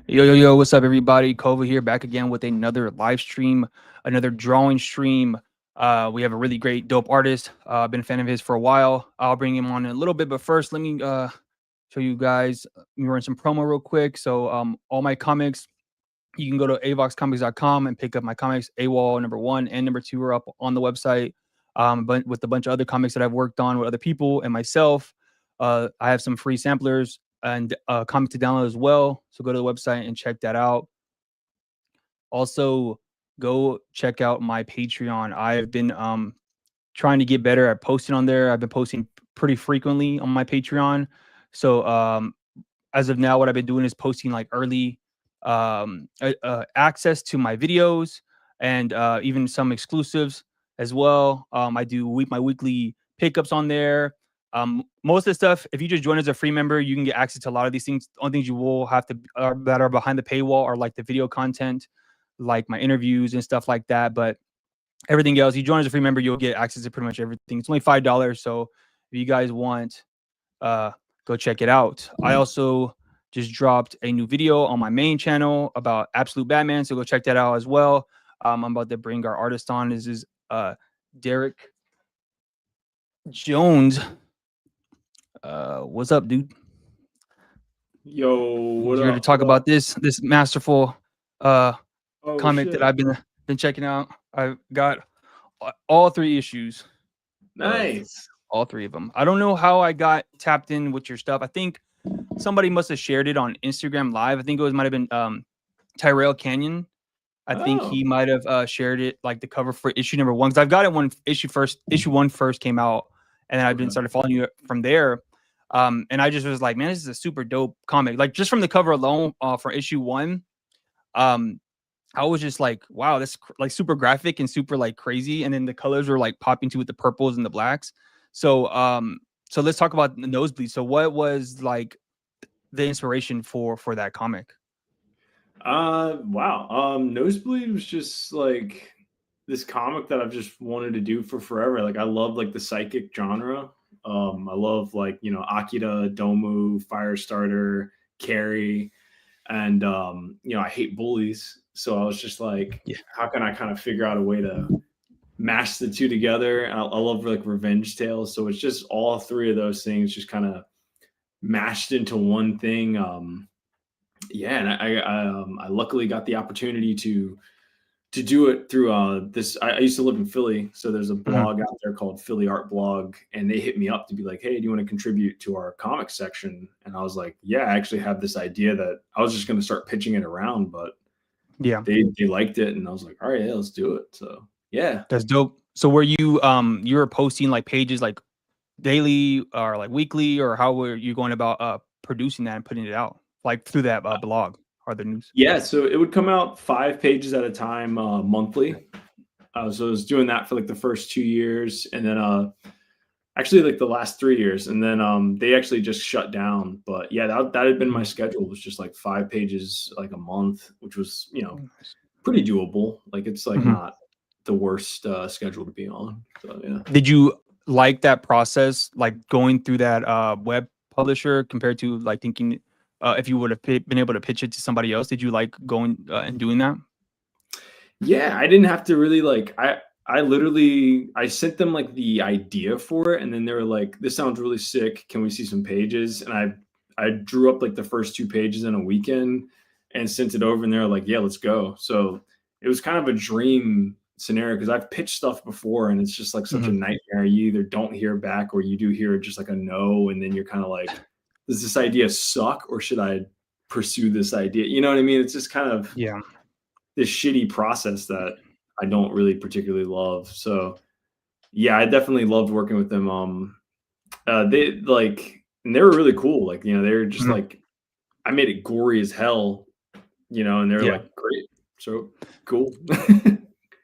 Yo, what's up, everybody? Cova here, back again with another live stream, another drawing stream. We have a really great, dope artist. I've been a fan of his for a while. I'll bring him on in a little bit, but first, let me show you guys. Let me run some promo real quick. So, all my comics, you can go to avoxcomics.com and pick up my comics. AWOL #1 and #2 are up on the website, but with a bunch of other comics that I've worked on with other people and myself. I have some free samplers and comic to download as well. So go to the website and check that out. Also, go check out my Patreon. I've been trying to get better at posting on there. I've been posting pretty frequently on my Patreon. So as of now, what I've been doing is posting like early access to my videos and even some exclusives as well. I do my weekly pickups on there. Most of the stuff, if you just join as a free member, you can get access to a lot of these things. The only things you will have to that are behind the paywall are like the video content, like my interviews and stuff like that. But everything else, you join as a free member, you'll get access to pretty much everything. It's only $5, so if you guys want, go check it out. I also just dropped a new video on my main channel about Absolute Batman, so go check that out as well. I'm about to bring our artist on. This is Derick Jones. What's up, dude? Yo, what Here up? to talk about this masterful comic Shit. that I've been checking out. I've got all 3 issues. Nice. All 3 of them. I don't know how I got tapped in with your stuff. I think somebody must have shared it on Instagram Live. I think it might have been Tyrell Canyon. I think he might have shared it, like the cover for issue #1, because I've got it when issue 1 first came out, and then I've been started following you from there. And I just was like, man, this is a super dope comic. Like just from the cover alone, for issue 1, I was just like, wow, this like super graphic and super like crazy, and then the colors were like popping too with the purples and the blacks. So so let's talk about the Nosebleed. So what was like the inspiration for that comic? Wow. Nosebleed was just like this comic that I've just wanted to do for forever. Like I love like the psychic genre. I love like, Akira, Domu, Firestarter, Carrie, and I hate bullies. So I was just like, how can I kind of figure out a way to mash the two together? I love like revenge tales. So it's just all 3 of those things just kind of mashed into one thing. And I luckily got the opportunity to do it through this. I used to live in Philly, so there's a blog out there called Philly Art Blog, and they hit me up to be like, hey, do you want to contribute to our comic section? And I was like, yeah, I actually have this idea that I was just going to start pitching it around, but they liked it, and I was like, all right, yeah, let's do it. So yeah, that's dope. So were you you were posting like pages like daily or like weekly, or how were you going about producing that and putting it out like through that blog or the news? Yeah, so it would come out 5 pages at a time, monthly. So I was doing that for like the first 2 years, and then actually like the last 3 years, and then they actually just shut down. But yeah, that had been my schedule. It was just like 5 pages like a month, which was pretty doable. Like it's like not the worst schedule to be on. So yeah. Did you like that process, like going through that web publisher compared to like thinking if you would have been able to pitch it to somebody else? Did you like going and doing that? Yeah, I didn't have to really like I literally I sent them like the idea for it, and then they were like, this sounds really sick. Can we see some pages? And I drew up like the first 2 pages in a weekend and sent it over, and they were like, yeah, let's go. So it was kind of a dream scenario because I've pitched stuff before, and it's just like such a nightmare. You either don't hear back or you do hear just like a no, and then you're kind of like, does this idea suck, or should I pursue this idea? You know what I mean? It's just kind of this shitty process that I don't really particularly love. So yeah, I definitely loved working with them. They like, and they were really cool. Like, they were just like, I made it gory as hell, and they were like, great. So cool.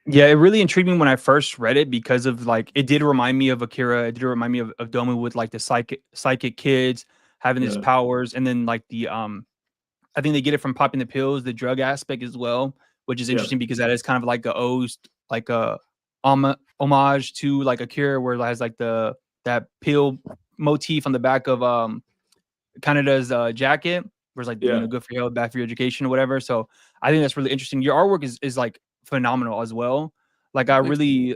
Yeah, it really intrigued me when I first read it because of like it did remind me of Akira. It did remind me of Domu with like the psychic kids having his powers, and then like the I think they get it from popping the pills, the drug aspect as well, which is interesting because that is kind of like a homage to like Akira, where it has like that pill motif on the back of Kanada's jacket, where it's like, Yeah. good for your health, bad for your education or whatever. So I think that's really interesting. Your artwork is like phenomenal as well. Like I Thanks. really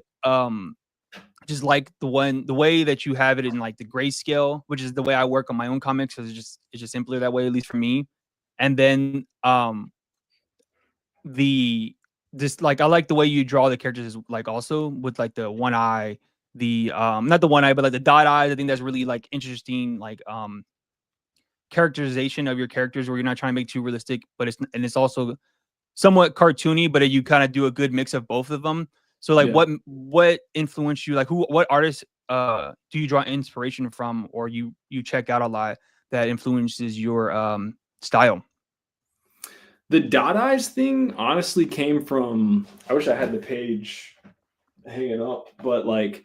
just like the way that you have it in like the grayscale, which is the way I work on my own comics, because it's just simpler that way, at least for me. And then the just like I like the way you draw the characters, like also with like the one eye, the not the one eye, but like the dot eyes. I think that's really like interesting, like characterization of your characters where you're not trying to make too realistic, but it's also somewhat cartoony, but you kind of do a good mix of both of them. So like Yeah. what influenced you? Like what artists do you draw inspiration from, or you check out a lot that influences your style? The dot eyes thing honestly came from, I wish I had the page hanging up, but like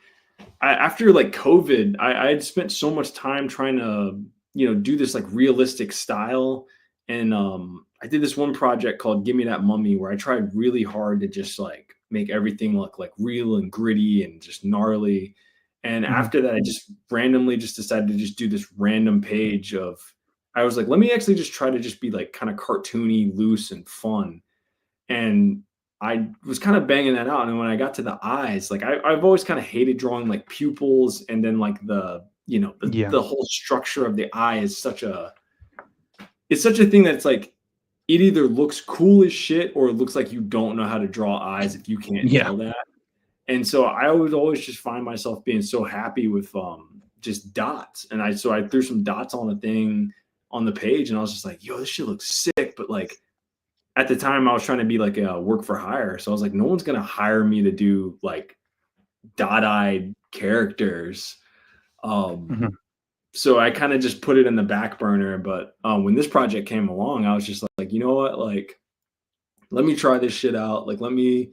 after like COVID, I had spent so much time trying to, do this like realistic style. And I did this one project called Give Me That Mummy where I tried really hard to just like make everything look like real and gritty and just gnarly. And Mhm. after that, I just randomly just decided to just do this random page of, I was like, let me actually just try to just be like kind of cartoony, loose and fun. And I was kind of banging that out. And when I got to the eyes, like I've always kind of hated drawing like pupils, and then like Yeah. the whole structure of the eye is it's such a thing that's like it either looks cool as shit or it looks like you don't know how to draw eyes if you can't Yeah. nail that. And so I would always just find myself being so happy with just dots. And I threw some dots on a thing on the page and I was just like, yo, this shit looks sick. But like at the time I was trying to be like a work for hire. So I was like, no one's gonna hire me to do like dot-eyed characters. Um, Mhm. so I kind of just put it in the back burner. But when this project came along, I was just like, you know what? Like, let me try this shit out. Like, let me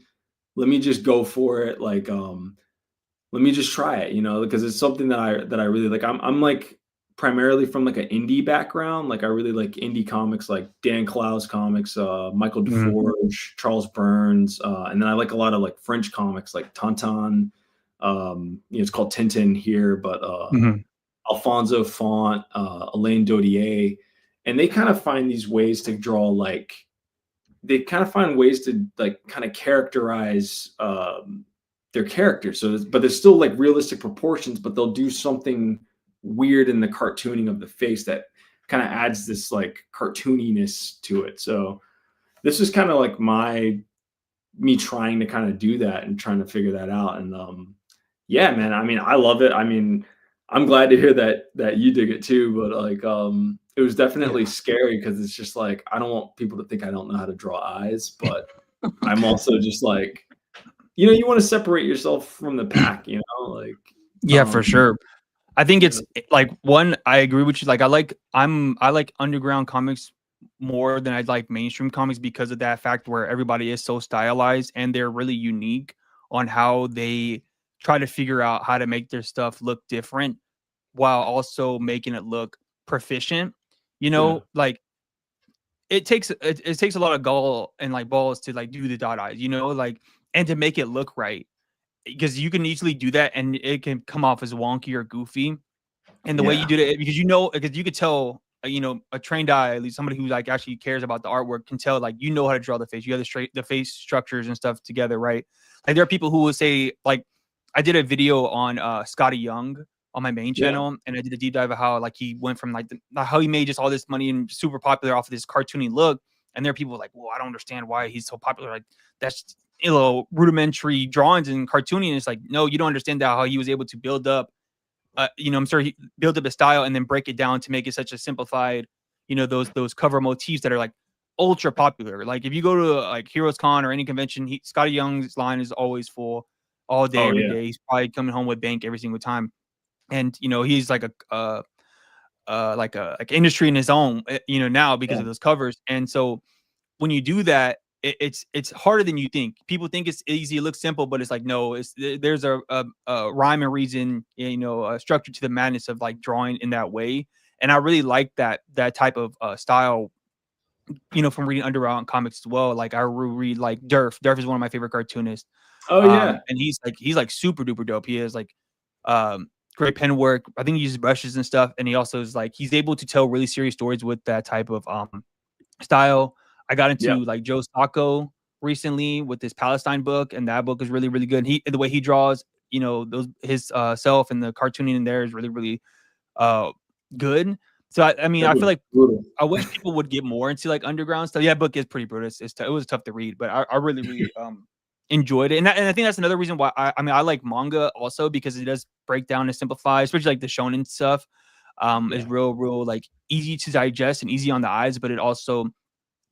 just go for it. Like, let me just try it, because it's something that I really like. I'm like primarily from like an indie background. Like I really like indie comics, like Dan Clowes comics, Michael Mhm. DeForge, Charles Burns, and then I like a lot of like French comics, like Tintin. It's called Tintin here, but Mhm. Alfonso Font, Alain Dodier, and they kind of find these ways to draw like they kind of find ways to like kind of characterize their characters. So, but there's still like realistic proportions, but they'll do something weird in the cartooning of the face that kind of adds this like cartooniness to it. So this is kind of like me trying to kind of do that and trying to figure that out. And yeah, man, I mean, I love it. I mean, I'm glad to hear that you dig it too, but like it was Yeah. definitely scary because it's just like I don't want people to think I don't know how to draw eyes, but I'm also just like, you want to separate yourself from the pack, like Yeah, for um sure. I think yeah, it's like one, I agree with you. Like I like underground comics more than I like mainstream comics because of that fact where everybody is so stylized and they're really unique on how they try to figure out how to make their stuff look different while also making it look proficient. yeah, Like it takes a lot of gall and like balls to like do the dot eyes, like and to make it look right because you can easily do that and it can come off as wonky or goofy. And the way you yeah, did it, because you could tell, a trained eye, at least somebody who like actually cares about the artwork, can tell like how to draw the face. You have the face structures and stuff together, right? Like there are people who will say like, I did a video on Scotty Young on my main yeah, channel, and I did a deep dive of how like he went from like how he made just all this money and super popular off of this cartoony look. And there are people like, well, I don't understand why he's so popular. Like that's rudimentary drawings and cartoony. And it's like, no, you don't understand that how he was able to build up I'm sorry, he build up a style and then break it down to make it such a simplified, those cover motifs that are like ultra popular. Like if you go to like Heroes Con or any convention, Scotty Young's line is always full all day, oh every yeah, day. He's probably coming home with bank every single time. And he's like like industry in his own, now because yeah, of those covers. And so when you do that, it's harder than you think. People think it's easy, it looks simple, but it's like no, there's a rhyme and reason, a structure to the madness of like drawing in that way. And I really like that type of style, from reading underground comics as well. Like I read like Durf. Durf is one of my favorite cartoonists. oh yeah, And he's like super duper dope. He is like um great pen work. I think he uses brushes and stuff, and he also is like he's able to tell really serious stories with that type of style. I got Yep. into like Joe Sacco recently with this Palestine book, and that book is really really good. The way he draws, you know, those his self and the cartooning in there is really really uh good. So I mean, That I was feel like brutal. I wish people would get more into like underground stuff. Yeah, book is pretty brutal. It was tough to read, but I really really enjoyed it. And I think that's another reason why I mean I like manga also because it does break down and simplify, especially like the shonen stuff. Is Yeah. real like easy to digest and easy on the eyes, but it also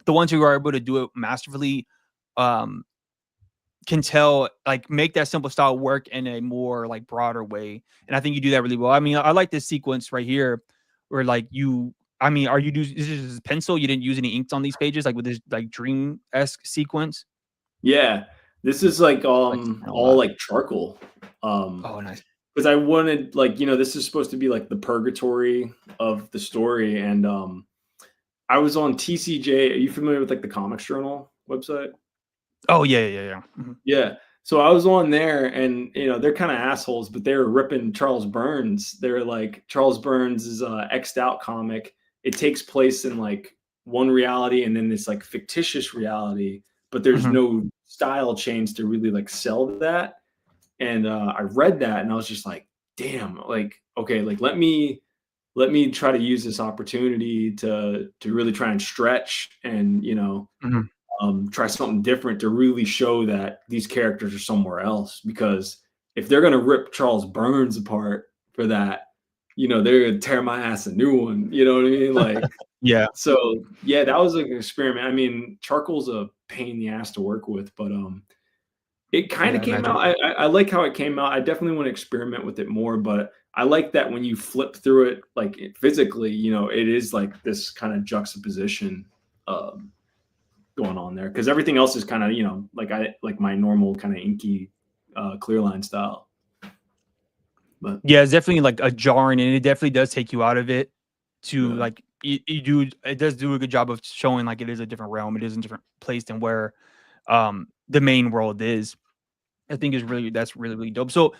the ones who are able to do it masterfully um can tell like make that simple style work in a more like broader way. And I think you do that really well. I mean, I like this sequence right here where like I mean, are you this is pencil? You didn't use any inks on these pages, like with this like dream-esque sequence? Yeah. This is like Like a all lot. like charcoal. Oh, nice. Because I wanted like, this is supposed to be like the purgatory of the story. And I was on TCJ. Are you familiar with like the Comics Journal website? Oh yeah. Mhm. Yeah. So I was on there and they're kind of assholes, but they were ripping Charles Burns. They're like Charles Burns is a X'd out comic. It takes place in like one reality and then this like fictitious reality, but there's Mhm. no style change to really like sell that. And I read that and I was just like, damn, like, okay, like let me try to use this opportunity to really try and stretch and Mhm. try something different to really show that these characters are somewhere else. Because if they're gonna rip Charles Burns apart for that, they're gonna tear my ass a new one. You know what I mean? Like, Yeah. so yeah, that was like an experiment. I mean, charcoal's a pain in the ass to work with, but it kind Yeah, of I came imagine. out. I like how it came out. I definitely want to experiment with it more, but I like that when you flip through it, like physically, it is like this kind of juxtaposition. Um, Going on there because everything else is kind of like I like my normal kind of inky clear line style. But Yeah, it's definitely like a jarring, and it definitely does take you out of it to yeah, like it does do a good job of showing like it is a different realm, it is a different place than where the main world is. I think is really that's really really dope. So,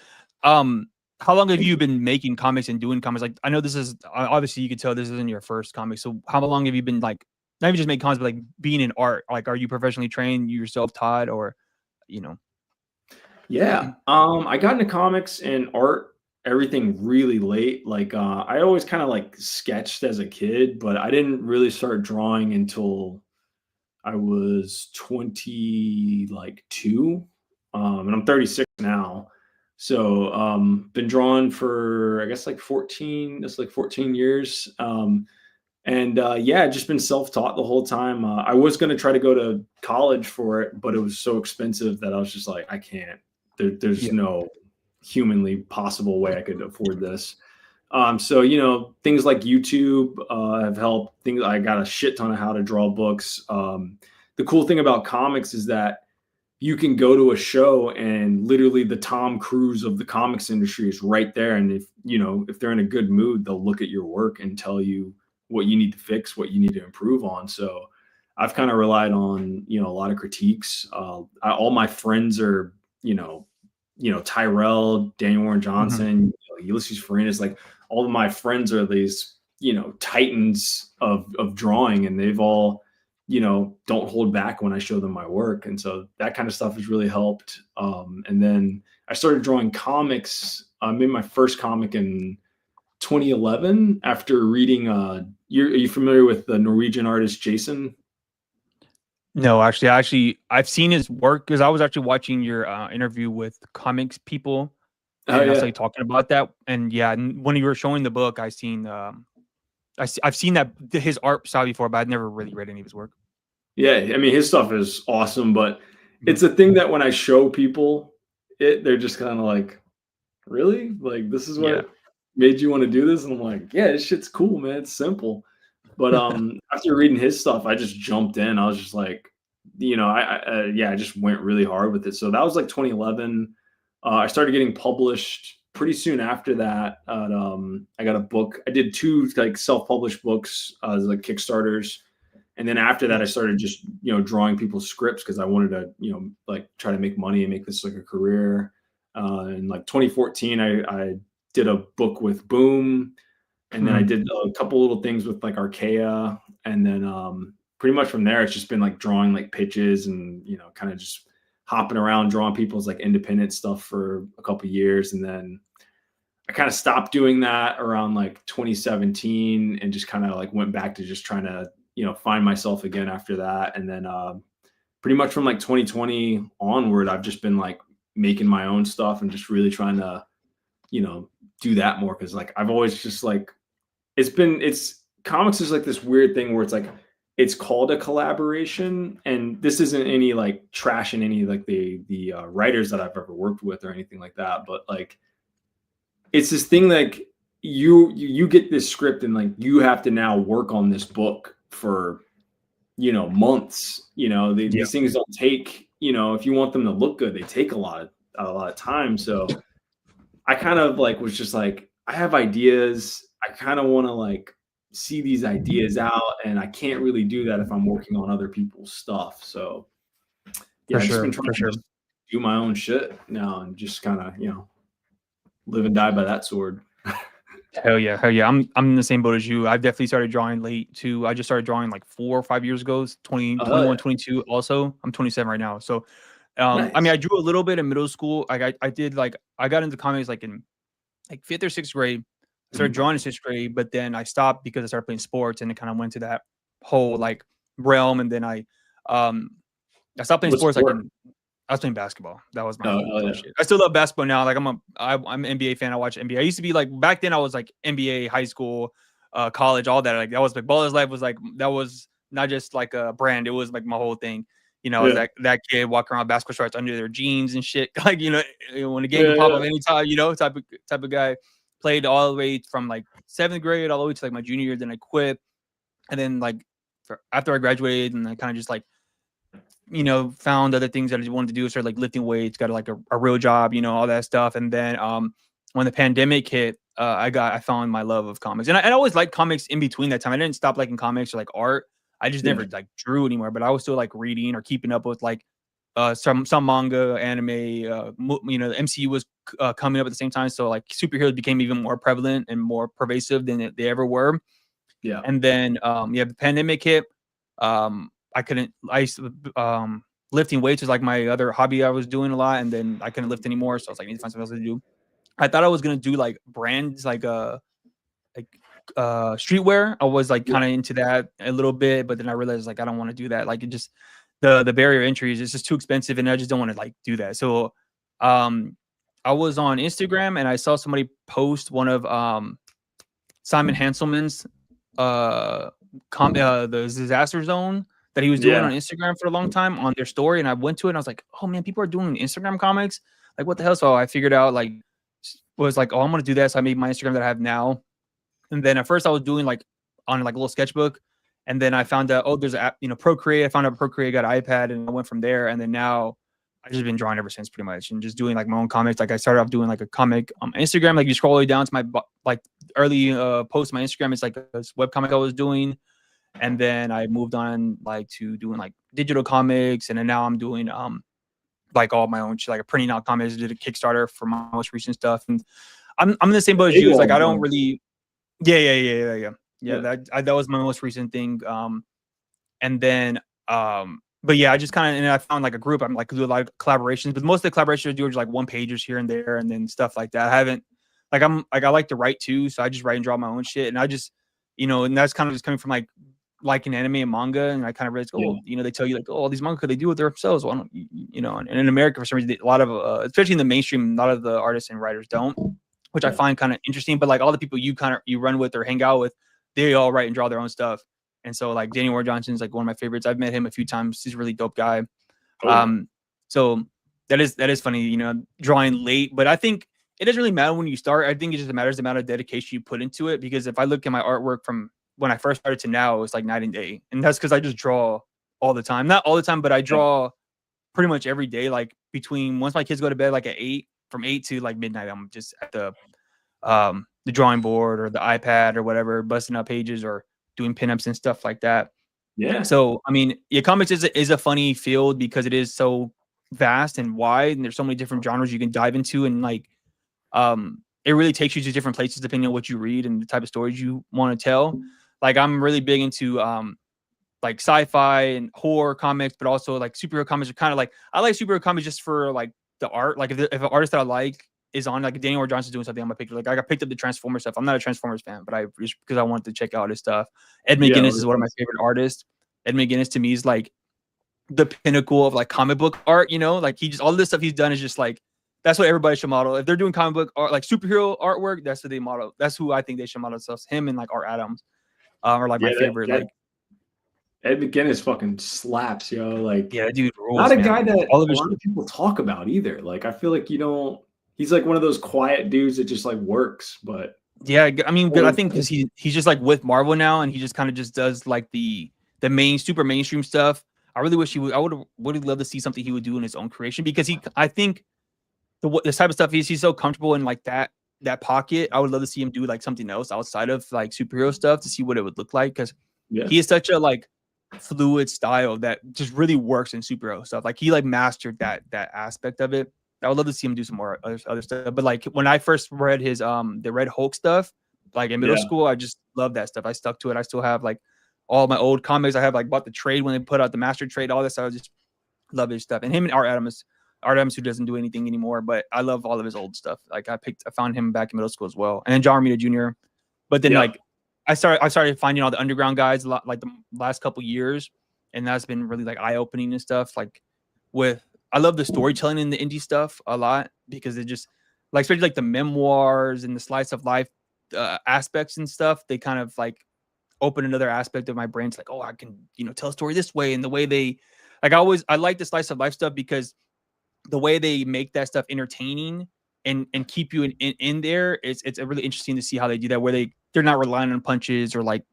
um, how long have thank you you. been making comics and doing comics? Like, I know this is obviously you could tell this isn't your first comic. So, how long have you been like not even just making comics, but like being in art? Like, are you professionally trained, you yourself taught, or you know? Yeah, I got into comics and art, everything really late. Like I always kind of like sketched as a kid, but I didn't really start drawing until I was 20 like two. And I'm 36 now. So been drawing for I guess like 14, that's like 14 years. And yeah, just been self-taught the whole time. I was going to try to go to college for it, but it was so expensive that I was just like, I can't. There's Yeah. no humanly possible way I could afford this. So things like YouTube have helped. Things I got a shit ton of how to draw books. The cool thing about comics is that you can go to a show and literally the Tom Cruise of the comics industry is right there. And if they're in a good mood, they'll look at your work and tell you what you need to fix, what you need to improve on. So I've kind of relied on, a lot of critiques. All my friends are, Tyrell, Daniel Warren Mhm. Johnson, Ulysses Farinas, like all of my friends are these, titans of drawing, and they've all, don't hold back when I show them my work. And so that kind of stuff has really helped. And then I started drawing comics. I made my first comic in 2011 after reading, are you familiar with the Norwegian artist Jason? No, I've seen his work because I was actually watching your interview with comics people, Oh and I saw yeah. you talking about that. And yeah, and when you were showing the book, I've seen that his art style before, but I'd never really read any of his work. Yeah. I mean, his stuff is awesome, but Mhm. it's a thing that when I show people it, they're just kind of like, really? Like, this is Yeah. what made you want to do this? And I'm like, yeah, this shit's cool, man. It's simple. But after reading his stuff, I just jumped in. I was just like, yeah, I just went really hard with it. So that was like 2011. I started getting published pretty soon after that. I got a book. I did two like self-published books as like Kickstarters, and then after that, I started just drawing people's scripts because I wanted to like try to make money and make this like a career. In like 2014, I did a book with Boom, and then I did a couple little things with like Archaea, and then pretty much from there it's just been like drawing like pitches and kind of just hopping around drawing people's like independent stuff for a couple years, and then I kind of stopped doing that around like 2017 and just kind of like went back to just trying to find myself again after that. And then pretty much from like 2020 onward, I've just been like making my own stuff and just really trying to do that more, because like I've always just like it's comics is like this weird thing where it's like it's called a collaboration, and this isn't any like trash in any like the writers that I've ever worked with or anything like that, but like it's this thing like you get this script and like you have to now work on this book for months. These things don't take, if you want them to look good, they take a lot of time. So I kind of like was just like, I have ideas, I kind of want to like see these ideas out, and I can't really do that if I'm working on other people's stuff. So yeah, I've just been trying to do my own shit now and just kind of live and die by that sword. Hell yeah. I'm in the same boat as you. I've definitely started drawing late too. I just started drawing like 4 or 5 years ago, 21, 22 also. I'm 27 right now. So nice. I mean, I drew a little bit in middle school. Like I did like I got into comics like in like 5th or 6th grade. I started drawing in 6th grade, but then I stopped because I started playing sports, and it kind of went to that whole like realm. And then I stopped playing sports like I was playing basketball. That was my shit. I still love basketball now. Like I'm an NBA fan. I watch NBA. I used to be like, back then I was like NBA, high school, college, all that. Like that was like Baller's Life was like, that was not just like a brand. It was like my whole thing. That kid walking around basketball shorts under their jeans and shit. Like, when the game can pop up anytime, type of guy. Played all the way from like 7th grade all the way to like my junior year. Then I quit. And then like after I graduated, and I kind of just like, found other things that I wanted to do, started like lifting weights, got like a real job, all that stuff. And then when the pandemic hit, I found my love of comics. And I always liked comics in between that time. I didn't stop liking comics or like art. I just never like drew anymore, but I was still like reading or keeping up with like some manga, anime, the MCU was coming up at the same time. So like superheroes became even more prevalent and more pervasive than they ever were. Yeah. And then the pandemic hit. I used to, lifting weights was like my other hobby I was doing a lot, and then I couldn't lift anymore. So I was like, I need to find something else to do. I thought I was going to do like brands, like streetwear. I was like kind of into that a little bit, but then I realized like, I don't want to do that. Like it just, the barrier entry is just too expensive, and I just don't want to like do that. So, I was on Instagram and I saw somebody post one of, Simon Hanselman's, the Disaster Zone that he was doing on Instagram for a long time on their story. And I went to it and I was like, oh man, people are doing Instagram comics. Like what the hell? So I figured out like, was like, oh, I'm going to do that. So I made my Instagram that I have now. And then at first I was doing like on like a little sketchbook. And then I found out, oh, there's an app, Procreate. I found out Procreate, got an iPad, and I went from there. And then now I've just been drawing ever since, pretty much, and just doing like my own comics. Like I started off doing like a comic on Instagram. Like you scroll all the way down to my like early post on my Instagram. It's like this webcomic I was doing. And then I moved on like to doing like digital comics. And then now I'm doing like all my own shit, like printing out comics. I did a Kickstarter for my most recent stuff. And I'm in the same boat as you. Like I don't really Yeah. That was my most recent thing. And then but yeah, I just kind of, and I found like a group. I'm like do a lot of collaborations, but most of the collaborations I do are just like 1-pagers here and there, and then stuff like that. I haven't like I like to write too, so I just write and draw my own shit, and I just and that's kind of just coming from like liking anime and manga, and I kind of realized, they tell you like, oh, all these manga, they do it themselves. Well, I don't, and in America for some reason, a lot of especially in the mainstream, a lot of the artists and writers don't, which I find kind of interesting. But like all the people you run with or hang out with, they all write and draw their own stuff. And so like Danny Ward Johnson's like one of my favorites. I've met him a few times. He's a really dope guy. So that is funny, drawing late, but I think it doesn't really matter when you start. I think it just matters the amount of dedication you put into it. Because if I look at my artwork from when I first started to now, it's like night and day. And that's because I just draw all the time. Not all the time, but I draw pretty much every day. Like between once my kids go to bed, like at 8, from 8 to like midnight, I'm just at the drawing board or the iPad or whatever, busting up pages or doing pinups and stuff like that. Yeah. So, I mean, comics is a funny field because it is so vast and wide, and there's so many different genres you can dive into. And like, it really takes you to different places depending on what you read and the type of stories you want to tell. Like I'm really big into like sci-fi and horror comics, but also like superhero comics are kind of like, I like superhero comics just for like the art. Like if an artist that I like is on, like Daniel Johnson's doing something, I'm gonna pick it. Like I picked up the Transformers stuff. I'm not a Transformers fan, but I just because I wanted to check out his stuff. Ed McGuinness is one of my favorite artists. Ed McGuinness to me is like the pinnacle of like comic book art, you know, like he just, all this stuff he's done is just like, that's what everybody should model. If they're doing comic book art, like superhero artwork, that's what they model. That's who I think they should model themselves. Him and like Art Adams are like my favorite. Like Ed McGuinness fucking slaps, yo. Like, yeah, dude rules, not a man. guy that all of a lot of people talk about either. Like, I feel like you don't. He's like one of those quiet dudes that just like works, but yeah, I mean, good. I think because he's just like with Marvel now, and he just kind of just does like the super mainstream stuff. I really wish he would. I would love to see something he would do in his own creation, because I think the type of stuff he's so comfortable in like that pocket. I would love to see him do like something else outside of like superhero stuff to see what it would look like, because he is such a like fluid style that just really works in superhero stuff. Like he like mastered that aspect of it. I would love to see him do some more other stuff. But like when I first read his the Red Hulk stuff, like in middle school, I just loved that stuff. I stuck to it. I still have like all my old comics. I have like bought the trade when they put out the master trade, all this. I just love his stuff. And him and Art Adams, who doesn't do anything anymore, but I love all of his old stuff. Like I found him back in middle school as well. And then John Romita Jr. But then like I started finding all the underground guys a lot, like the last couple years, and that's been really like eye opening and stuff. Like I love the storytelling in the indie stuff a lot, because it just like, especially like the memoirs and the slice of life aspects and stuff. They kind of like open another aspect of my brain. It's like, oh, I can tell a story this way, and the way they like I like the slice of life stuff because the way they make that stuff entertaining and keep you in there, it's really interesting to see how they do that, where they're not relying on punches or like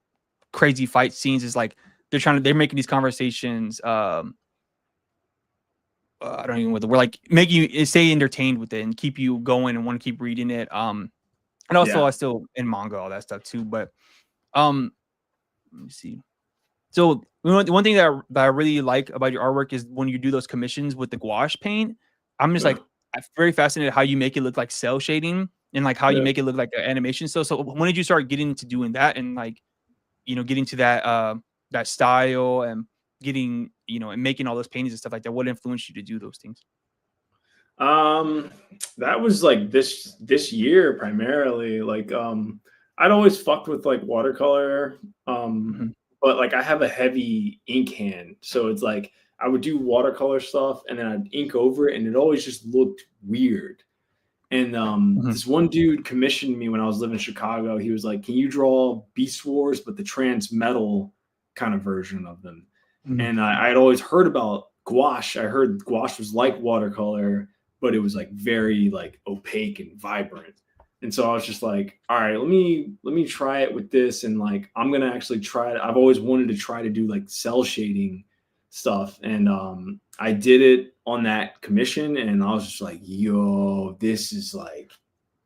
crazy fight scenes. Is like they're making these conversations I don't even know what the word, like make you stay entertained with it and keep you going and want to keep reading it. And also I still in manga, all that stuff too. But let me see. So one thing that I really like about your artwork is when you do those commissions with the gouache paint. I'm just like, I'm very fascinated how you make it look like cell shading and like how you make it look like animation. So when did you start getting into doing that and like, getting to that style and getting, and making all those paintings and stuff like that? What influenced you to do those things? That was like this year primarily. Like, I'd always fucked with like watercolor. But like I have a heavy ink hand, so it's like I would do watercolor stuff and then I'd ink over it, and it always just looked weird. And this one dude commissioned me when I was living in Chicago. He was like, "Can you draw Beast Wars, but the trans metal kind of version of them?" And I'd always heard about gouache. I heard gouache was like watercolor, but it was like very like opaque and vibrant. And so I was just like, all right, let me try it with this. And like, I'm going to actually try it. I've always wanted to try to do like cell shading stuff. And I did it on that commission. And I was just like, yo, this is like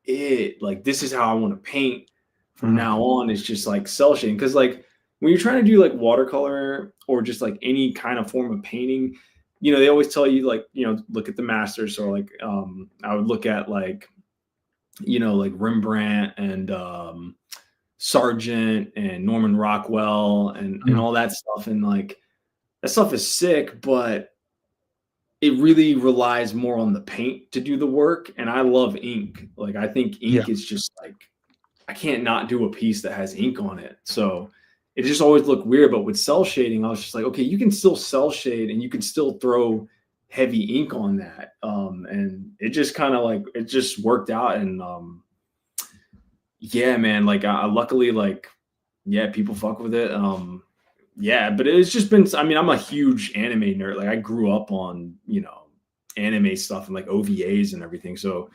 it. Like, this is how I want to paint from now on. It's just like cell shading. Cause like when you're trying to do like watercolor or just like any kind of form of painting, they always tell you like, look at the masters. So like I would look at like, like Rembrandt and Sargent and Norman Rockwell and all that stuff. And like that stuff is sick, but it really relies more on the paint to do the work. And I love ink. Like I think ink is just like, I can't not do a piece that has ink on it. So it just always looked weird. But with cell shading, I was just like, okay, you can still cell shade and you can still throw heavy ink on that. And it just kind of like, it just worked out. And yeah, man, like I luckily like, people fuck with it. But it's just been, I mean, I'm a huge anime nerd. Like I grew up on, anime stuff and like OVAs and everything. So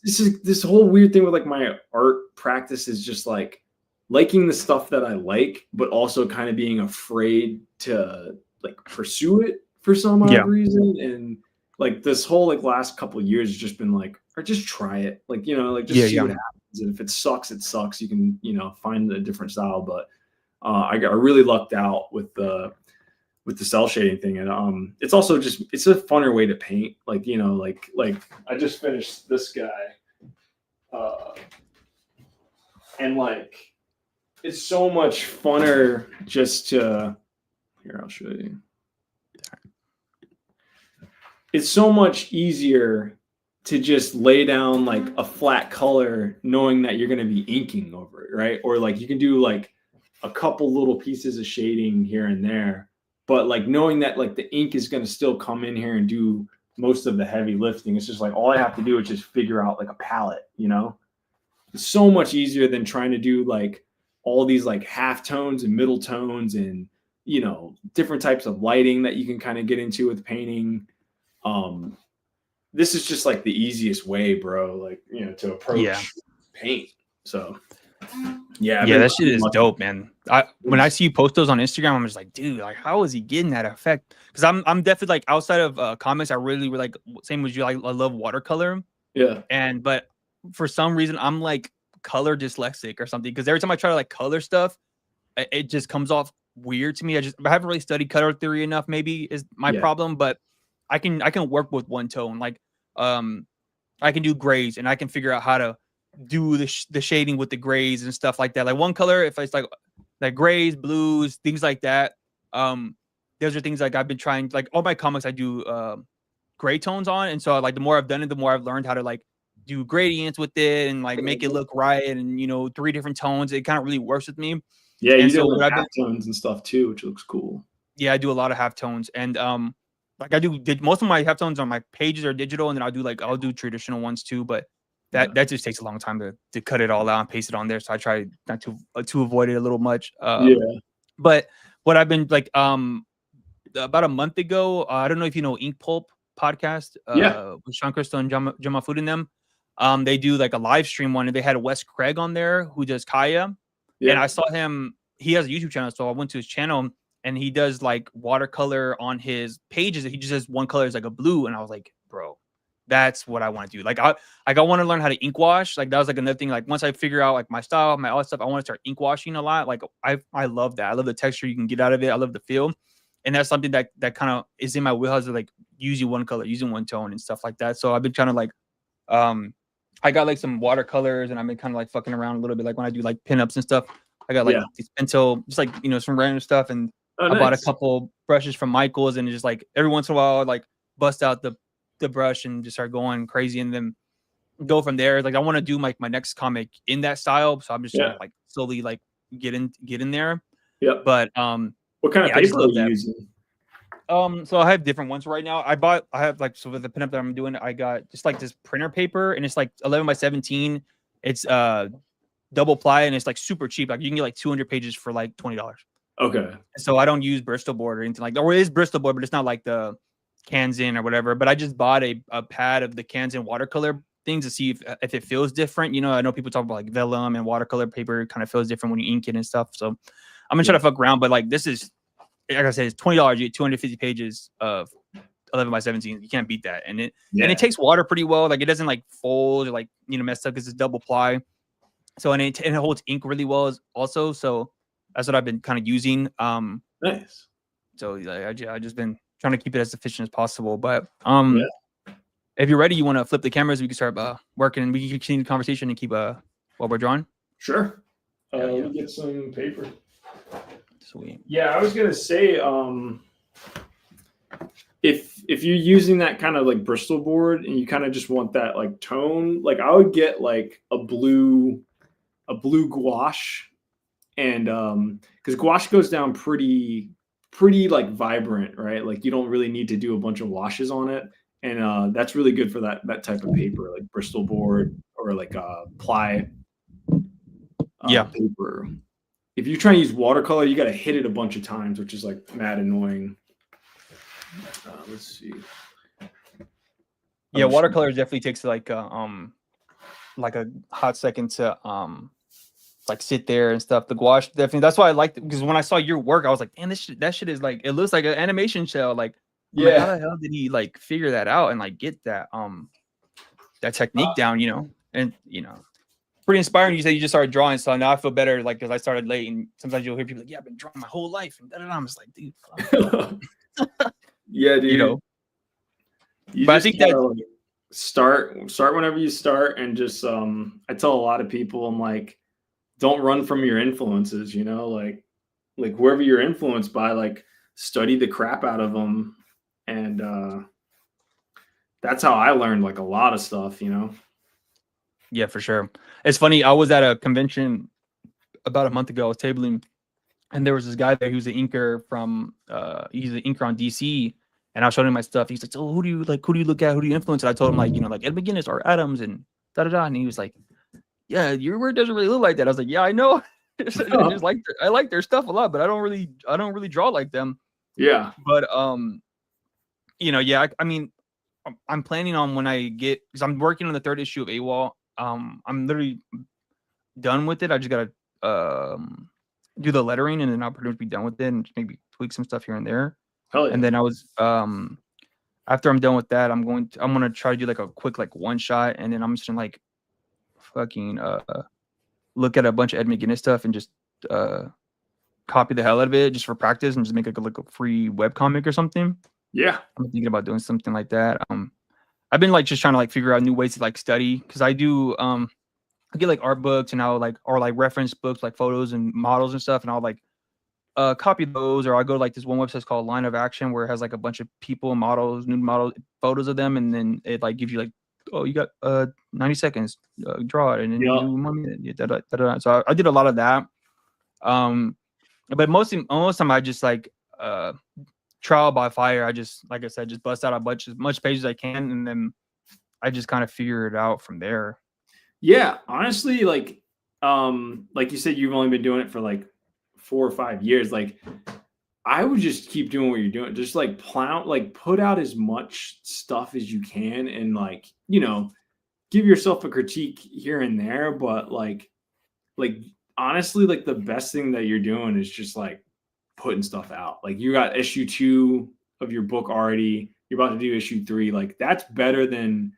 this whole weird thing with like my art practice is just like liking the stuff that I like, but also kind of being afraid to like pursue it for some odd reason. And like this whole like last couple of years has just been like, or just try it. Like, like just see what happens. And if it sucks, it sucks. You can, find a different style. But I really lucked out with the cell shading thing. And it's also just, it's a funner way to paint. Like, like I just finished this guy. And like, it's so much funner just to, here, I'll show you. It's so much easier to just lay down like a flat color knowing that you're going to be inking over it, right? Or like you can do like a couple little pieces of shading here and there, but like knowing that like the ink is going to still come in here and do most of the heavy lifting. It's just like all I have to do is just figure out like a palette, you know? It's so much easier than trying to do like all these like half tones and middle tones and, you know, different types of lighting that you can kind of get into with painting. This is just like the easiest way, bro, like, you know, to approach paint. So yeah, that shit is dope, man. When I see you post those on Instagram, I'm just like, dude, like, how is he getting that effect? Because I'm definitely like outside of comics, I really like same as you. I love watercolor. Yeah. But for some reason, I'm like color dyslexic or something. Because every time I try to like color stuff, it just comes off weird to me. I haven't really studied color theory enough. Maybe is my problem, but I can work with one tone. Like I can do grays, and I can figure out how to do the shading with the grays and stuff like that. Like one color, if it's like grays, blues, things like that. Those are things like I've been trying. Like all my comics, I do gray tones on, and so like the more I've done it, the more I've learned how to like do gradients with it and like make it look right. And you know, 3 different tones. It kind of really works with me. Yeah, you do like half tones and stuff too, which looks cool. Yeah, I do a lot of half tones, and like I do most of my half tones on my pages are digital, and then I'll do traditional ones too, but that just takes a long time to cut it all out and paste it on there. So I try not to avoid it a little much. But what I've been like about a month ago, I don't know if you know Ink Pulp podcast, with Sean Crystal and Jama Food in them. They do like a live stream one, and they had Wes Craig on there who does Kaya. And I saw him, he has a YouTube channel, so I went to his channel, and he does like watercolor on his pages. He just has one color is like a blue, and I was like, bro, that's what I want to do. Like I want to learn how to ink wash. Like that was like another thing. Like once I figure out like my style, my other stuff, I want to start ink washing a lot. Like I love that. I love the texture you can get out of it. I love the feel, and that's something that kind of is in my wheelhouse of like using one color, using one tone, and stuff like that. So I've been trying to like, I got like some watercolors, and I've been kind of like fucking around a little bit. Like when I do like pinups and stuff, I got like these pencil, just like, you know, some random stuff, and I bought a couple brushes from Michael's, and just like every once in a while, I'd like bust out the brush and just start going crazy, and then go from there. Like I want to do like my next comic in that style, so I'm just trying to like slowly like get in there. Yeah. But what kind of paper are you using? So I have different ones right now. I have like, so with the pinup that I'm doing, I got just like this printer paper, and it's like 11 by 17. It's double ply, and it's like super cheap. Like you can get like 200 pages for like $20. Okay. So I don't use Bristol board or anything like that. Or it is Bristol board, but it's not like the Kanzen or whatever. But I just bought a pad of the Kanzen watercolor things to see if it feels different. You know, I know people talk about like vellum and watercolor paper kind of feels different when you ink it and stuff. So I'm gonna try to fuck around. But like this is, like I said, it's $20. You get 250 pages of 11 by 17. You can't beat that. And it takes water pretty well. Like it doesn't like fold or like, you know, mess up because it's double ply. So and it holds ink really well also. So that's what I've been kind of using. Nice. So I just been trying to keep it as efficient as possible. But if you're ready, you want to flip the cameras, we can start working, and we can continue the conversation and keep while we're drawing. Sure. Let me get some paper. Sweet. Yeah, I was gonna say, if you're using that kind of like Bristol board and you kind of just want that like tone, like I would get like a blue gouache, and because gouache goes down pretty like vibrant, right? Like you don't really need to do a bunch of washes on it, and that's really good for that type of paper, like Bristol board or like ply paper. If you're trying to use watercolor, you got to hit it a bunch of times, which is like mad annoying. Let's see. Yeah, watercolor definitely takes like a hot second to like sit there and stuff. The gouache definitely. That's why I liked it, because when I saw your work, I was like, man, that shit is like, it looks like an animation shell. Like, like, how the hell did he like figure that out and like get that that technique down? You know, and you know. Pretty inspiring. You said you just started drawing, so now I feel better. Like, because I started late, and sometimes you'll hear people like, "Yeah, I've been drawing my whole life," and I'm just like, dude. Yeah, dude. You know. But I think that start whenever you start, and just I tell a lot of people, I'm like, don't run from your influences, you know, like whoever you're influenced by, like study the crap out of them, and that's how I learned like a lot of stuff, you know. Yeah, for sure. It's funny. I was at a convention about a month ago. I was tabling, and there was this guy there who's an inker from he's an inker on DC, and I was showing him my stuff. He's like, "So who do you like? Who do you look at? Who do you influence?" And I told him like, you know, like Ed McGuinness or Adams and da da da. And he was like, "Yeah, your work doesn't really look like that." I was like, "Yeah, I know. I like their stuff a lot, but I don't really draw like them." Yeah. But you know, yeah, I mean, I'm planning on when I get, because I'm working on the 3rd issue of AWOL. I'm literally done with it. I just gotta do the lettering, and then I'll pretty much be done with it, and just maybe tweak some stuff here and there. Hell yeah. And then I was after I'm done with that, I'm gonna try to do like a quick like one shot, and then I'm just gonna like fucking look at a bunch of Ed McGuinness stuff and just copy the hell out of it just for practice, and just make like a free webcomic or something. Yeah. I'm thinking about doing something like that. I've been like just trying to like figure out new ways to like study, because I do I get like art books, and I'll like, or like reference books, like photos and models and stuff, and I'll like copy those, or I'll go to like this one website called Line of Action, where it has like a bunch of people, models, nude model photos of them, and then it like gives you like, oh, you got 90 seconds, draw it, and then you do 1 minute. Da, da, da, da. So I did a lot of that. But most time I just like trial by fire. I just, like I said, just bust out as much pages as I can, and then I just kind of figure it out from there. Yeah, honestly, like you said, you've only been doing it for like 4 or 5 years. Like, I would just keep doing what you're doing. Just like put out as much stuff as you can, and like, you know, give yourself a critique here and there. But like honestly, like the best thing that you're doing is just like putting stuff out. Like, you got issue 2 of your book already. You're about to do issue 3. Like, that's better than,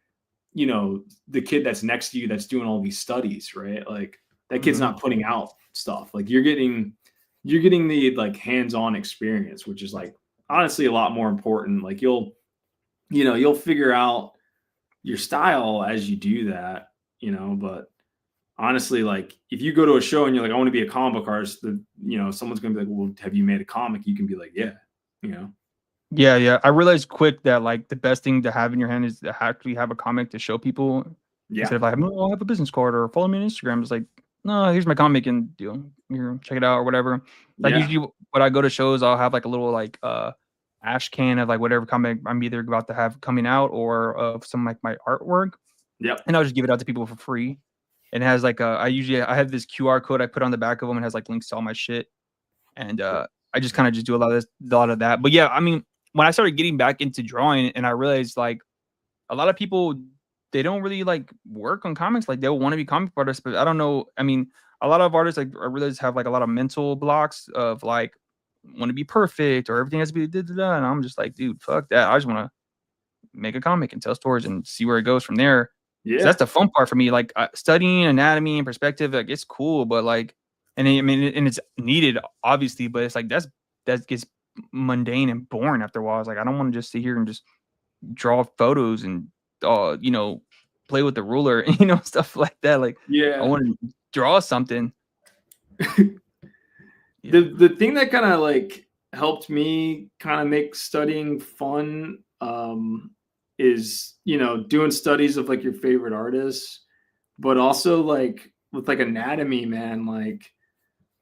you know, the kid that's next to you that's doing all these studies, right? Like, that kid's not putting out stuff. Like, you're getting the like hands-on experience, which is like honestly a lot more important. Like, you'll figure out your style as you do that, you know. But honestly, like, if you go to a show and you're like, I want to be a comic book artist, you know, someone's gonna be like, well, have you made a comic? You can be like, yeah, you know. Yeah. I realized quick that like the best thing to have in your hand is to actually have a comic to show people. Yeah. Instead of like, I'll have a business card or follow me on Instagram. It's like, no, here's my comic, and here, check it out or whatever. Like, usually when I go to shows, I'll have like a little like ash can of like whatever comic I'm either about to have coming out, or of some like my artwork. Yep. And I'll just give it out to people for free. And it has like I have this QR code I put on the back of them, and has like links to all my shit. And I just kind of just do a lot of that. But yeah, I mean, when I started getting back into drawing, and I realized like a lot of people, they don't really like work on comics. Like, they'll want to be comic artists, but I don't know. I mean, a lot of artists, like, I realize, have like a lot of mental blocks of like want to be perfect, or everything has to be da. And I'm just like, dude, fuck that. I just want to make a comic and tell stories and see where it goes from there. Yeah. So that's the fun part for me. Like, studying anatomy and perspective, like, it's cool, but like, and I mean, and it's needed, obviously, but it's like that gets mundane and boring after a while. It's like, I don't want to just sit here and just draw photos and you know, play with the ruler, you know, stuff like that. Like, yeah, I want to draw something. The thing that kind of like helped me kind of make studying fun is, you know, doing studies of like your favorite artists, but also like with like anatomy, man. Like,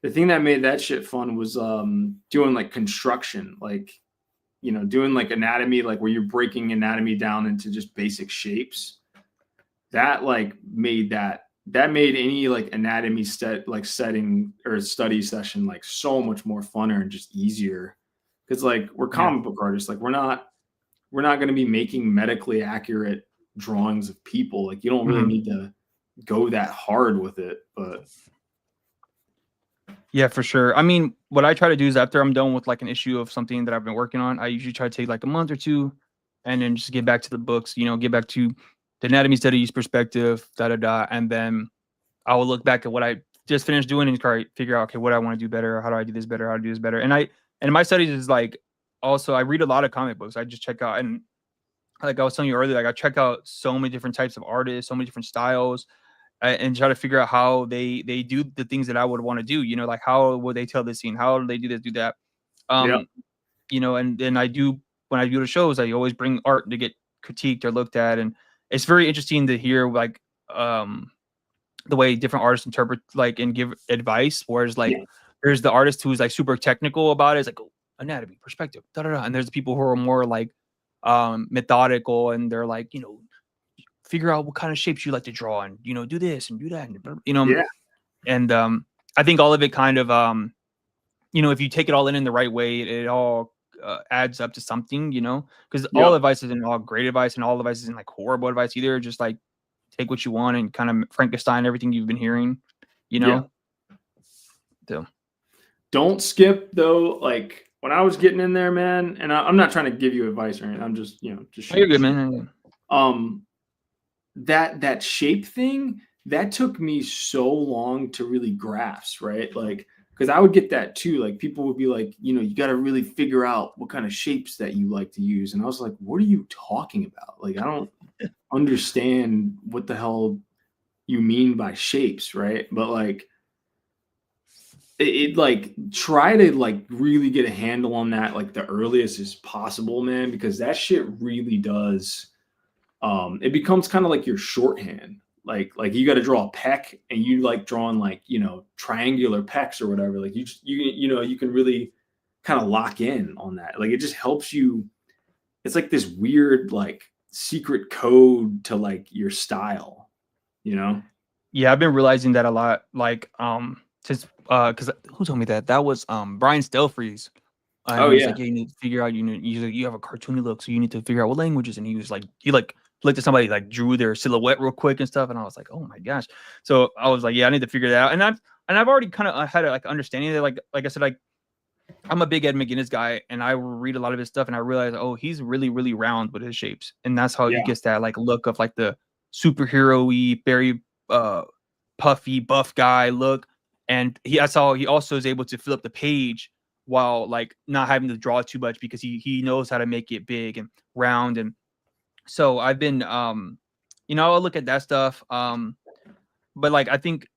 the thing that made that shit fun was doing like construction, like, you know, doing like anatomy, like where you're breaking anatomy down into just basic shapes. That like made any like anatomy setting or study session like so much more funner and just easier. Because like, we're comic book artists, like we're not going to be making medically accurate drawings of people. Like, you don't really need to go that hard with it. But yeah, for sure. I mean, what I try to do is, after I'm done with like an issue of something that I've been working on, I usually try to take like a month or two, and then just get back to the books, you know, get back to the anatomy studies, perspective, and then I will look back at what I just finished doing and try to figure out, okay, what I want to do better, how do I do this better, how to do this better. And my studies is like, also, I read a lot of comic books. I just check out, and like I was telling you earlier, like I check out so many different types of artists, so many different styles, and try to figure out how they do the things that I would want to do. You know, like how would they tell this scene? How do they do this, do that? Yeah. You know, and then I do when I do the shows, I always bring art to get critiqued or looked at, and it's very interesting to hear like um the way different artists interpret like and give advice. Whereas like Yeah. there's the artist who's like super technical about it. It's like oh, anatomy, perspective, da da da. And there's the people who are more like methodical and they're like, you know, figure out what kind of shapes you like to draw and you know, do this and do that. And you know, Yeah. and I think all of it kind of you know, if you take it all in the right way, it all adds up to something, you know, because all Yep. advice isn't all great advice and all advice isn't like horrible advice either. Just like take what you want and kind of Frankenstein everything you've been hearing, you Yeah. know. So Don't skip though. Like when I was getting in there, man, and I'm not trying to give you advice or anything. I'm just, just oh, you're shooting good, shit. man. That shape thing that took me so long to really grasp, right? Like, because I would get that too. Like people would be like, you got to really figure out what kind of shapes that you like to use, and I was like, what are you talking about? Like, I don't understand what the hell you mean by shapes, right? But like it like try to like really get a handle on that like the earliest as possible, man, because that shit really does it becomes kind of like your shorthand. Like you got to draw a peck and you like drawing like, triangular pecks or whatever. Like you can really kind of lock in on that. Like it just helps you. It's like this weird like secret code to like your style, you know? Yeah, I've been realizing that a lot. Like since because who told me that? That was Brian Stelfreeze. And Oh he was yeah. like, yeah, you need to figure out you have a cartoony look, so you need to figure out what languages. And he was like, he like looked at somebody like drew their silhouette real quick and stuff, and I was like, oh my gosh. So I was like, yeah, I need to figure that out. And I've already kind of had a like understanding that like I said, like I'm a big Ed McGuinness guy, and I read a lot of his stuff, and I realized, oh, he's really really round with his shapes, and that's how he Yeah. gets that like look of like the superhero-y, very uh puffy buff guy look. And that's how he also is able to fill up the page while like not having to draw too much because he knows how to make it big and round. And so I've been you know, I'll look at that stuff. But like I think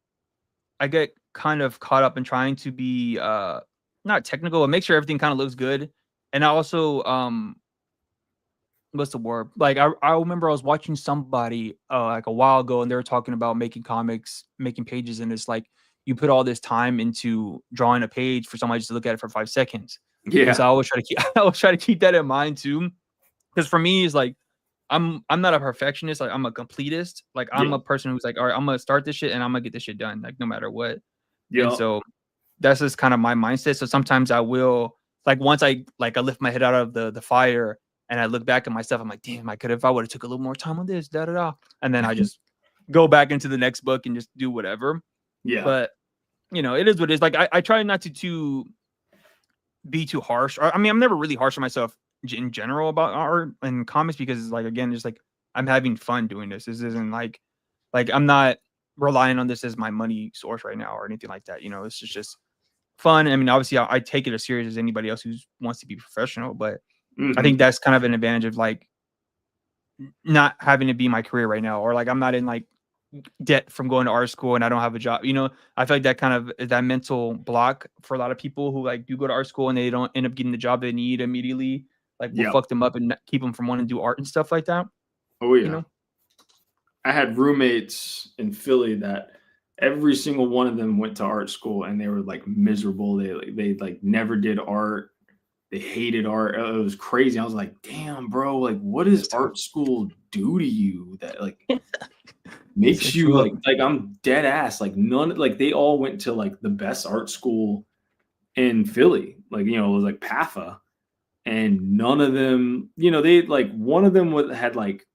I get kind of caught up in trying to be not technical, but make sure everything kind of looks good. And I also what's the word? Like I remember I was watching somebody like a while ago and they were talking about making comics, making pages, and it's like you put all this time into drawing a page for somebody just to look at it for 5 seconds. And so Yeah. I always try to keep I always try to keep that in mind too. Because for me, it's like I'm not a perfectionist, like I'm a completist. Like I'm Yeah. a person who's like, all right, I'm gonna start this shit and I'm gonna get this shit done, like no matter what. And Yeah. so that's just kind of my mindset. So sometimes I will like once I lift my head out of the fire and I look back at myself, I'm like, damn, I could if I would have took a little more time on this, da da da. And then I just go back into the next book and just do whatever. Yeah. But you know, it is what it is. Like I try not to be too harsh. Or, I mean, I'm never really harsh on myself in general about art and comics because it's like again, just like I'm having fun doing this. This isn't like I'm not relying on this as my money source right now or anything like that. You know, it's just fun. I mean, obviously, I take it as serious as anybody else who wants to be professional, but I think Hmm. that's kind of an advantage of like not having to be my career right now, or like I'm not in like debt from going to art school and I don't have a job. You know, I feel like that kind of is that mental block for a lot of people who like do go to art school and they don't end up getting the job they need immediately. Like will Yep. fuck them up and keep them from wanting to do art and stuff like that. Oh You yeah. know. I had roommates in Philly that every single one of them went to art school and they were like miserable. They like never did art. They hated art. It was crazy. I was like, damn, bro, like what does It's tough. art school do to you that like makes Set you you up. like I'm dead ass. Like none like they all went to like the best art school in Philly. Like, it was like PAFA. And none of them, they like one of them had like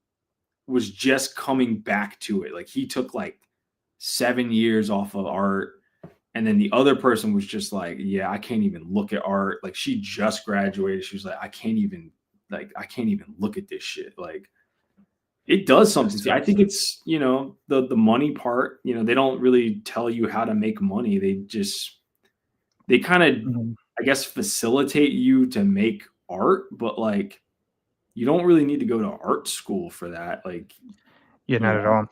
was just coming back to it. Like he took like 7 years off of art. And then the other person was just like, yeah, I can't even look at art. Like she just graduated. She was like, I can't even look at this shit. Like it does That's something to you. I tough. think it's, the money part, they don't really tell you how to make money. They kind of, Mhm. I guess, facilitate you to make art, but like you don't really need to go to art school for that. Like, Yeah, you not at know, all.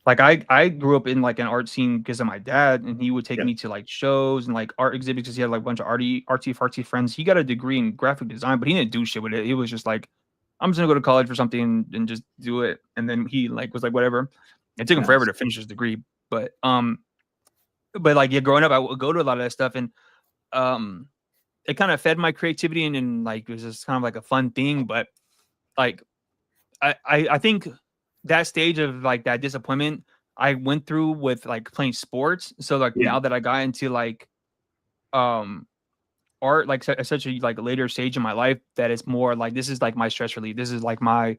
Like I grew up in like an art scene because of my dad, and he would take yeah, me to like shows and like art exhibits because he had like a bunch of artsy fartsy friends. He got a degree in graphic design, but he didn't do shit with it. He was just like, I'm just gonna go to college for something and just do it. And then he like was like, whatever. It took him forever nice. to finish his degree, but like yeah, growing up, I would go to a lot of that stuff, and um, it kind of fed my creativity, and like it was just kind of like a fun thing. But like I think that stage of like that disappointment I went through with like playing sports. So like Yeah, now that I got into like um art, like essentially like a later stage in my life, that is more like this is like my stress relief. This is like my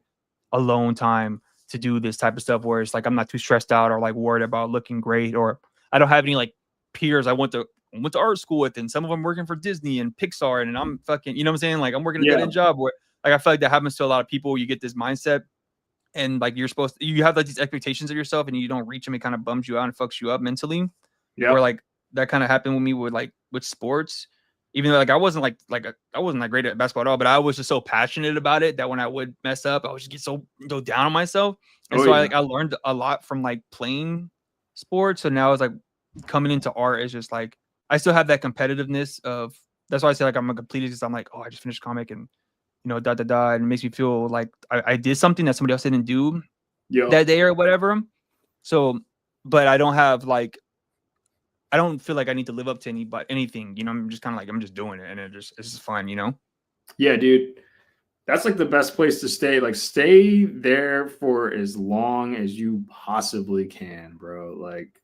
alone time to do this type of stuff where it's like I'm not too stressed out or like worried about looking great, or I don't have any like peers I went to art school with, and some of them working for Disney and Pixar, and I'm fucking, you know what I'm saying? Like I'm working a dead yeah, end job where like I feel like that happens to a lot of people. You get this mindset and like you have like these expectations of yourself and you don't reach them. It kind of bums you out and fucks you up mentally. Where yep. like that kind of happened with me with like with sports. Even though like I wasn't I wasn't that great at basketball at all, but I was just so passionate about it that when I would mess up, I would just get so down on myself. And Oh so yeah, I learned a lot from like playing sports. So now it's like coming into art is just like I still have that competitiveness of, that's why I say like I'm a completist, because I'm like, oh, I just finished comic and da da da, and it makes me feel like I did something that somebody else didn't do yep. that day or whatever. So, but I don't have like I don't feel like I need to live up to anything. I'm just kind of like I'm just doing it, and it's just fun. Yeah, dude. That's like the best place to stay. Like, stay there for as long as you possibly can, bro. Like,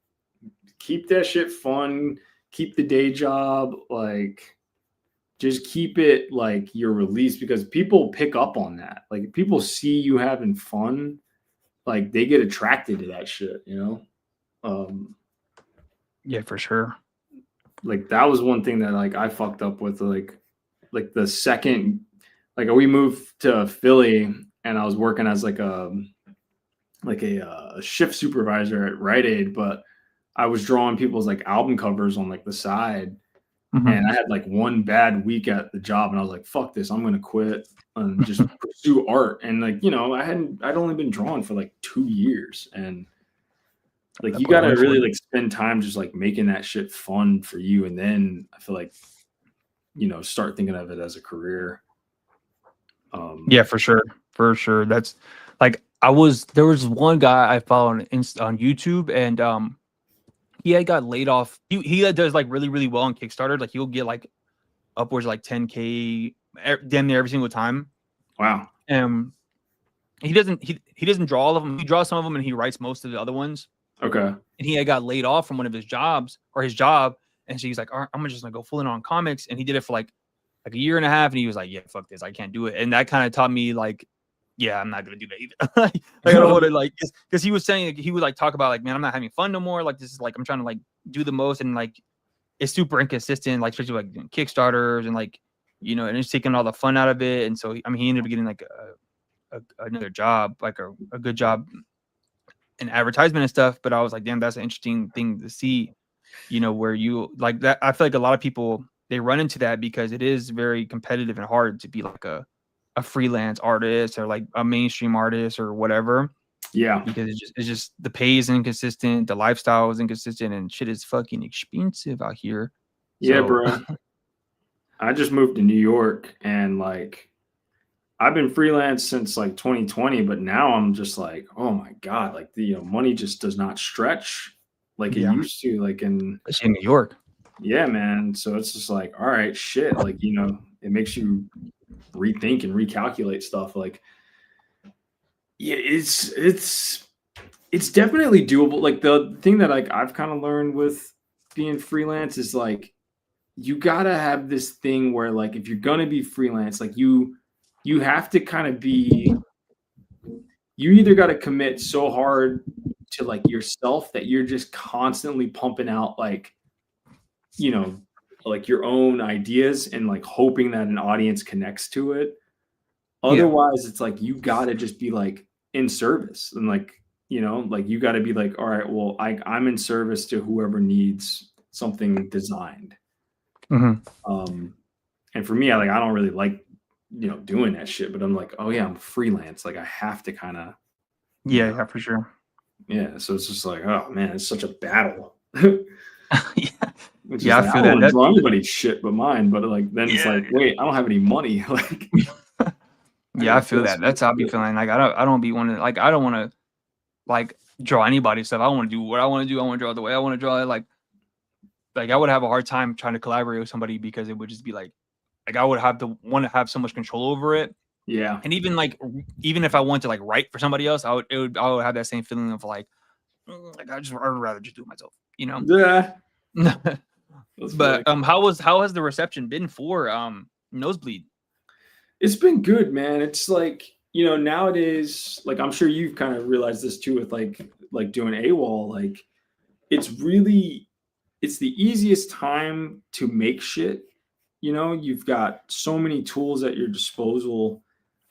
keep that shit fun. Keep the day job. Like, just keep it like your release, because people pick up on that. Like, people see you having fun. Like, they get attracted to that shit, you know? Um, Yeah, for sure. like that was one thing that like I fucked up with, like the second, like we moved to Philly and I was working as like a shift supervisor at Rite Aid, but I was drawing people's like album covers on like the side, Hmm. and I had like one bad week at the job, and I was like, "Fuck this! I'm gonna quit and just pursue art." And like, I'd only been drawing for like 2 years, and like That you point gotta went for really it. like spend time just like making that shit fun for you, and then I feel like start thinking of it as a career. Yeah, for sure, for sure. That's like there was one guy I follow on YouTube, and he had got laid off. He does like really really well on Kickstarter. Like he'll get like upwards of like 10K damn near every single time. Wow. And he doesn't draw all of them. He draws some of them and he writes most of the other ones. Okay. And he had got laid off from one of his jobs or his job, and so he's like, all right, I'm just gonna go full in on comics. And he did it for like a year and a half, and he was like, yeah, fuck this, I can't do it. And that kind of taught me like, yeah, I'm not gonna do that either. Like I don't want to like, because he was saying, like, he would like talk about like, man, I'm not having fun no more. Like this is like I'm trying to like do the most, and like it's super inconsistent, like especially like doing Kickstarters and like and it's taking all the fun out of it. And so I mean, he ended up getting like another job, like a good job in advertisement and stuff. But I was like, damn, that's an interesting thing to see. Where you like that. I feel like a lot of people they run into that because it is very competitive and hard to be like a freelance artist or like a mainstream artist or whatever, Yeah. because it's just the pay is inconsistent, the lifestyle is inconsistent, and shit is fucking expensive out here. Yeah, So bro. I just moved to New York, and like I've been freelance since like 2020, but now I'm just like, oh my God, like the money just does not stretch like it yeah, used to. Like, and especially in New York. yeah, man. So it's just like, all right, shit. Like, it makes you rethink and recalculate stuff. Like, yeah, it's definitely doable. Like the thing that like I've kind of learned with being freelance is like you gotta have this thing where like if you're gonna be freelance, like you have to kind of be, you either got to commit so hard to like yourself that you're just constantly pumping out you know like your own ideas and like hoping that an audience connects to it. Yeah. Otherwise it's like you got to just be like in service, and like like you got to be like, all right, well I'm in service to whoever needs something designed. Hmm. um and for me, I don't really like doing that shit. But I'm like, oh yeah, I'm freelance. Like I have to kind of, Yeah, for sure. yeah. So it's just like, oh man, it's such a battle. Yeah, It's just yeah, I like I feel don't that. want to draw anybody's shit but mine. But like then it's Yeah, like, wait, I don't have any money. Like I yeah, I gotta feel fill that. some That's how I be shit. feeling. Like I don't be wanting like I don't want to like draw anybody's stuff. I want to do what I want to do. I want to draw the way I want to draw it. Like I would have a hard time trying to collaborate with somebody because it would just be like I would have to want to have so much control over it. Yeah. And even if I want to like write for somebody else, I would have that same feeling of like I'd rather just do it myself, you know. Yeah. That's funny. But how has the reception been for Nosebleed? It's been good, man. It's like, nowadays, like I'm sure you've kind of realized this too with like doing AWOL, like it's really it's the easiest time to make shit. You've got so many tools at your disposal.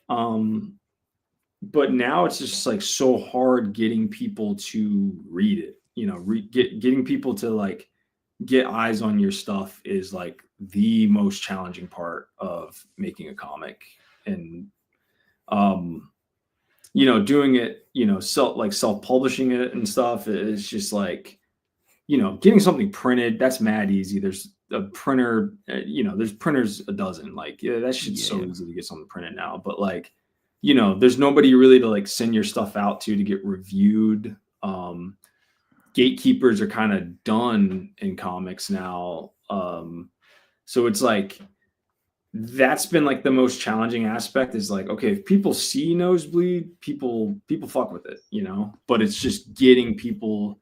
Um, but now it's just like so hard getting people to read it. Getting people to like get eyes on your stuff is like the most challenging part of making a comic. And um doing it, self-publishing it and stuff is just like, getting something printed, that's mad easy. There's a printer, there's printers a dozen. Like, yeah, that shit's so Yeah, easy to get something printed now. But like, there's nobody really to like send your stuff out to get reviewed. Gatekeepers are kind of done in comics now. So it's like that's been like the most challenging aspect is like, okay, if people see Nosebleed, people fuck with it, but it's just getting people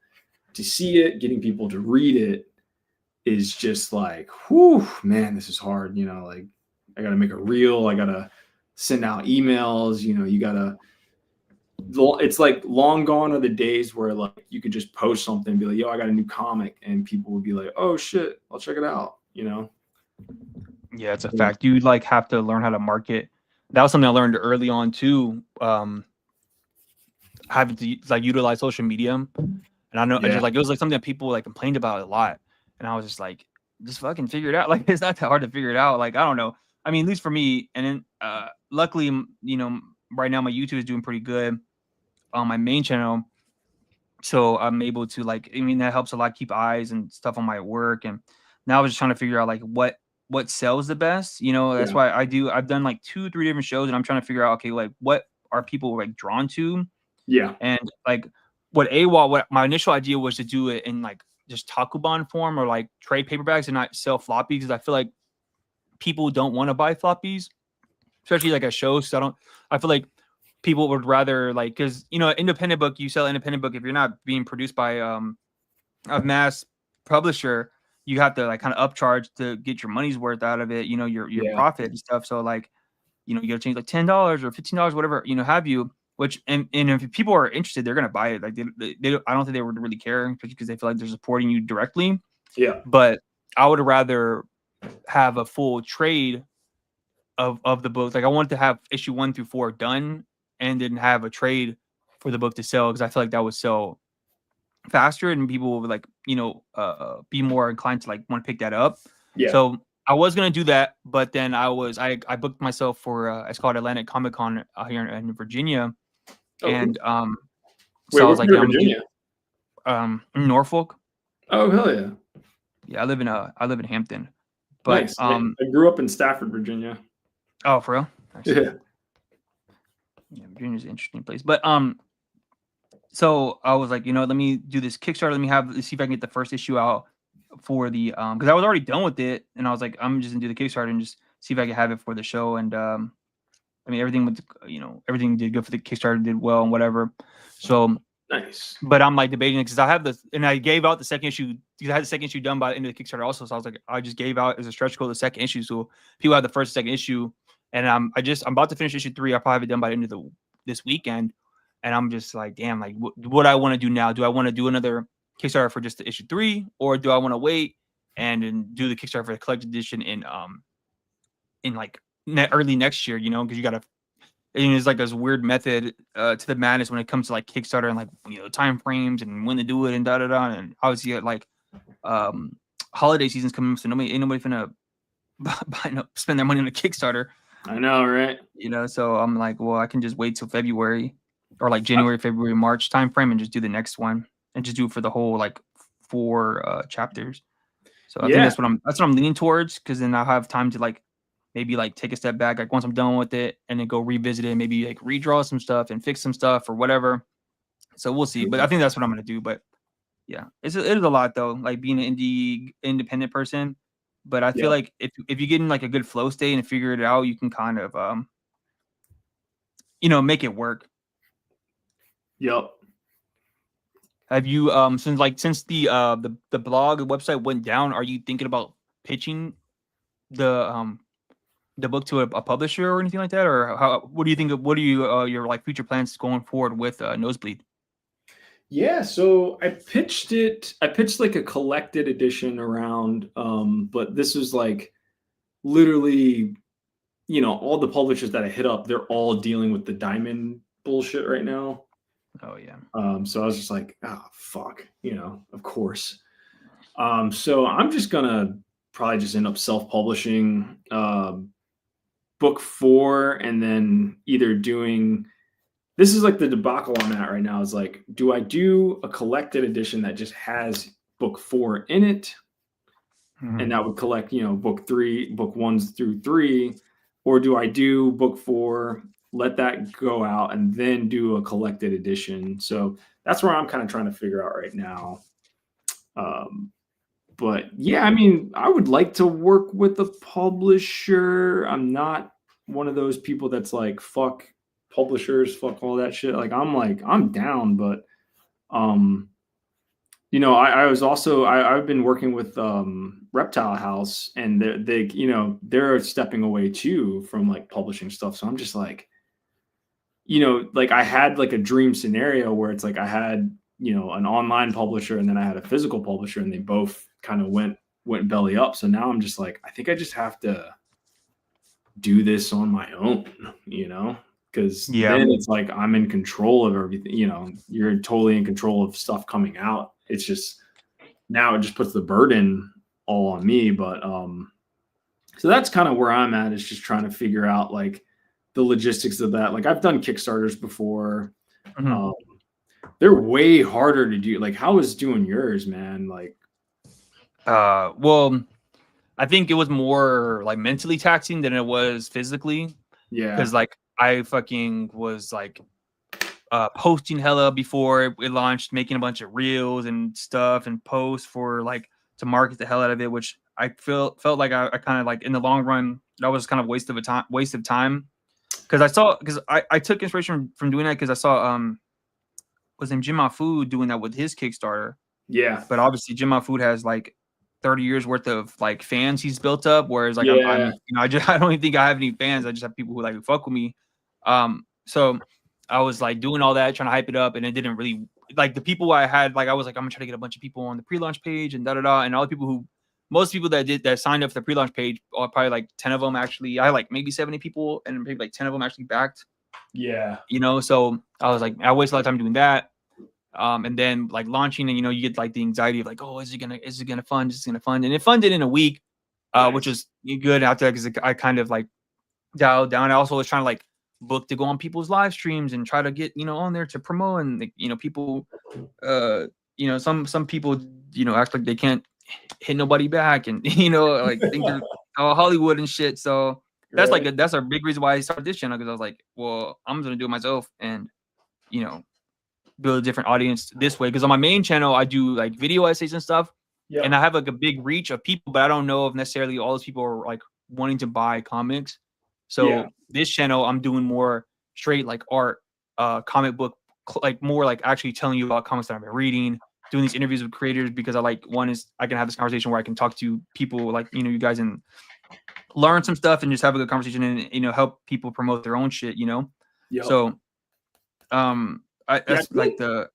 to see it, getting people to read it is just like, whew, man, this is hard. Like I got to make a reel. I got to send out emails, you got to, it's like long gone are the days where like you could just post something and be like, yo, I got a new comic. And people would be like, oh shit, I'll check it out. yeah, it's a fact. You like have to learn how to market. That was something I learned early on too. Having to like utilize social media, and I know I Yeah. just like it was like something that people like complained about a lot, and I was just like, just fucking figure it out. Like it's not that hard to figure it out. Like I don't know. I mean, at least for me. And then luckily, right now my YouTube is doing pretty good on my main channel, so I'm able to like. I mean, that helps a lot keep eyes and stuff on my work. And now I was just trying to figure out like what sells the best. That's Yeah. why I've done like 2-3 different shows, and I'm trying to figure out okay, like what are people like drawn to. Yeah. And like what my initial idea was to do it in like just Takuban form or like trade paperbacks and not sell floppies because I feel like people don't want to buy floppies, especially like at shows. So I feel like people would rather like because independent book, you sell independent book if you're not being produced by a mass publisher, you have to like kind of upcharge to get your money's worth out of it, your Yeah. profit and stuff. So like you gotta change like $10 or $15, whatever, have you. Which and if people are interested, they're gonna buy it. Like they I don't think they would really care because they feel like they're supporting you directly. Yeah. But I would rather have a full trade of the book. Like I wanted to have issue 1 through 4 done, and then have a trade for the book to sell because I feel like that would sell faster and people would like be more inclined to like want to pick that up. Yeah. So I was gonna do that, but then I booked myself for it's called Atlantic Comic Con here in Virginia, Oh, and cool. so Wait, I was what like, part yeah, of I'm gonna Virginia? do Norfolk. Oh, hell yeah. Yeah, I live in Hampton, but Nice. I grew up in Stafford, Virginia. oh, for real? Nice. Yeah. Yeah, Virginia's an interesting place, but so I was like, let me do this Kickstarter. Let's see if I can get the first issue out for the because I was already done with it, and I was like, I'm just gonna do the Kickstarter and just see if I can have it for the show. And I mean, everything went, everything did good for the Kickstarter, did well and whatever. So Nice. but I'm like debating because I have this, and I gave out the second issue because I had the second issue done by the end of the Kickstarter also. So I was like, I just gave out as a stretch goal the second issue, so people have the first, second issue, and I'm about to finish issue 3. I'll probably have it done by the end of this weekend. And I'm just like, damn, like what I want to do now. Do I want to do another Kickstarter for just the issue 3, or do I want to wait and then do the Kickstarter for the collector's edition in like early next year? Because you gotta. And there's like this weird method to the madness when it comes to like Kickstarter and like time frames and when to do it and da da da. And obviously like holiday season's coming, so ain't nobody finna spend their money on a Kickstarter. I know, right? You know, so I'm like, well, I can just wait till February or like January, February, March timeframe and just do the next one and just do it for the whole like 4 chapters. So I think Yeah, that's what I'm leaning towards, because then I'll have time to like maybe like take a step back, like once I'm done with it, and then go revisit it, maybe like redraw some stuff and fix some stuff or whatever. So we'll see. But I think that's what I'm gonna do. But yeah, it is a lot though, like being an independent person. But I feel yep, like if you get in like a good flow state and figure it out, you can kind of make it work. yep. Have you since the blog, the website went down, are you thinking about pitching the the book to a publisher or anything like that? Or what do you think what are your like future plans going forward with Nosebleed? Yeah, so I pitched it. I pitched like a collected edition around, but this was like literally, all the publishers that I hit up, they're all dealing with the diamond bullshit right now. Oh yeah. So I was just like, ah, fuck, of course. So I'm just gonna probably just end up self-publishing book 4, and then either doing. This is like the debacle I'm at right now. Is like, do I do a collected edition that just has book 4 in it, and that would collect, book 3, book 1s through 3, or do I do book 4, let that go out, and then do a collected edition? So that's where I'm kind of trying to figure out right now. But yeah, I mean, I would like to work with a publisher. I'm not one of those people that's like, fuck publishers, fuck all that shit. Like, I'm down, but um, I was also I've been working with Reptile House, and they're stepping away too from like publishing stuff. So I'm just like, like I had like a dream scenario where it's like I had, an online publisher, and then I had a physical publisher, and they both kind of went belly up. So now I'm just like, I think I just have to do this on my own, because Yeah. then it's like I'm in control of everything. You're totally in control of stuff coming out. It's just now it just puts the burden all on me. But so that's kind of where I'm at, is just trying to figure out like the logistics of that. Like I've done Kickstarters before. Mm-hmm. They're way harder to do. Like, how is doing yours, man? Like, Well, I think it was more like mentally taxing than it was physically, yeah, because like I fucking was like posting hella before it launched, making a bunch of reels and stuff and posts for like to market the hell out of it, which I felt like I kind of like in the long run that was kind of waste of time, because I took inspiration from doing that, because I saw was in Jim Food doing that with his Kickstarter. yeah, But obviously Jim Food has like 30 years worth of like fans he's built up, whereas like I'm yeah, I don't even think I have any fans. I just have people who like fuck with me. So I was like doing all that, trying to hype it up, and it didn't really like the people I had. Like I was like, I'm gonna try to get a bunch of people on the pre-launch page and and all the people most people that signed up for the pre-launch page, probably like 10 of them actually. I had like maybe 70 people, and maybe like 10 of them actually backed. yeah, So I was like, I wasted a lot of time doing that. And then like launching, and you get like the anxiety of like, oh, is it gonna fund? Is it gonna fund? And it funded in a week, which nice. is good after, because I kind of like dialed down. I also was trying to like book to go on people's live streams and try to get on there to promote, and like, people, some people act like they can't hit nobody back, and like think they're Hollywood and shit. So that's Right. like that's a big reason why I started this channel, because I was like, well, I'm gonna do it myself, and you know build a different audience this way, because on my main channel I do like video essays and stuff, and Yep. I have like a big reach of people, but I don't know if necessarily all those people are like wanting to buy comics. Yeah. So this channel I'm doing more straight like art, comic book, like more like actually telling you about comics that I've been reading, doing these interviews with creators, because I like, one is I can have this conversation where I can talk to people like you guys, and learn some stuff and just have a good conversation, and help people promote their own shit. Yep. So Yeah. I that's like think the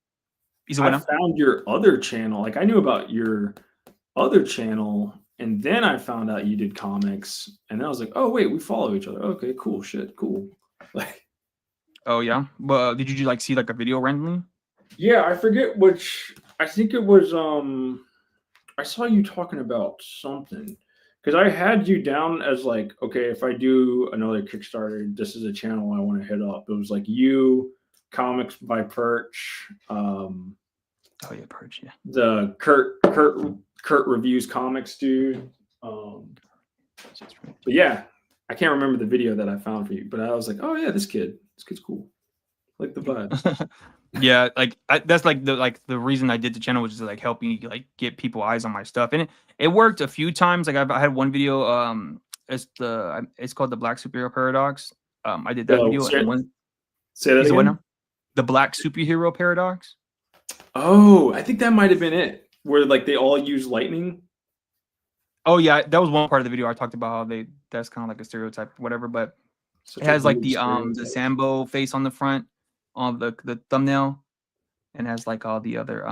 easy way I now. found your other channel. Like I knew about your other channel, and then I found out you did comics, and I was like, oh wait, we follow each other. Okay, cool, shit, cool. Like, Oh yeah. But did you like see like a video randomly? yeah, I forget which. I think it was. I saw you talking about something. because I had you down as like, okay, if I do another Kickstarter, this is a channel I want to hit up. It was like you, Comics by Perch, Oh yeah, Purge. Yeah. the Kurt reviews comics dude. But yeah, I can't remember the video that I found for you, but I was like, oh yeah, this kid's cool. Like the vibe. Yeah, like that's like the reason I did the channel was just like helping like get people eyes on my stuff, and it worked a few times. Like I had one video, it's called the Black Superhero Paradox. I did that Yo, video, and one say that is what again. now? The Black Superhero Paradox. Oh, I think that might have been it, where like they all use lightning. Oh yeah, that was one part of the video. I talked about how that's kind of like a stereotype, whatever, but Such it a has like weird the stereotype. Sambo face on the front on the thumbnail, and has like all the other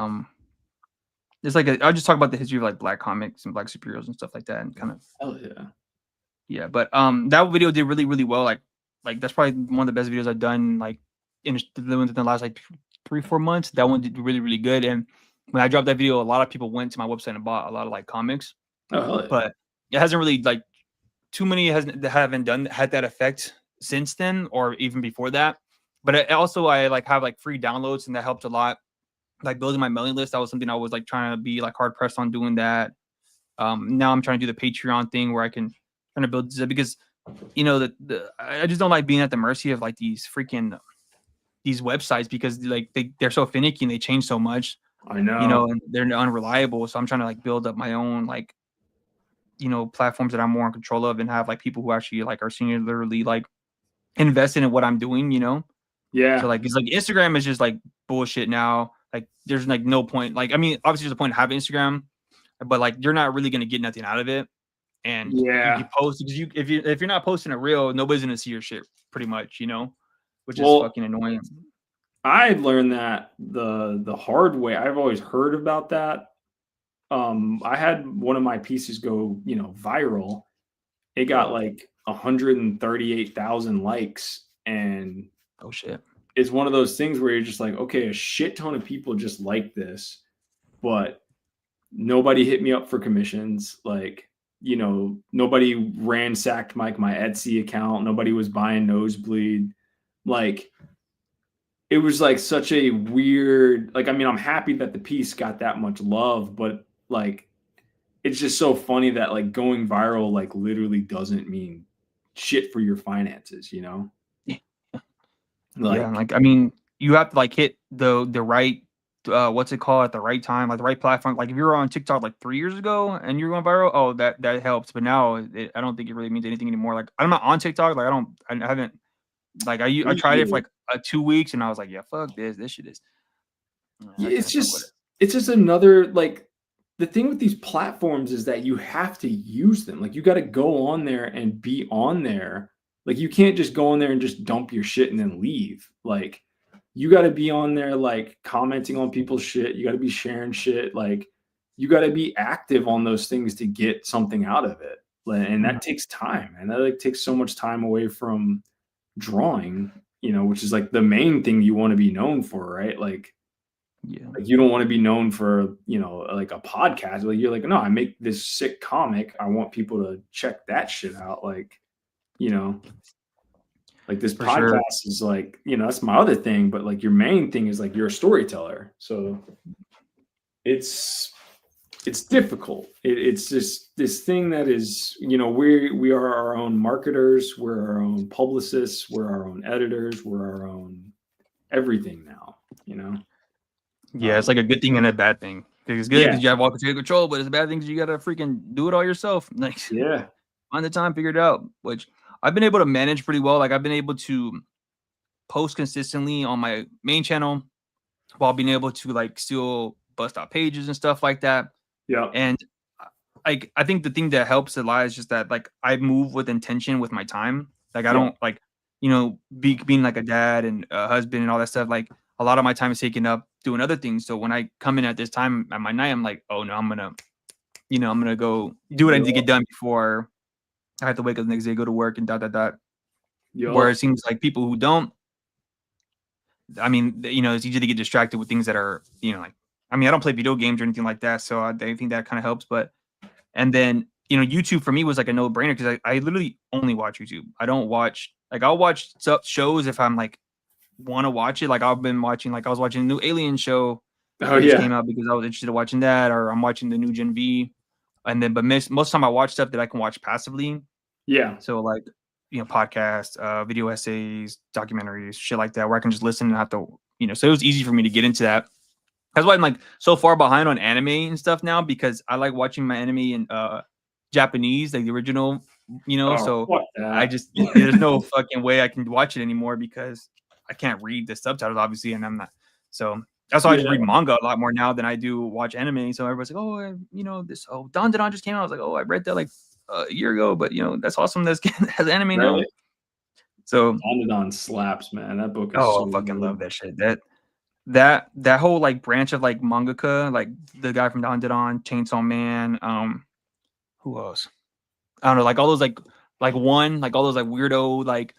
It's like I'll just talk about the history of like black comics and black superheroes and stuff like that, and kind of Oh yeah. yeah. But that video did really well. Like that's probably one of the best videos I've done like in the last like 3-4 months. That one did really good. And when I dropped that video, a lot of people went to my website and bought a lot of like comics. Oh hell yeah. But it hasn't really like too many haven't had that effect since then or even before that. But it also I like have like free downloads and that helped a lot. Like building my mailing list, that was something I was like trying to be like hard pressed on doing that. Now I'm trying to do the Patreon thing where I can trying to build because you know I just don't like being at the mercy of like these websites because like they're so finicky and they change so much. I know. You know, and they're unreliable. So I'm trying to like build up my own like platforms that I'm more in control of and have like people who actually like are singularly like invested in what I'm doing. Yeah. So like it's like Instagram is just like bullshit now. Like there's like no point. Like I mean, obviously there's a point to have Instagram, but like you're not really gonna get nothing out of it. And you post because if you're not posting a reel, nobody's gonna see your shit pretty much, which is fucking annoying. I learned that the hard way. I've always heard about that. I had one of my pieces go, viral. It got like 138,000 likes, and oh shit. It's one of those things where you're just like, okay, a shit ton of people just like this, but nobody hit me up for commissions. Like, nobody ransacked my Etsy account. Nobody was buying Nosebleed. Like, it was like such a weird, like, I mean, I'm happy that the piece got that much love, but like, it's just so funny that like going viral, like literally doesn't mean shit for your finances, Like I mean, you have to like hit the right what's it called at the right time, like the right platform. Like if you were on TikTok like 3 years ago and you're going viral, oh that helps. But now I don't think it really means anything anymore. Like I'm not on TikTok. Like I haven't like I tried it for like 2 weeks and I was like, yeah, fuck this shit is. It's just another like the thing with these platforms is that you have to use them. Like you got to go on there and be on there. Like you can't just go on there and just dump your shit and then leave. Like you got to be on there like commenting on people's shit. You got to be sharing shit. Like you got to be active on those things to get something out of it. And that takes time. And that like takes so much time away from drawing, which is like the main thing you want to be known for, right? Like you don't want to be known for, like a podcast. Like you're like, no, I make this sick comic. I want people to check that shit out. Like, like this For podcast sure. is like, that's my other thing. But like your main thing is like you're a storyteller. So it's difficult. It's just this thing that is, we are our own marketers. We're our own publicists. We're our own editors. We're our own everything now, Yeah, it's like a good thing and a bad thing. It's good because you have all control, but it's a bad thing because you gotta freaking do it all yourself. Like, find the time, figure it out. Which I've been able to manage pretty well. Like, I've been able to post consistently on my main channel while being able to like still bust out pages and stuff like that. Yeah. And like, I think the thing that helps a lot is just that like I move with intention with my time. Like, I don't like, being like a dad and a husband and all that stuff. Like, a lot of my time is taken up doing other things. So when I come in at this time at my night, I'm like, oh no, I'm gonna go do what I need to get done before I have to wake up the next day, go to work and dot. Where it seems like people who don't, I mean, it's easy to get distracted with things that are, like, I mean, I don't play video games or anything like that. So I think that kind of helps. And then you know, YouTube for me was like a no brainer because I literally only watch YouTube. I don't watch like I'll watch shows if I'm like want to watch it. Like I've been watching, like I was watching a new Alien show Oh that just yeah, came out because I was interested in watching that, or I'm watching the new Gen V. And then, but most of the time I watch stuff that I can watch passively. yeah, So like, you know, podcasts, video essays, documentaries, shit like that, where I can just listen and have to, you know, so it was easy for me to get into that. That's why I'm like so far behind on anime and stuff now because I like watching my anime in Japanese, like the original, you know. oh So fuck I that. just there's no fucking way I can watch it anymore because I can't read the subtitles, obviously, and I'm not. So that's why I just read Yeah, manga a lot more now than I do watch anime. So everybody's like, oh, you know, this Don just came out. I was like, oh, I read that like a year ago, but you know, that's awesome. That's has anime now. right. So Dandadan slaps, man. That book is oh, so I fucking love good. that shit. That whole like branch of like mangaka, like the guy from Don, Chainsaw Man, who else? I don't know, like all those like one, like all those like weirdo like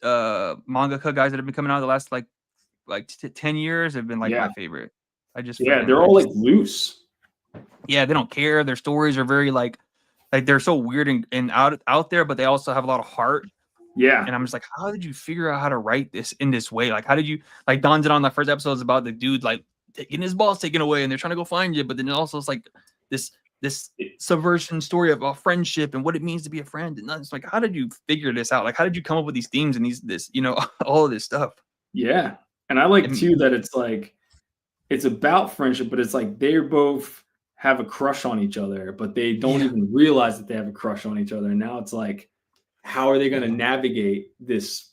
mangaka guys that have been coming out the last like 10 years have been like Yeah, my favorite. yeah, they're all like loose. Yeah, they don't care. Their stories are very like they're so weird and out there, but they also have a lot of heart. Yeah, And I'm just like, how did you figure out how to write this in this way? Like, how did you like Don did on the first episode is about the dude like getting his balls taken away and they're trying to go find you, but then also it's like this subversion story of a friendship and what it means to be a friend. And it's like, how did you figure this out? Like, how did you come up with these themes and this, you know, all of this stuff? yeah. And I like And too that it's like it's about friendship, but it's like they're both have a crush on each other, but they don't yeah, even realize that they have a crush on each other. And now it's like, how are they going to navigate this,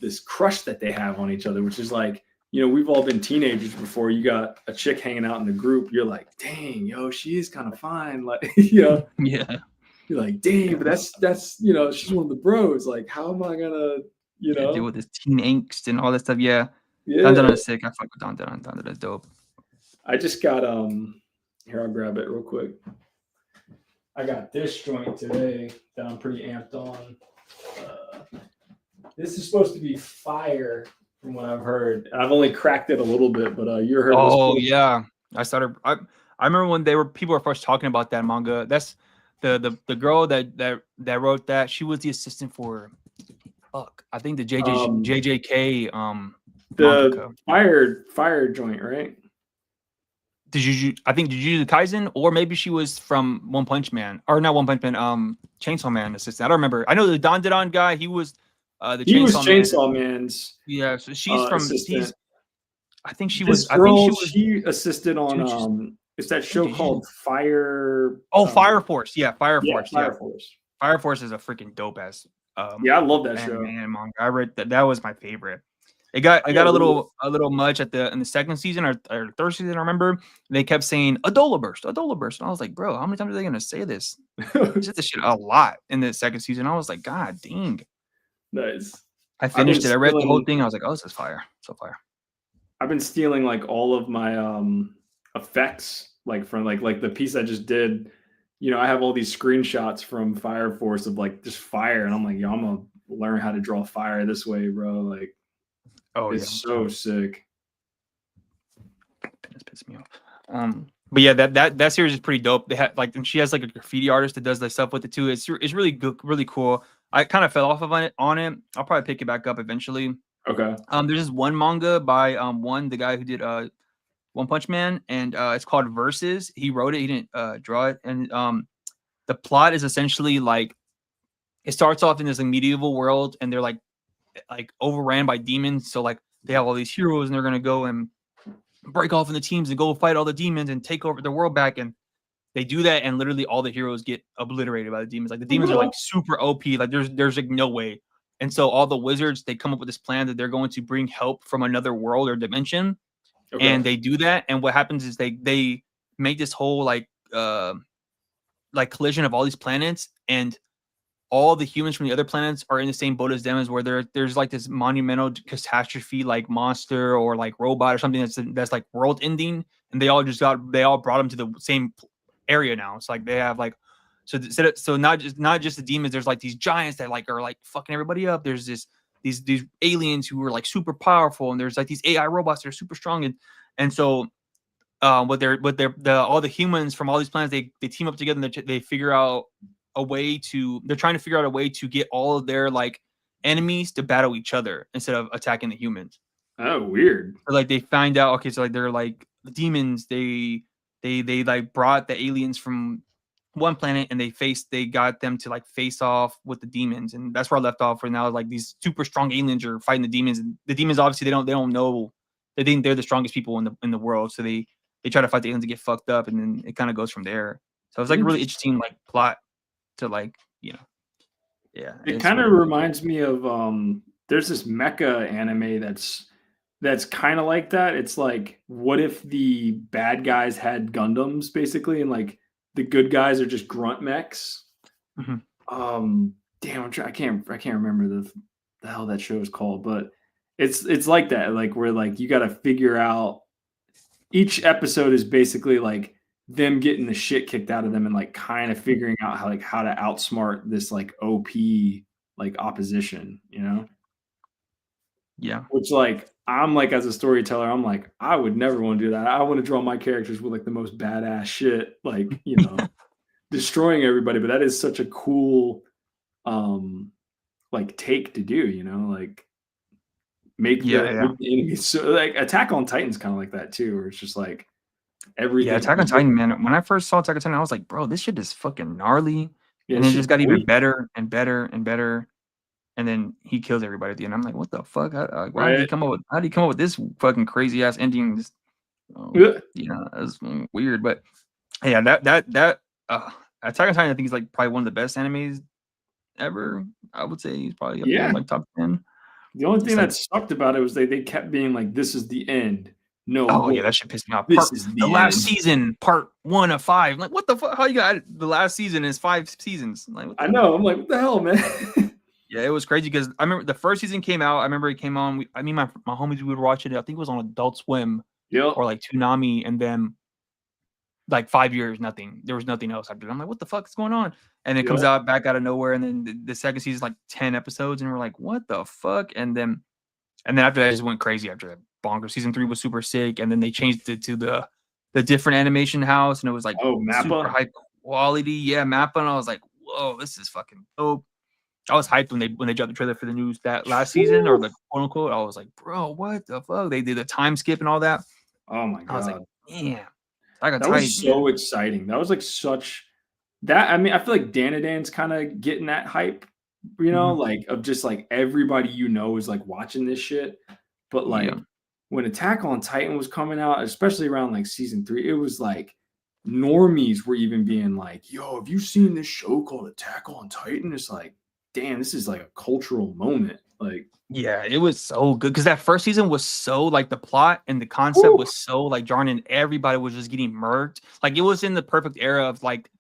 this crush that they have on each other, which is like, we've all been teenagers before. You got a chick hanging out in the group. You're like, dang, yo, she is kind of fine. Like, yeah. you're like, dang, but that's, she's one of the bros. Like, how am I gonna, Yeah, deal with this teen angst and all that stuff. Yeah. yeah. Is sick. I fuck with Don. Don is dope. I just got here, I'll grab it real quick. I got this joint today that I'm pretty amped on. This is supposed to be fire from what I've heard. I've only cracked it a little bit, but you heard of this Oh book? yeah. I remember when people were first talking about that manga. That's the girl that wrote that. She was the assistant for I think the JJK The mangaka. fire joint, right? I think Jujutsu Kaisen, or maybe she was from One Punch Man, or not One Punch Man, Chainsaw Man assistant. I don't remember. I know the Don guy. He was the He was Chainsaw Man. Chainsaw Man's Yeah, so she's from. assistant. I think she This was. I think she girl, was. she assisted on it's that show called Fire. Oh, Fire Force. Yeah, Fire Yeah, Force. Fire Yeah, Force. Fire Force is a freaking dope ass. Yeah, I love that show. Man, manga. I read that. That was my favorite. It got Yeah, a little much in the second season or third season. I remember they kept saying Adola burst, and I was like, bro, how many times are they gonna say this? They said this shit a lot in the second season. I was like, God dang. Nice. I I've been finished it. I read the whole stealing. thing. I was like, oh, this is fire. So fire. I've been stealing like all of my effects, like from like the piece I just did. I have all these screenshots from Fire Force of like just fire, and I'm like, yo, I'm gonna learn how to draw fire this way, bro. Like, Oh yeah, it's so sick. It's pissed me off. But yeah, that series is pretty dope. They had like, and she has like a graffiti artist that does the stuff with it too. It's really good, really cool. I kind of fell off of it. I'll probably pick it back up eventually. Okay. There's this one manga by the guy who did One Punch Man, and it's called Versus. He wrote it. He didn't draw it, and the plot is essentially like it starts off in this like, medieval world, and they're like overran by demons. So like they have all these heroes, and they're gonna go and break off in the teams and go fight all the demons and take over the world back. And they do that, and literally all the heroes get obliterated by the demons. Like the demons are like super OP. Like there's like no way. And so all the wizards, they come up with this plan that they're going to bring help from another world or dimension. Okay. And they do that. And what happens is they make this whole like collision of all these planets, and all the humans from the other planets are in the same boat as them, as where there's like this monumental catastrophe, like monster or like robot or something that's like world ending, and they all brought them to the same area now. It's like they have like so not just the demons. There's like these giants that like are like fucking everybody up. There's these aliens who are like super powerful, and there's like these AI robots that are super strong, and so all the humans from all these planets, they team up together and they figure out a way to. They're trying to figure out a way to get all of their like enemies to battle each other instead of attacking the humans. Oh, weird. So, like they find out, okay, so like they're like the demons. They like brought the aliens from one planet and they got them to like face off with the demons, and that's where I left off. Where now like these super strong aliens are fighting the demons, and the demons obviously they don't know, they think they're the strongest people in the world, so they try to fight the aliens to get fucked up, and then it kind of goes from there. So it's like a really interesting like plot to like yeah. It kind of reminds me of there's this mecha anime that's kind of like that. It's like, what if the bad guys had Gundams basically, and like the good guys are just grunt mechs? Damn, I can't remember the hell that show is called, but it's like that, like where like you got to figure out, each episode is basically like them getting the shit kicked out of them and like kind of figuring out how to outsmart this like OP like opposition, you know? Yeah. Which like I'm like, as a storyteller, I'm like, I would never want to do that. I want to draw my characters with like the most badass shit, like, you know, destroying everybody. But that is such a cool like take to do, you know, like make the enemies. So like Attack on Titan's kind of like that too, where it's just like everything. Yeah, Attack on Titan, man. When I first saw Attack on Titan, I was like, bro, this shit is fucking gnarly. Yeah, and it just got even better and better and better. And then he kills everybody at the end. I'm like, what the fuck? How did he come up with this fucking crazy ass ending? Just, you know, that was weird. But yeah, that Attack on Titan, I think is like probably one of the best animes ever. I would say he's probably up there, like top 10. The only thing that sucked about it was they kept being like, this is the end. No. Oh yeah, that shit pissed me off. The last season, part 1 of 5. Like, what the fuck? How you got the last season is 5 seasons? Like, I know. I'm like, what the hell, man? Yeah, it was crazy because I remember the first season came out. I remember it came on. My homies, we would watch it. I think it was on Adult Swim, or like Toonami, and then like 5 years, nothing. There was nothing else after that. I'm like, what the fuck is going on? And it comes out back out of nowhere, and then the second season is like 10 episodes, and we're like, what the fuck? And then after that, it just went crazy. After that, bonker. Season 3 was super sick, and then they changed it to the different animation house, and it was like super high quality. Yeah, Mappa, and I was like, whoa, this is fucking dope. I was hyped when they dropped the trailer for the news that last season, or the quote unquote. I was like, bro, what the fuck? They did a time skip and all that. Oh my god! I was like, damn, that was so exciting. That was like such that. I mean, I feel like Danadan's kind of getting that hype, you know, like of just like everybody you know is like watching this shit. But like when Attack on Titan was coming out, especially around like season 3, it was like normies were even being like, yo, have you seen this show called Attack on Titan? It's like, damn, this is like a cultural moment. Like, yeah, it was so good because that first season was so like the plot and the concept was so like jarring, and everybody was just getting murked. Like, it was in the perfect era of like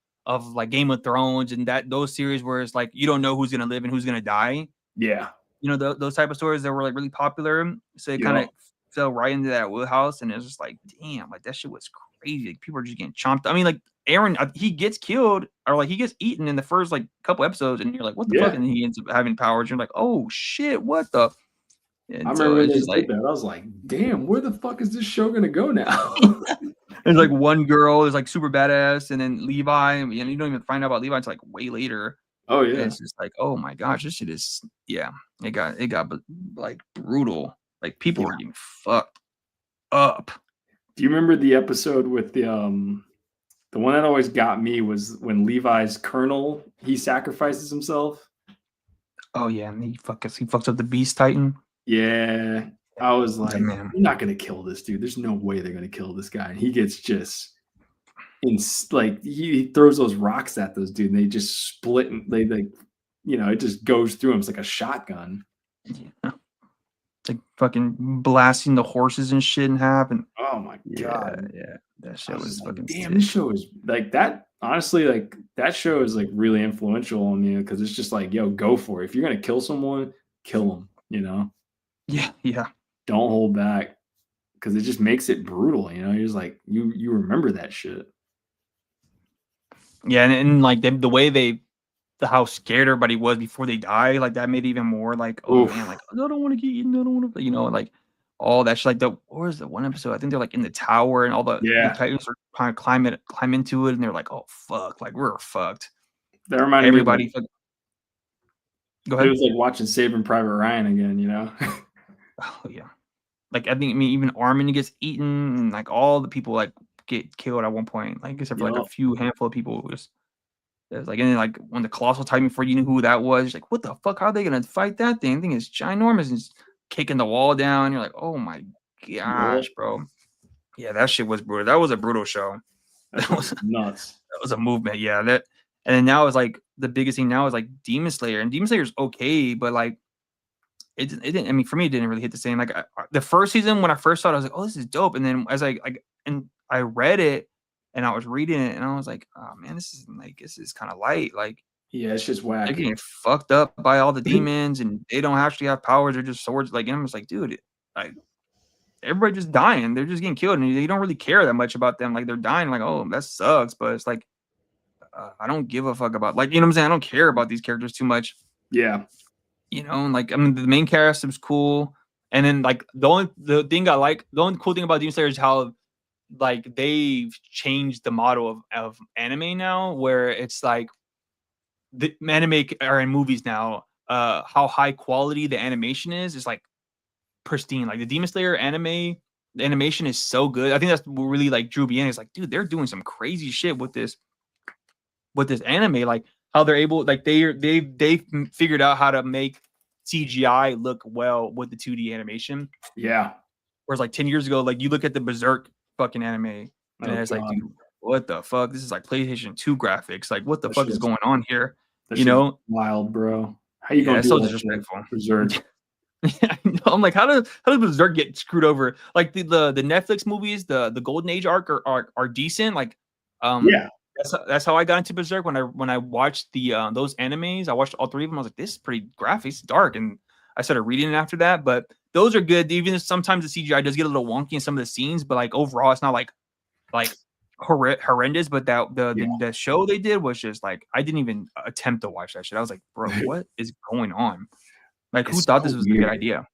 Game of Thrones and those series where it's like you don't know who's gonna live and who's gonna die. Yeah, you know, those type of stories that were like really popular. So it kind of fell right into that wheelhouse, and it was just like, damn, like that shit was crazy. Like, people are just getting chomped. I mean, like Aaron, he gets killed or like he gets eaten in the first like couple episodes, and you're like, what the fuck? And he ends up having powers. You're like, oh shit, what the? And I remember when they did that. I was like, damn, where the fuck is this show gonna go now? There's like one girl is like super badass, and then Levi, and you don't even find out about Levi until like way later. Oh yeah, and it's just like, oh my gosh, this shit is it got like brutal. Like, people were getting fucked up. Do you remember the episode with the one that always got me was when Levi's colonel, he sacrifices himself? Oh yeah, and he fucks up the Beast Titan. Yeah, I was like, man, you're not gonna kill this dude. There's no way they're gonna kill this guy. And he gets just like he throws those rocks at those dude, and they just split, and they like, you know, it just goes through him. It's like a shotgun. Yeah. Like fucking blasting the horses and shit in half. And oh my god, yeah, that show was fucking damn. This show is like that. Honestly, like that show is like really influential on me because it's just like, yo, go for it. If you're gonna kill someone, kill them. You know? Yeah. Don't hold back, because it just makes it brutal. You know, you're just like you remember that shit. Yeah, and like the way how scared everybody was before they die, like that made it even more like, oh man, like I don't want to get eaten, I don't want to, you know, like all that shit. Like what was the one episode? I think they're like in the tower and all the Yeah, Titans are trying to climb into it, and they're like, oh fuck, like we're fucked. that reminded me of Everybody, go it ahead. was like watching Saving Private Ryan again, you know? Oh yeah, like I think I mean even Armin gets eaten, and like all the people like get killed at one point, like except for like a Yup. few handful of people. It was like and then like when the colossal titan before you knew who that was, like what the fuck? How are they gonna fight that thing? The thing is ginormous and it's kicking the wall down. You're like, oh my Yup. gosh, bro. Yeah, that shit was brutal. That was a brutal show. That shit was nuts. That was a movement. Yeah, that and then now it's like the biggest thing now is like Demon Slayer, and Demon Slayer's okay, but like it didn't. I mean, for me, it didn't really hit the same. Like the first season when I first saw it, I was like, oh, this is dope. And then as I read it and I was reading it, and I was like, oh man, this is kind of light. Like Yeah, it's just they're whack. getting fucked up by all the demons, and they don't actually have powers. They're just swords. Like and I'm just like, dude, like everybody just dying. They're just getting killed, and you don't really care that much about them. Like they're dying. Like oh, that sucks. But it's like I don't give a fuck about like you know what I'm saying. I don't care about these characters too much. Yeah. You know, and like I mean, the main cast was cool, and then like the only cool thing about Demon Slayer is how like they've changed the model of anime now, where it's like the anime are in movies now. How high quality the animation is like pristine. Like the Demon Slayer anime, the animation is so good. I think that's what really like drew me in. It's like, dude, they're doing some crazy shit with this anime. Like how they're able, like they figured out how to make CGI look well with the 2D animation. Yeah. Whereas like 10 years ago, like you look at the Berserk fucking anime, and it's like, dude, what the fuck? This is like PlayStation 2 graphics. Like, what the fuck is going on here? You know, wild, bro. How you gonna it's do so that disrespectful. Berserk? Yeah, I know. I'm like, how does Berserk get screwed over? Like the Netflix movies, the Golden Age arc are decent. Like, Yeah. that's how I got into Berserk when I watched the those animes. I watched all three of them. I was like, this is pretty graphic, it's dark, and I started reading it after that. But those are good. Even if sometimes the CGI does get a little wonky in some of the scenes, but like overall, it's not like horrendous. But the show they did was just like I didn't even attempt to watch that shit. I was like, bro, what is going on? Like, who thought this was a good idea?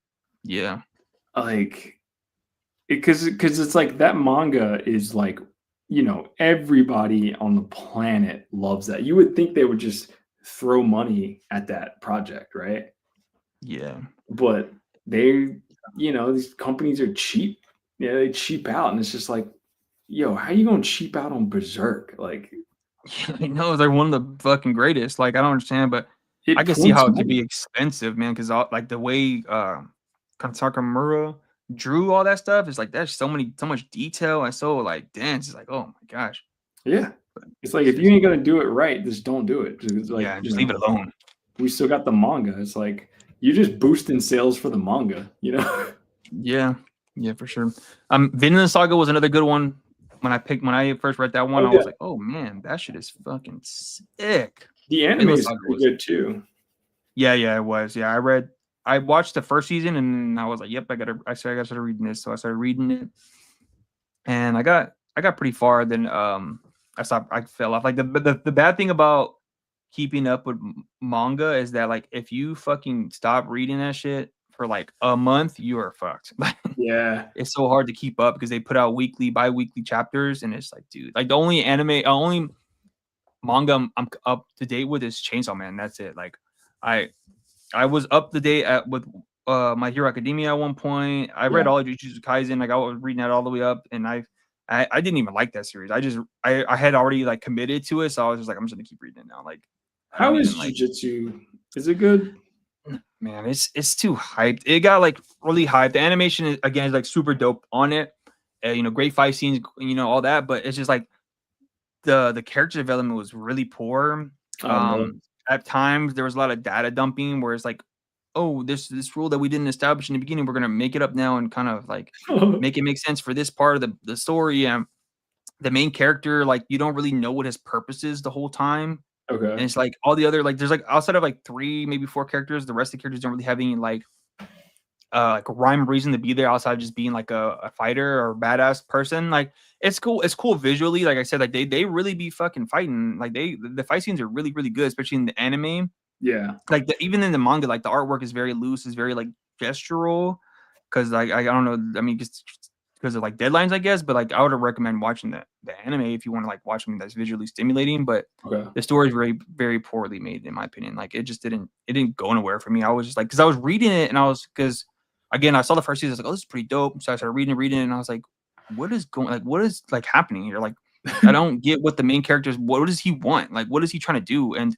Yeah. Like, because it's like that manga is like, you know, everybody on the planet loves that. You would think they would just throw money at that project, right? Yeah. But they, you know, these companies are cheap. Yeah, they cheap out, and it's just like, yo, how you gonna cheap out on Berserk? Like, Yeah, I know they're one of the fucking greatest. Like, I don't understand, but I it can see prints how it could money. be expensive, man. Because like the way Kantakamura drew all that stuff is like there's so much detail and so like dense. It's like, oh my gosh. Yeah, But it's like it's if you just ain't gonna do it right, just don't do it. Just like yeah, just leave it alone. we still got the manga. It's like you're just boosting sales for the manga, you know? Yeah, yeah, for sure. Vinland Saga was another good one. When I first read that one, Oh I yeah, was like, oh man, that shit is fucking sick. the anime Vinland is Saga pretty was good too. Yeah, it was. Yeah, I watched the first season and I was like, yep, I gotta start reading this. So I started reading it and I got pretty far. Then I fell off. Like the bad thing about keeping up with manga is that like if you fucking stop reading that shit for like a month, you are fucked. Yeah. It's so hard to keep up because they put out bi-weekly chapters, and it's like, dude, like the only manga I'm up to date with is Chainsaw Man. That's it. Like I was up to date with My Hero Academia at one point. I read Yeah. all of Jujutsu Kaisen. Like I was reading that all the way up, and I didn't even like that series. I had already like committed to it, so I was just like, I'm just gonna keep reading it now. Like I How don't is even like. Jujutsu? Is it good? Man, it's too hyped. It got like really hyped. The animation is again like super dope on it. You know, great fight scenes. You know all that, but it's just like the character development was really poor. Oh no. At times there was a lot of data dumping where it's like, oh, this rule that we didn't establish in the beginning, we're gonna make it up now and kind of like make it make sense for this part of the story. And the main character, like you don't really know what his purpose is the whole time. And Okay. it's like all the other like there's like outside of like 3, maybe 4 characters, the rest of the characters don't really have any like a rhyme or reason to be there outside of just being like a fighter or a badass person. Like it's cool visually. Like I said, like they really be fucking fighting. Like the fight scenes are really, really good, especially in the anime. Yeah. Like even in the manga, like the artwork is very loose, is very like gestural. because like I don't know. I mean, just because of like deadlines, I guess. But like I would recommend watching the anime if you want to like watch something that's visually stimulating. But the story is very very poorly made in my opinion. Like it just didn't go anywhere for me. I was just like because I was reading it and I was because again I saw the first season. I was like, oh, this is pretty dope. So I started reading, and I was like, what is happening here? Like I don't get what the main character is. What does he want? Like what is he trying to do? And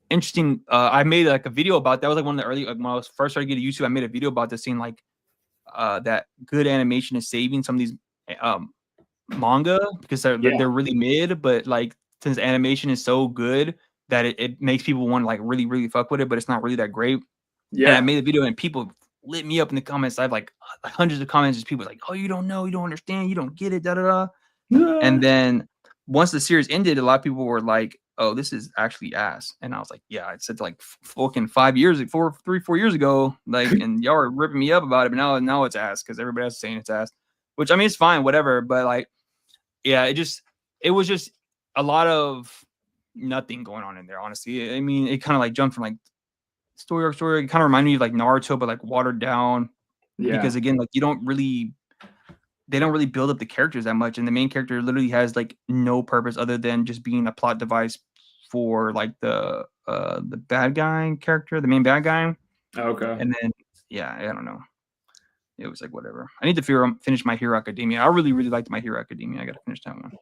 interesting. I made like a video about that. Was like one of the early when I was first started getting YouTube. I made a video about this, saying like that good animation is saving some of these manga because they're really mid, but like since animation is so good that it makes people want to like really really fuck with it, but it's not really that great. Yeah. And I made a video and people lit me up in the comments. I have like hundreds of comments. Just people like, oh, you don't know, you don't understand, you don't get it, da da da. Yeah. And then once the series ended, a lot of people were like, oh, this is actually ass. And I was like, yeah, I said like fucking 4 years ago, like, and y'all are ripping me up about it, but now it's ass because everybody else is saying it's ass, which I mean, it's fine, whatever. But like, yeah, it was just a lot of nothing going on in there, honestly. I mean, it kind of like jumped from like story. It kind of reminded me of like Naruto, but like watered down. Yeah. Because again, like they don't really build up the characters that much, and the main character literally has like no purpose other than just being a plot device for like the bad guy character, the main bad guy. Okay. And then yeah, I don't know. It was like whatever. I need to finish My Hero Academia. I really really liked My Hero Academia. I got to finish that one.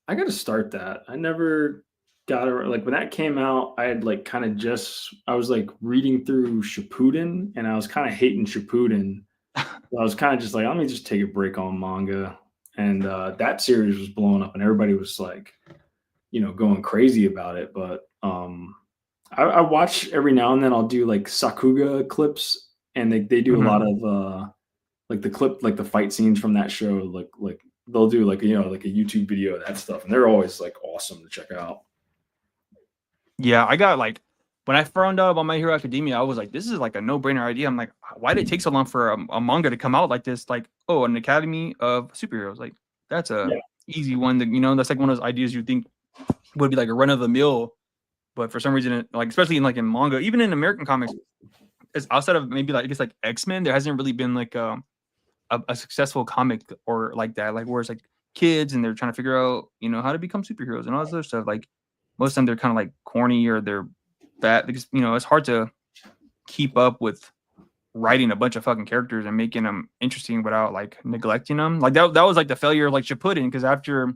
I got to start that. I never got it. Like when that came out, I had like I was like reading through Shippuden, and I was kind of hating Shippuden. I was kind of just like, let me just take a break on manga. And that series was blowing up and everybody was like, going crazy about it. But I watch every now and then. I'll do like Sakuga clips, and they do a lot of like the fight scenes from that show. Like they'll do like a YouTube video of that stuff, and they're always like awesome to check out. Yeah, I got like when I found out about My Hero Academia, I was like, this is like a no-brainer idea. I'm like, why did it take so long for a manga to come out like this? Like, oh, an academy of superheroes. Like, that's a easy one. That's like one of those ideas you think would be like a run-of-the-mill. But for some reason, like, especially in manga, even in American comics, it's outside of maybe like, I guess like X-Men, there hasn't really been like a successful comic or like that. Like, where it's like kids and they're trying to figure out, how to become superheroes and all this other stuff. Like, most of them, they're kind of like corny or they're that because it's hard to keep up with writing a bunch of fucking characters and making them interesting without like neglecting them. Like that was like the failure of like Shippuden, because after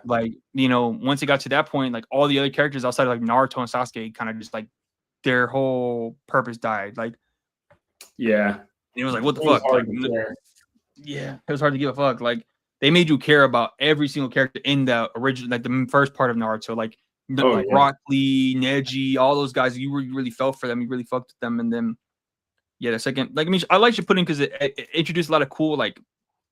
like once it got to that point, like all the other characters outside of like Naruto and Sasuke kind of just like their whole purpose died. Like it was like what the fuck, like it was hard to give a fuck. Like they made you care about every single character in the original, like the first part of Naruto, like Rock Lee, Neji, all those guys. You really felt for them. You really fucked with them. And then, the second, like, I mean, I like Shippuden because it introduced a lot of cool, like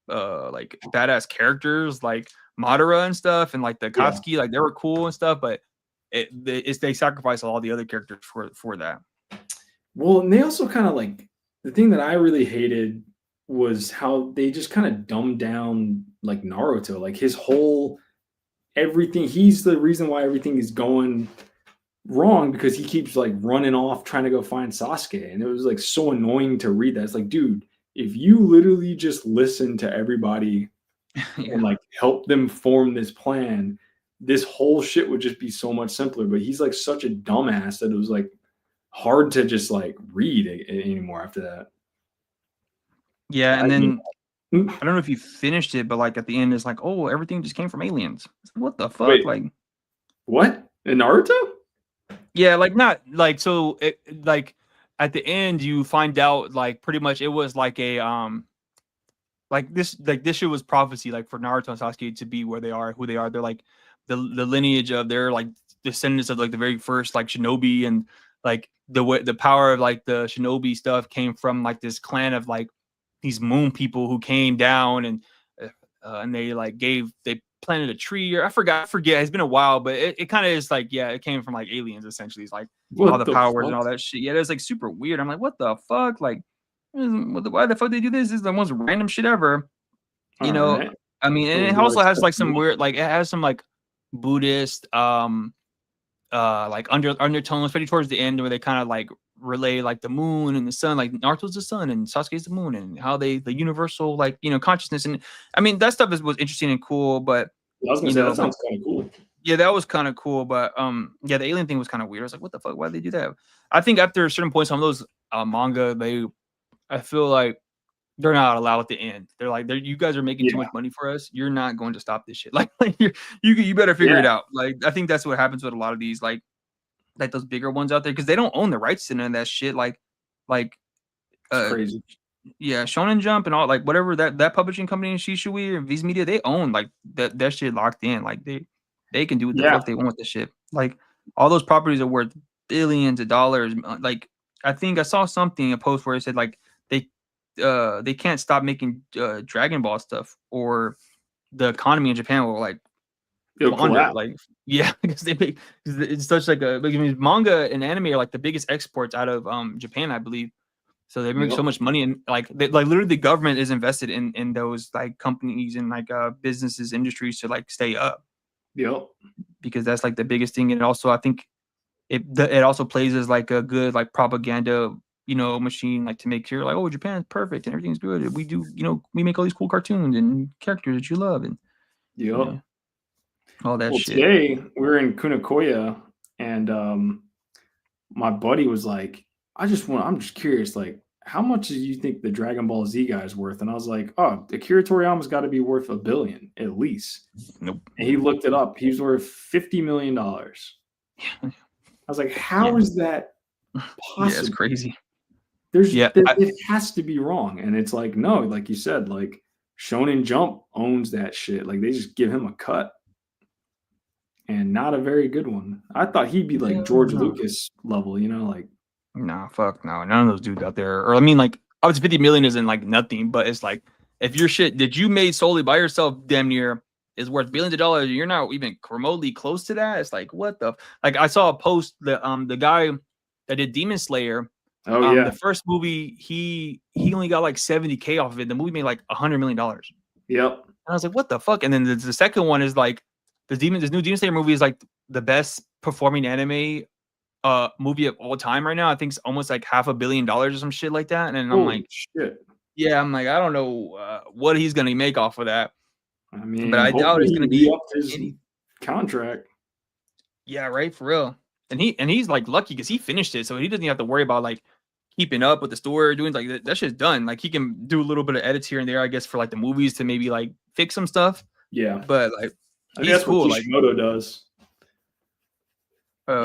badass characters, like Madara and stuff, and like the Katsuki, like they were cool and stuff. But they sacrificed all the other characters for that. Well, and they also kind of like the thing that I really hated was how they just kind of dumbed down like Naruto, like his whole. Everything, he's the reason why everything is going wrong because he keeps like running off trying to go find Sasuke, and it was like so annoying to read that. It's like, dude, if you literally just listen to everybody and like help them form this plan, this whole shit would just be so much simpler. But he's like such a dumbass that it was like hard to just like read anymore after that. Yeah, and then I don't know if you finished it, but like at the end, it's like, oh, everything just came from aliens. What the fuck? Wait, like, what? In Naruto? Yeah, like not like so. Like at the end, you find out like pretty much it was like a like this shit was prophecy, like for Naruto and Sasuke to be where they are, who they are. They're like the lineage of their like descendants of like the very first like shinobi, and like the power of like the shinobi stuff came from like this clan of like these moon people who came down and they planted a tree, or I forget. It's been a while, but it kind of is like, it came from like aliens essentially. It's like all the powers and all that shit. Yeah, it's like super weird. I'm like, what the fuck? Like, why the fuck they do this? This is the most random shit ever. Right. I mean, and it also has like some weird, like it has some like Buddhist like undertones, especially towards the end where they kind of like relay like the moon and the sun, like Naruto's the sun and Sasuke's the moon, and how the universal like consciousness. And I mean that stuff was interesting and cool, but I was gonna say that sounds kind of cool. Yeah, that was kind of cool, but yeah, the alien thing was kind of weird. I was like, what the fuck? Why did they do that? I think after a certain point, some of those manga, I feel like they're not allowed to end. They're like, you guys are making too much money for us. You're not going to stop this shit. Like you better figure it out. Like I think that's what happens with a lot of these like those bigger ones out there, because they don't own the rights to none of that shit. Like crazy. Yeah, Shonen Jump and all like whatever that publishing company in Shishui or Viz Media, they own like that shit locked in. Like they can do what the fuck they want with the shit. Like all those properties are worth billions of dollars. Like I think I saw a post where it said like they can't stop making Dragon Ball stuff, or the economy in Japan will like wander. Like yeah, because it's such like I mean, manga and anime are like the biggest exports out of Japan, I believe. So they make so much money, and like literally the government is invested in those like companies and like businesses, industries to like stay up. Yep. Because that's like the biggest thing, and also I think it also plays as like a good like propaganda machine, like to make sure like, oh, Japan's perfect and everything's good. We do we make all these cool cartoons and characters that you love, and all that shit. Today we're in Kunakoya, and my buddy was like, I'm just curious, like, how much do you think the Dragon Ball Z guy is worth? And I was like, oh, Akira Toriyama's got to be worth $1 billion at least. Nope. And he looked it up. He's worth $50 million. I was like, how is that possible? Yeah, it's crazy. It has to be wrong. And it's like, no, like you said, like Shonen Jump owns that shit. Like they just give him a cut. And not a very good one. I thought he'd be like George Lucas level, like. Nah, fuck no. None of those dudes out there. Or I mean, like, obviously 50 million isn't like nothing, but it's like if your shit that you made solely by yourself damn near is worth billions of dollars, you're not even remotely close to that. It's like, what the like I saw a post that the guy that did Demon Slayer. The first movie, he only got like 70K off of it. The movie made like $100 million. Yep. And I was like, what the fuck? And then the second one is like this new Demon Slayer movie is like the best performing anime movie of all time right now. I think it's almost like $500 million or some shit like that. And I'm like, shit. Yeah, I'm like, I don't know what he's gonna make off of that. I mean, but I doubt it's gonna be up his contract. Yeah, right, for real. And he's like lucky because he finished it, so he doesn't have to worry about like keeping up with the story, doing like that shit's done. Like he can do a little bit of edits here and there, I guess, for like the movies to maybe like fix some stuff. Yeah, but like he's cool. What Kishimoto does.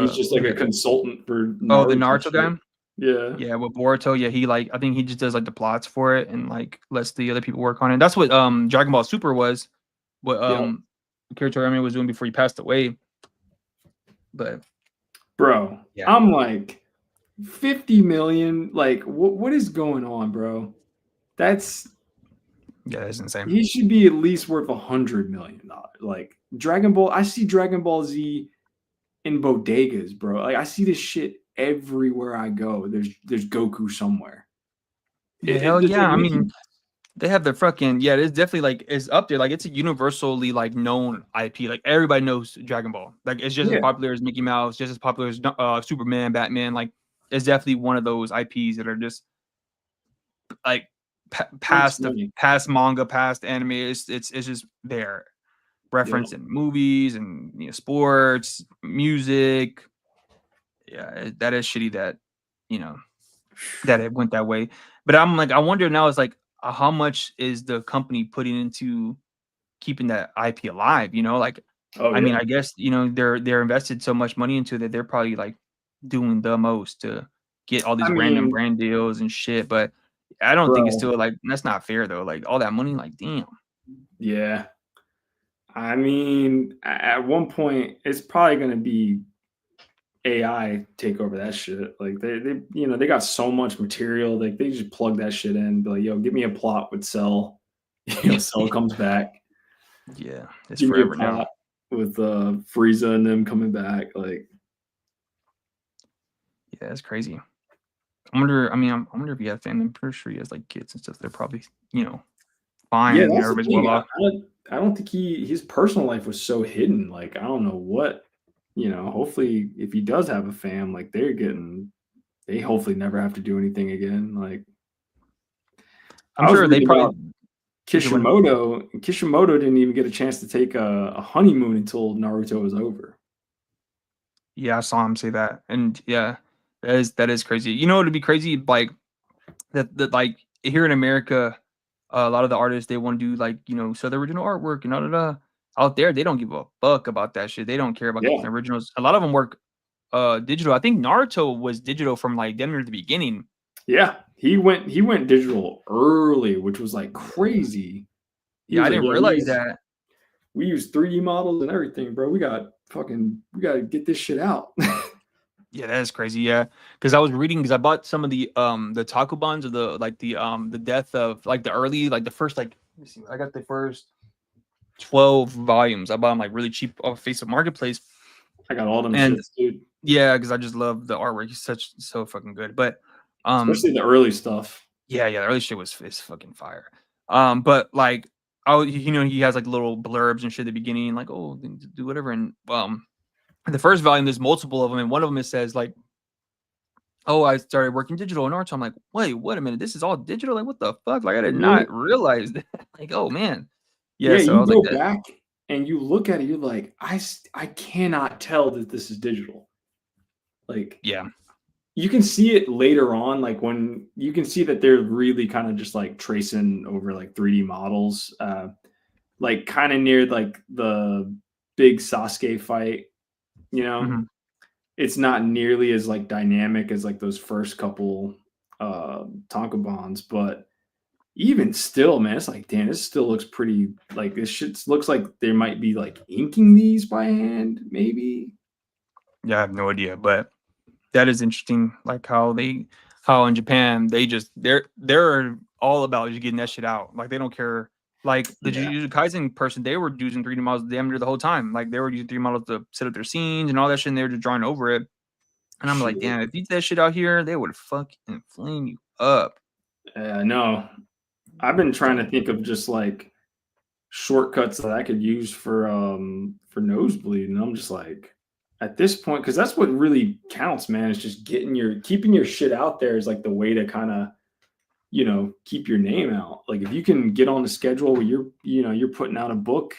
He's just like a consultant for the Naruto guy. Yeah, with Boruto. Yeah, he like I think he just does like the plots for it and like lets the other people work on it. That's what Dragon Ball Super was. What Akira Toriyama was doing before he passed away. But bro, I'm like 50 million. Like, what is going on, bro? That's insane. He should be at least worth $100 million. Like Dragon Ball, I see Dragon Ball Z in bodegas, bro. Like I see this shit everywhere I go. There's Goku somewhere. Hell yeah! I mean, they have the fucking It's definitely like it's up there. Like it's a universally like known IP. Like everybody knows Dragon Ball. Like it's just as popular as Mickey Mouse, just as popular as Superman, Batman. Like it's definitely one of those IPs that are just like past manga, past anime. It's just there. Reference in movies and sports, music. Yeah, that is shitty that that it went that way. But I'm like, I wonder now is like how much is the company putting into keeping that IP alive? Like I mean, I guess they're invested so much money into that they're probably like doing the most to get all these random brand deals and shit. But I don't think it's still like that's not fair though. Like all that money, like damn. Yeah. I mean, at one point, it's probably going to be AI take over that shit. Like they got so much material. Like they just plug that shit in. Be like, yo, give me a plot with Cell. Cell comes back. Yeah, it's forever now. With Frieza and them coming back. Like, yeah, it's crazy. I wonder if he has family. I'm pretty sure he has like kids and stuff. They're probably fine. Yeah, that's the thing. I don't think his personal life was so hidden. Like I don't know what you know, hopefully if he does have a fam, like they hopefully never have to do anything again. Like I'm I was sure they reading probably about do one. Kishimoto. Kishimoto didn't even get a chance to take a honeymoon until Naruto was over. Yeah, I saw him say that, and yeah, that is crazy. You know, it'd be crazy, like that like here in America, a lot of the artists they want to do like so the original artwork and da da da. Out there, they don't give a fuck about that shit. They don't care about Yeah, keeping originals. A lot of them work digital. I think Naruto was digital from like damn near the beginning. yeah. He went digital early, which was like crazy. He Yeah, was I like, didn't yeah, realize that. we use 3D models and everything, bro. We got to get this shit out. Yeah, that is crazy. Yeah, because I was reading because I bought some of the Takubans of the death of like the early like the first like let me see I got the first 12 volumes. I bought them like really cheap off Facebook Marketplace. I got all them And shits, dude. yeah, because I just love the artwork. He's so fucking good. But Especially the early stuff. yeah, the early shit is fucking fire. But like he has like little blurbs and shit at the beginning, like do whatever. And the first volume there's multiple of them, and one of them it says like, oh, I started working digital in art. So I'm like, wait a minute, this is all digital? Like what the fuck? Like I did Mhm. not realize that. Like, oh man. Yeah, Yeah, so I you was like go that. back and you look at it, you're like, I cannot tell that this is digital. Like Yeah. you can see it later on, like when you can see that they're really kind of just like tracing over like 3D models, like kind of near like the big Sasuke fight, you know. Mhm. It's not nearly as like dynamic as like those first couple Tonka bonds, but even still, man, it's like, damn, this still looks pretty. Like this shit looks like they might be like inking these by hand, maybe. Yeah, I have no idea, but that is interesting. Like how in Japan they're all about just getting that shit out. Like they don't care. Like the Yeah, Jujutsu Kaisen person, they were using 3D models damn near the whole time. Like they were using 3D models to set up their scenes and all that shit, and they were just drawing over it. And I'm like, shit. damn, if you did that shit out here, they would fucking flame you up. No, I've been trying So to think of just like shortcuts that I could use for nosebleed, and I'm just like, at this point, because that's what really counts, man. Is just keeping your shit out there is like the way to kind of keep your name out. Like if you can get on the schedule where you're putting out a book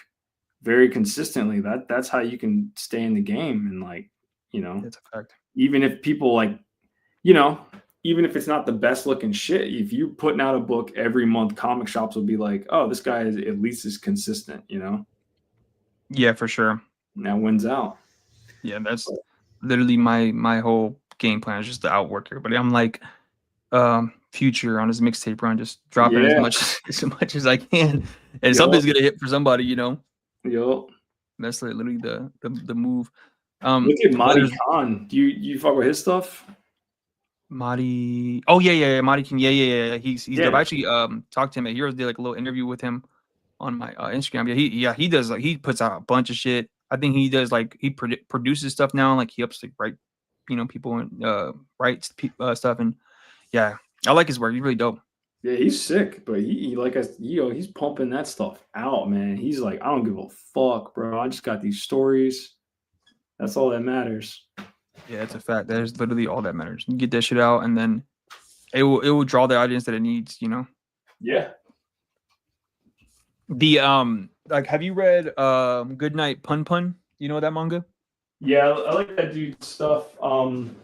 very consistently, that's how you can stay in the game. And like, you know, that's a fact. even if people like, you know, even if it's not the best looking shit, if you're putting out a book every month, comic shops will be like, oh, this guy is at least is consistent, Yeah, for sure. and that wins out. Yeah, that's literally my whole game plan is just to outwork everybody. I'm like Future on his mixtape run, just dropping as Yeah. much as much as I can, and Yup. something's gonna hit for somebody. Yup. That's literally the move. Look at But Marty there's Khan. Do you fuck with his stuff? Marty. Oh yeah, Marty King. Yeah. He's dope. Yeah. I actually talked to him at Heroes. Did like a little interview with him on my Instagram. He does like he puts out a bunch of shit. I think he does like he produces stuff now. Like he helps like write, people and writes stuff and yeah, I like his work. He's really dope. Yeah, he's sick, but he like us, he's pumping that stuff out, man. He's like, I don't give a fuck, bro. I just got these stories. That's all that matters. Yeah, it's a fact. That is literally all that matters. You get that shit out, and then it will draw the audience that it needs. Yeah. The like, have you read Goodnight Pun Pun? You know that manga? Yeah, I like that dude's stuff.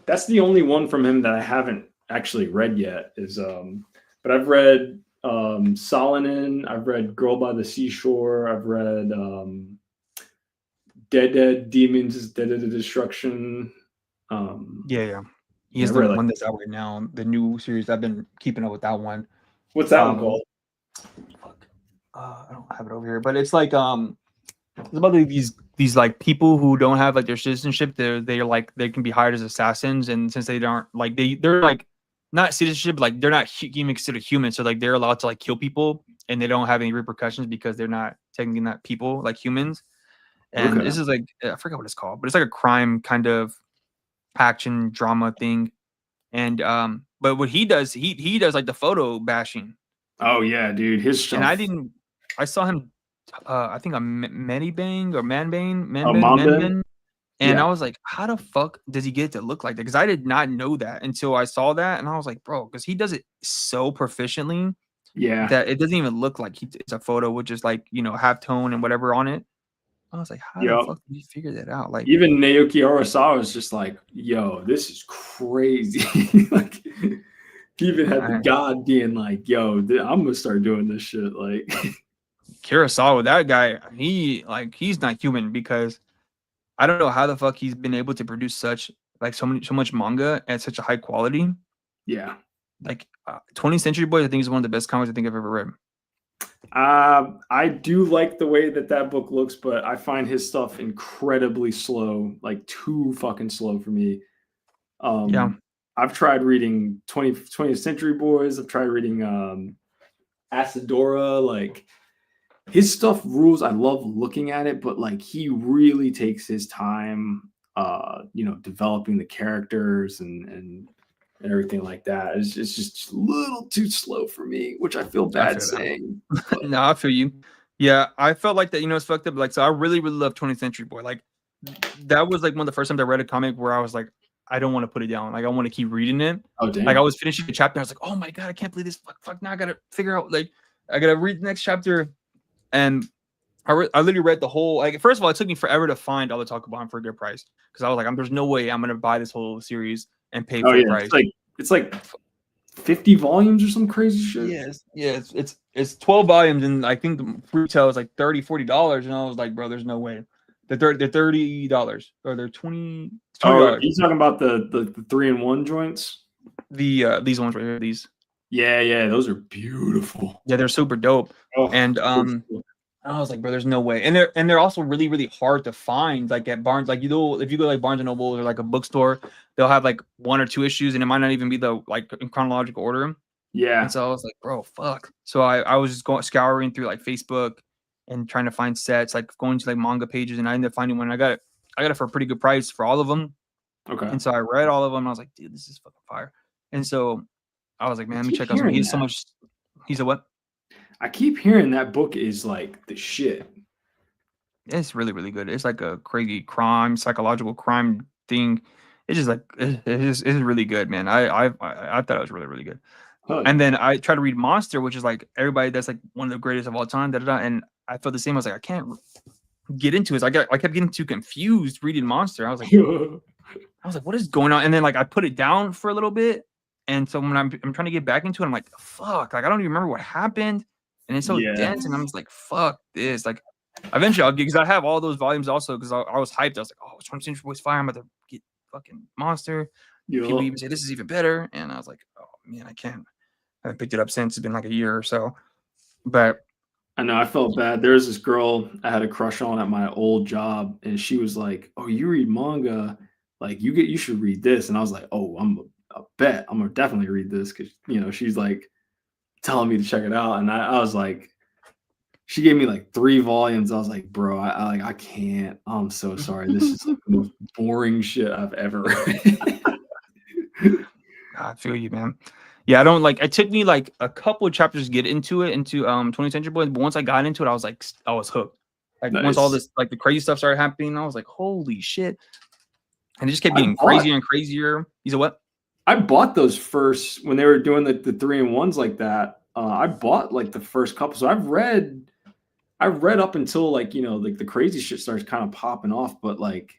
That's the only one from him that I haven't actually read yet. But I've read Solanin. I've read Girl by the Seashore. I've read Dead Demons, Dead Destruction. Yeah. He Yeah, is I've the read like, one that's out right now. The new series. I've been keeping up with that one. what's that one Um, called? fuck. I don't have it over here, but it's like it's about like these like people who don't have like their citizenship. They're like they can be hired as assassins, and since they aren't like they're like not citizenship, like they're not even considered human, so like they're allowed to like kill people, and they don't have any repercussions because they're not technically not people like humans. And Okay. this is like I forgot what it's called, but it's like a crime kind of action drama thing. And but what he does, he does like the photo bashing, Oh yeah, dude, his and stuff. I saw him I think a Manibang or Manbane, Mamba. Manben, And I was like, how the fuck does he get it to look like that? Because I did not know that until I saw that, and I was like, bro, because he does it so proficiently that it doesn't even look like it's a photo with just like, you know, half tone and whatever on it. I was like, how the fuck did you figure that out? Like, even Naoki Urasawa was just like, yo, this is crazy. Like, he even had the god being like, yo, I'm gonna start doing this shit. Like, Kurosawa, that guy, he's not human, because I don't know how the fuck he's been able to produce such like so much manga at such a high quality. Yeah. Like 20th Century Boys, I think is one of the best comics I think I've ever read. I do like the way that book looks, but I find his stuff incredibly slow, like too fucking slow for me. Yeah. I've tried reading 20th Century Boys. I've tried reading Asadora. Like, his stuff rules. I love looking at it, but like, he really takes his time, you know, developing the characters and everything like that. It's just a little too slow for me, which I feel bad saying. No, I feel you. Yeah, I felt like that, you know, it's fucked up. Like, so I really, really love 20th Century Boy. Like, that was like one of the first times I read a comic where I was like, I don't want to put it down. Like, I want to keep reading it. Oh, damn. Like, I was finishing the chapter. I was like, oh my God, I can't believe this. Fuck, now I got to figure out, like, I got to read the next chapter. And I literally read the whole, like, first of all, it took me forever to find all the Takabon for a good price. Because I was like, there's no way I'm going to buy this whole series and pay full price. It's like 50 volumes or some crazy shit. Yes. It's 12 volumes, and I think the retail is like $30-$40. And I was like, bro, there's no way. They're $30 or they're $20. Oh, you talking about the 3-in-1 joints? These ones right here, these. Yeah, those are beautiful. Yeah, they're super dope. Oh, and I was like, bro, there's no way. And they're also really, really hard to find. Like at Barnes, like, you know, if you go like Barnes and Noble or like a bookstore, they'll have like 1 or 2 issues, and it might not even be the like in chronological order. Yeah. And so I was like, bro, fuck. So I was just scouring through like Facebook and trying to find sets, like going to like manga pages, and I ended up finding one. I got it for a pretty good price for all of them. Okay. And so I read all of them, and I was like, dude, this is fucking fire. And so I was like, man, let me check out some. He's so much. He's a what? I keep hearing that book is like the shit. It's really, really good. It's like a crazy crime, psychological crime thing. It's just like it's really good, man. I thought it was really, really good. And then I tried to read Monster, which is like everybody that's like one of the greatest of all time. And I felt the same. I was like, I can't get into it. So I kept getting too confused reading Monster. I was like, what is going on? And then like I put it down for a little bit. And so when I'm trying to get back into it, I'm like, fuck, like I don't even remember what happened. And it's so dense, and I'm just like, fuck this. Like, eventually I'll get, because I have all those volumes also, because I was hyped. I was like, oh, 20th Century Boys fire. I'm about to get fucking Monster. People even say this is even better. And I was like, oh man, I haven't picked it up since. It's been like a year or so. But I know, I felt bad. There was this girl I had a crush on at my old job, and she was like, oh, you read manga, like you should read this. And I was like, oh, I bet I'm gonna definitely read this, because, you know, she's like telling me to check it out. And I was like, she gave me like 3 volumes. I was like, bro, I can't. I'm so sorry. This is like the most boring shit I've ever read. I feel you, man. Yeah, I don't like. It took me like a couple of chapters to get into 20th Century Boys, but once I got into it, I was hooked. Like once all this like the crazy stuff started happening, I was like, holy shit! And it just kept getting crazier and crazier. You said what? I bought those first when they were doing the 3-in-1s like that. I bought like the first couple, so I've read up until like, you know, like the crazy shit starts kind of popping off. But like,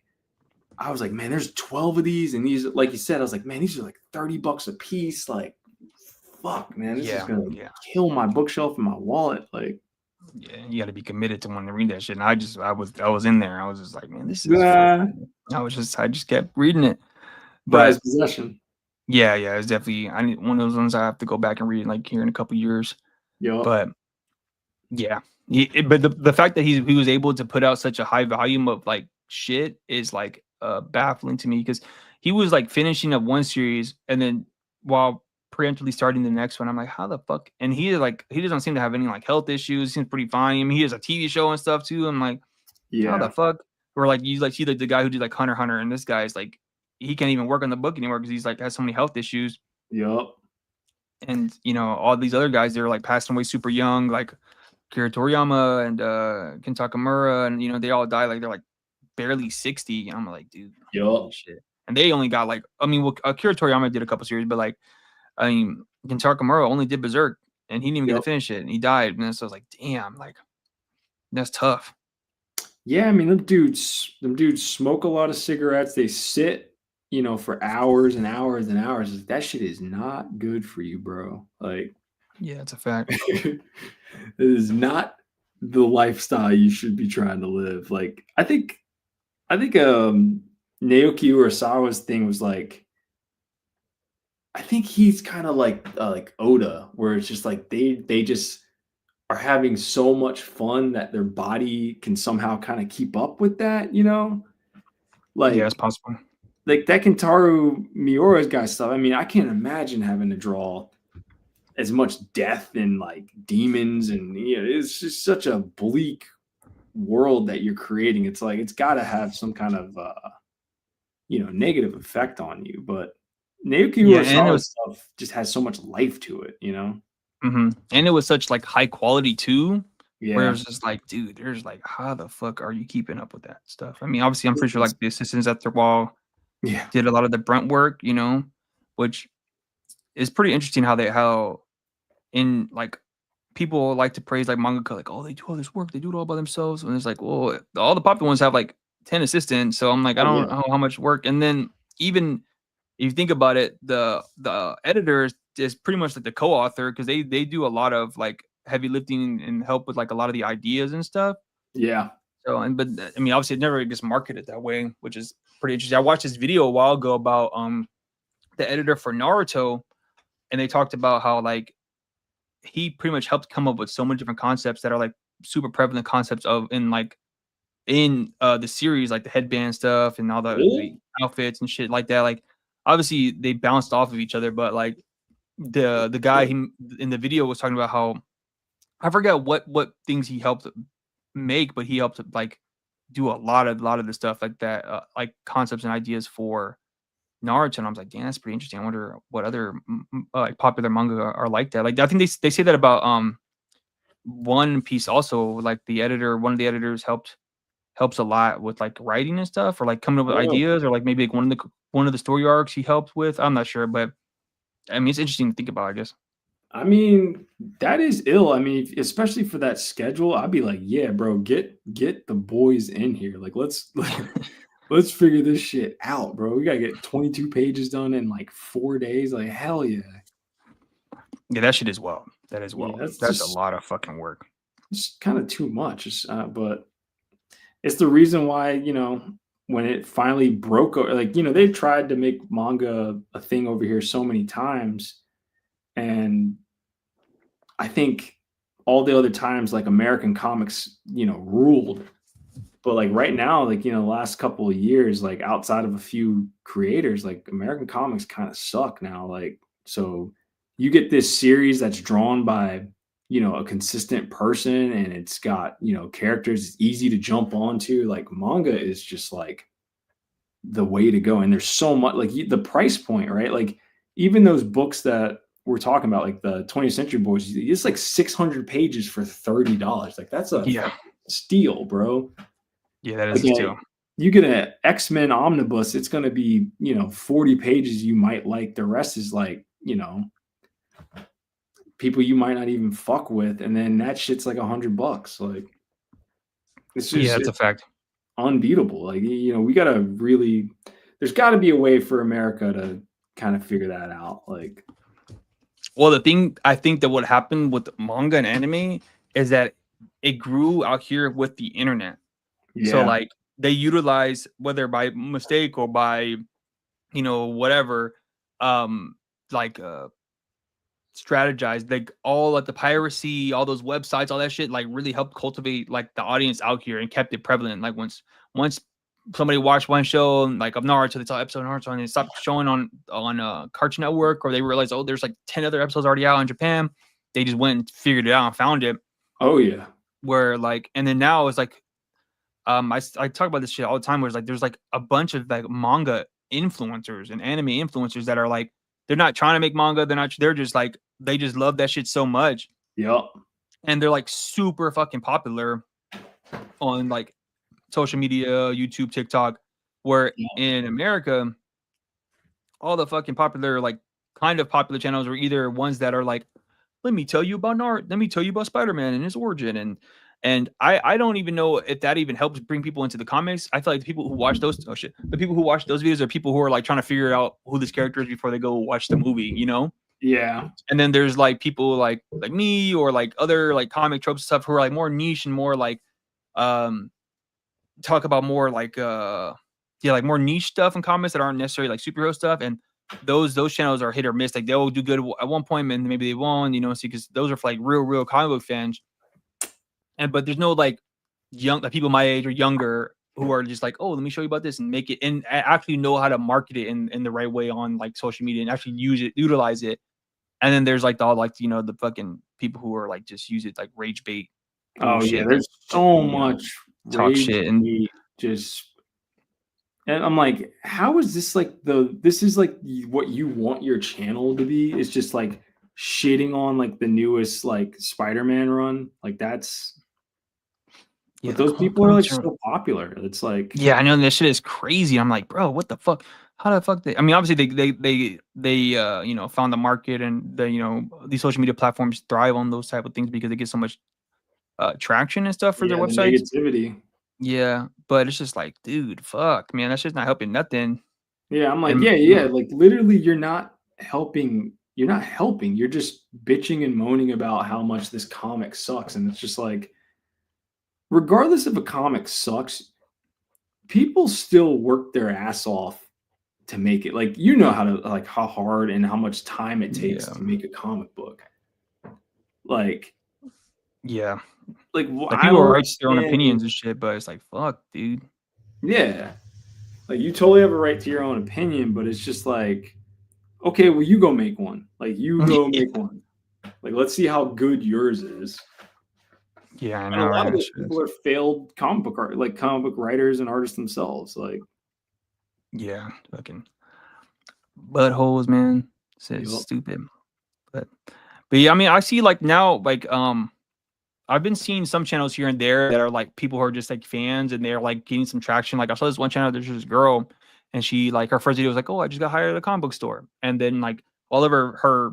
I was like, man, there's 12 of these, and these, like you said, I was like, man, these are like $30 a piece. Like, fuck, man, this is gonna kill my bookshelf and my wallet. Like, yeah, you got to be committed to wanting to read that shit. And I was in there. I was just like, man, this is. I just kept reading it. But possession. Yeah, it's definitely. I need one of those ones I have to go back and read like here in a couple years. Yeah, but yeah, but the fact that he was able to put out such a high volume of like shit is like baffling to me, because he was like finishing up one series and then while preemptively starting the next one. I'm like, how the fuck? And he doesn't seem to have any like health issues. He seems pretty fine. I mean, he has a TV show and stuff too. I'm like, how the fuck? Or like you like see like the guy who did like Hunter x Hunter, and this guy's like, he can't even work on the book anymore because he's like has so many health issues. Yep. And you know, all these other guys, they're like passing away super young, like Kira Toriyama and Ken Takamura, and you know, they all die like they're like barely 60. And I'm like, dude, holy Yup. shit. And they only got like, I mean, well, Akira Toriyama did a couple series, but like, I mean, Kentaro Kimura only did Berserk, and he didn't even get to Yup. finish it, and he died. And so I was like, damn, like that's tough. Yeah, I mean, them dudes smoke a lot of cigarettes. They sit, for hours and hours and hours. That shit is not good for you, bro. Like, Yeah, it's a fact. it is not the lifestyle you should be trying to live. Like, I think Naoki Urasawa's thing was like, I think he's kind of like Oda, where it's just like they just are having so much fun that their body can somehow kind of keep up with that. Yeah, it's Like possible. like that Kentaro Miura's guy stuff. I mean, I can't imagine having to draw as much death and like demons, and it's just such a bleak world that you're creating. It's like it's got to have some kind of negative effect on you. But Naoki Yeah, and it Urasawa was, stuff just has so much life to it. and it was such like high quality too, where it Yeah. was just like, dude, there's like, how the fuck are you keeping up with that stuff? I mean, obviously, I'm pretty sure like the assistants at their wall Yeah. did a lot of the brunt work, which is pretty interesting how in like people like to praise like mangaka, like, oh, they do all this work, they do it all by themselves. And it's like, well, all the popular ones have like 10 assistants. So I'm like, I Oh don't yeah. know how much work. And then even if you think about it, the editor is pretty much like the co-author because they do a lot of like heavy lifting and help with like a lot of the ideas and stuff. Yeah. So but I mean, obviously it never gets marketed that way, which is pretty interesting. I watched this video a while ago about the editor for Naruto, and they talked about how like he pretty much helped come up with so many different concepts that are like super prevalent concepts of in the series, like the headband stuff and all the Really? outfits and shit like that. Like obviously they bounced off of each other, but like the guy he in the video was talking about how I forget what things he helped make, but he helped like do a lot of the stuff like that, like concepts and ideas for Naruto. And I was like, damn, that's pretty interesting. I wonder what other like popular manga are like that. Like I think they say that about One Piece also. Like one of the editors helps a lot with like writing and stuff, or like coming up with Oh. ideas, or like maybe like one of the story arcs he helped with. I'm not sure, but I mean it's interesting to think about, I guess. I mean, that is ill. I mean, especially for that schedule, I'd be like, yeah, bro, get the boys in here. Like, let's figure this shit out, bro. We gotta get 22 pages done in like 4 days. Like, hell yeah. Yeah, that shit is well. That is Yeah, well. that's That's a just lot of fucking work. just kind of too much. But it's the reason why, when it finally broke, like, they've tried to make manga a thing over here so many times. And I think all the other times, like American comics, ruled. But like right now, like, the last couple of years, like outside of a few creators, like American comics kind of suck now. Like, so you get this series that's drawn by, a consistent person, and it's got, characters it's easy to jump onto. Like manga is just like the way to go. And there's so much, like the price point, right? Like even those books that we're talking about, like the 20th Century Boys, it's like 600 pages for $30. Like that's a Yeah. fucking steal, bro. Yeah, that is a Again, steal. you get an X-Men omnibus, it's going to be, 40 pages you might like. The rest is like, people you might not even fuck with. And then that shit's like $100. Like, it's Yeah, just that's a fact. unbeatable. Like, we got to really, there's got to be a way for America to kind of figure that out. Like, Well, the thing I think that what happened with manga and anime is that it grew out here with the internet. So yeah, like they utilize, whether by mistake or by whatever, um like strategize, like all like the piracy, all those websites, all that shit like really helped cultivate like the audience out here and kept it prevalent. Like once somebody watched one show like of Naruto, they saw episode of Naruto and it stopped showing on Cartoon Network, or they realized, oh, there's like 10 other episodes already out in Japan. They just went and figured it out and found it. oh yeah, Where like, and then now it's like I talk about this shit all the time, where it's like there's like a bunch of like manga influencers and anime influencers that are like, they're not trying to make manga, they're just like, they just love that shit so much, yep, and they're like super fucking popular on like social media, YouTube, TikTok, where Yeah. in America, all the fucking popular, like kind of popular channels are either ones that are like, let me tell you about let me tell you about Spider-Man and his origin. And I don't even know if that even helps bring people into the comics. I feel like the people who watch those the people who watch those videos are people who are like trying to figure out who this character is before they go watch the movie, you know? Yeah. And then there's like people like me or like other like comic tropes stuff who are like more niche and more like um talk about more like yeah, like more niche stuff in comics that aren't necessarily like superhero stuff. And those channels are hit or miss. Like they'll do good at one point and maybe they won't, you know, see, because those are for like real comic book fans. And but there's no like young like people my age or younger who are just like, oh, let me show you about this and make it and actually know how to market it in the right way on like social media and actually utilize it. And then there's like all like, you know, the fucking people who are like just use it like rage bait Oh yeah, bullshit, there's so you know, much talk rage shit and bait just and I'm like, how is this like this is like what you want your channel to be? It's just like shitting on like the newest like Spider-Man run. Like that's yeah, but the those people are like comics are so popular. It's like yeah, I know this shit is crazy. I'm like, bro, what the fuck? How the fuck they? I mean, obviously they you know found the market and the you know these social media platforms thrive on those type of things because they get so much traction and stuff for their yeah, the websites. negativity. Yeah, but it's just like, dude, fuck, man, that's just not helping nothing. Yeah, I'm like, And yeah, you yeah. know, Like literally you're not helping. You're not helping. You're just bitching and moaning about how much this comic sucks. And it's just like, regardless if a comic sucks, people still work their ass off to make it. Like, you know how to like how hard and how much time it takes yeah, to make a comic book. Like, yeah, like I people don't write their own understand. opinions and shit, but it's like, fuck, dude. Yeah, like you totally have a right to your own opinion, but it's just like, okay, well, you go make one. Like, you go make one. Like, let's see how good yours is. Yeah, I And a know, lot right? of That those shit people is- are failed comic book art, like comic book writers and artists themselves. Like, Yeah, fucking buttholes, man. It's you know, stupid, but yeah, I mean, I see like now, like I've been seeing some channels here and there that are like people who are just like fans and they're like getting some traction. Like I saw this one channel, there's this girl and she like her first video was like, oh, I just got hired at a comic book store. And then like all of her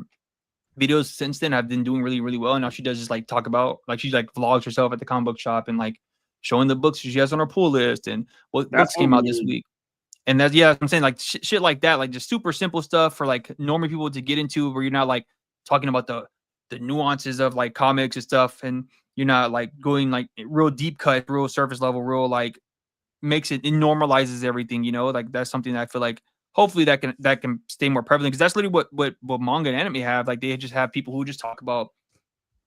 videos since then have been doing really well. And now she does just like talk about like she's like vlogs herself at the comic book shop and like showing the books she has on her pull list and what that's books what came we out this need. week. And that's yeah, I'm saying like shit like that, like just super simple stuff for like normal people to get into where you're not like talking about the nuances of like comics and stuff, and you're not like going like real deep cut, real surface level, real like makes it normalizes everything, you know, like that's something that I feel like hopefully that can stay more prevalent because that's literally what manga and anime have. Like they just have people who just talk about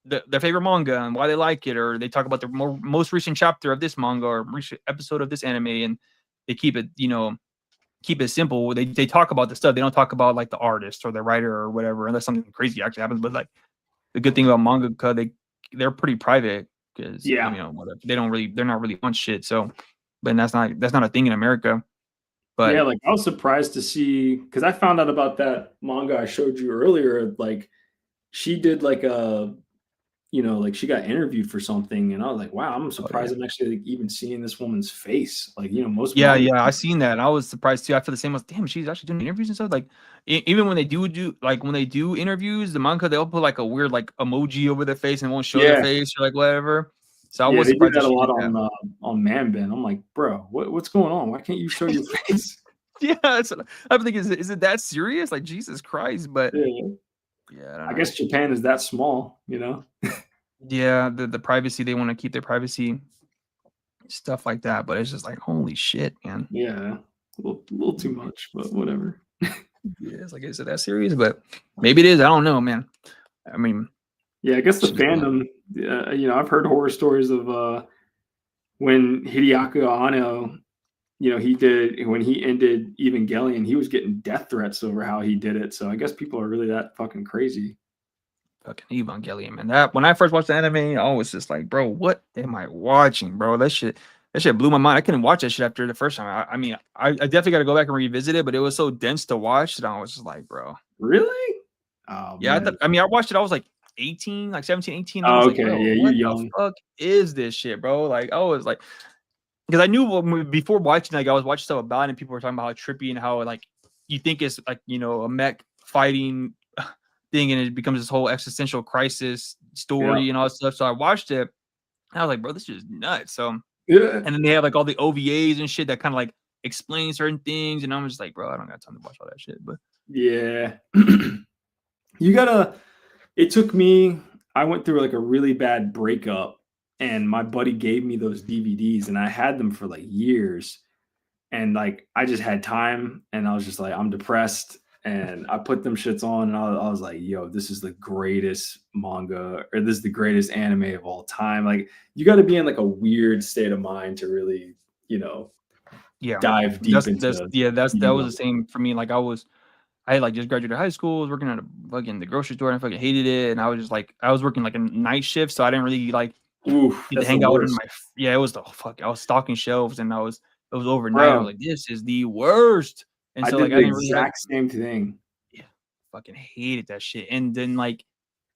their favorite manga and why they like it, or they talk about the most recent chapter of this manga or recent episode of this anime, and they keep it, you know, keep it simple. They talk about the stuff. They don't talk about like the artist or the writer or whatever, unless something crazy actually happens. But like the good thing about manga, they're pretty private because I Yeah. mean, whatever. They're not really on shit. So, but that's not a thing in America. Yeah, But like I was surprised to see because I found out about that manga I showed you earlier. Like she did like a, you know, like she got interviewed for something, and I was like, wow, I'm oh yeah, surprised I'm actually like, even seeing this woman's face. Like, you know, most yeah, manga. yeah. I seen that. I was surprised too. I feel the same. I was damn. She's actually doing interviews and stuff. Like even when they do like when they do interviews, the manga they'll put like a weird like emoji over their face and won't show their Yeah, face or like whatever. So I yeah, was they do surprised that that a she lot did that. on Manbin. I'm like, bro, what's going on? Why can't you show your face? Yeah, that's what I'm thinking. Is it that serious? Like Jesus Christ! But Yeah, yeah, I don't I know. guess Japan is that small, you know? Yeah, the privacy they want to keep their privacy stuff like that. But it's just like holy shit, man. Yeah, little too much, but whatever. Yeah, it's like is it that serious? But maybe it is. I don't know, man. I mean, Yeah, I guess the it's just not. fandom, you know, I've heard horror stories of when Hideaki Anno, you know, he did when he ended Evangelion, he was getting death threats over how he did it. So I guess people are really that fucking crazy. Fucking Evangelion, man. That when I first watched the anime, I was just like, bro, what am I watching, bro? That shit blew my mind. I couldn't watch that shit after the first time. I mean, I definitely got to go back and revisit it, but it was so dense to watch that I was just like, bro. Really? Oh Yeah, man. I mean, I watched it. I was like 18, like 17, 18. I Oh, was like, okay. bro, Yeah, you're what the young. fuck is this shit, bro? Like, I was like, because I knew before watching, like I was watching stuff about it, and people were talking about how trippy and how like you think it's like a mech fighting thing, and it becomes this whole existential crisis story and all that stuff. So I watched it, and I was like, bro, this is nuts. So Yeah. and then they have like all the OVAs and shit that kind of like explain certain things, and I'm just like, bro, I don't got time to watch all that shit. But Yeah. You gotta. It took me. I went through like a really bad breakup, and my buddy gave me those DVDs, and I had them for like years. And like I just had time, and I was just like, I'm depressed, and I put them shits on, and I was like, yo, this is the greatest manga, or this is the greatest anime of all time. Like you got to be in like a weird state of mind to really, yeah, dive deep into. that was the same for me. Like I had like just graduated high school, was working at a fucking the grocery store, and I fucking hated it. And I was just like, I was working like a night shift, so I didn't really like get to That's the hang out in worst, my. It was the fuck. I was stocking shelves, and it was overnight. I was bro. like, this is the worst. And I so did like the I didn't really have. exact same thing. Yeah, fucking hated that shit. And then like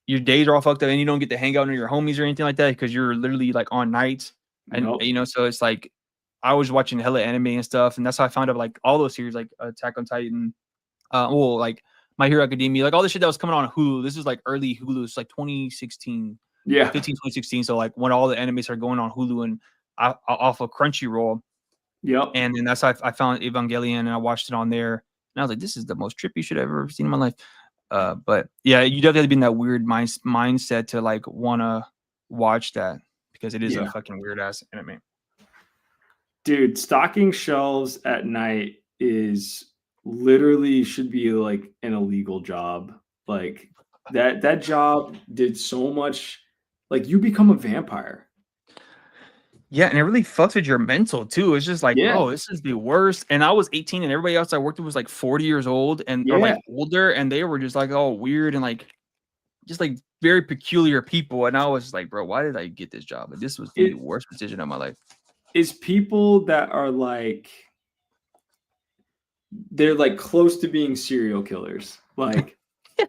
your days are all fucked up, and you don't get to hang out with your homies or anything like that because you're literally like on nights, and Nope. so it's like I was watching hella anime and stuff, and that's how I found out like all those series like Attack on Titan, like My Hero Academia, like all the shit that was coming on Hulu. This is like early Hulu. It's like 2016, Yeah. 2016. So like when all the animes are going on Hulu and off of Crunchyroll. Yep. And then that's how I found Evangelion, and I watched it on there. And I was like, this is the most trippy shit I've ever seen in my life. But yeah, you definitely have to be in that weird mindset to like want to watch that because it is a fucking weird ass anime. Dude, stocking shelves at night is literally should be like an illegal job. Like that job did so much. Like you become a vampire. Yeah, and it really fucks with your mental too. It's just like, Yeah. bro, this is the worst. And I was 18, and everybody else I worked with was like 40 years old or like older, and they were just like all weird and like just like very peculiar people. And I was just like, bro, why did I get this job? Like, this was the worst decision of my life. Is people that are like they're like close to being serial killers. Like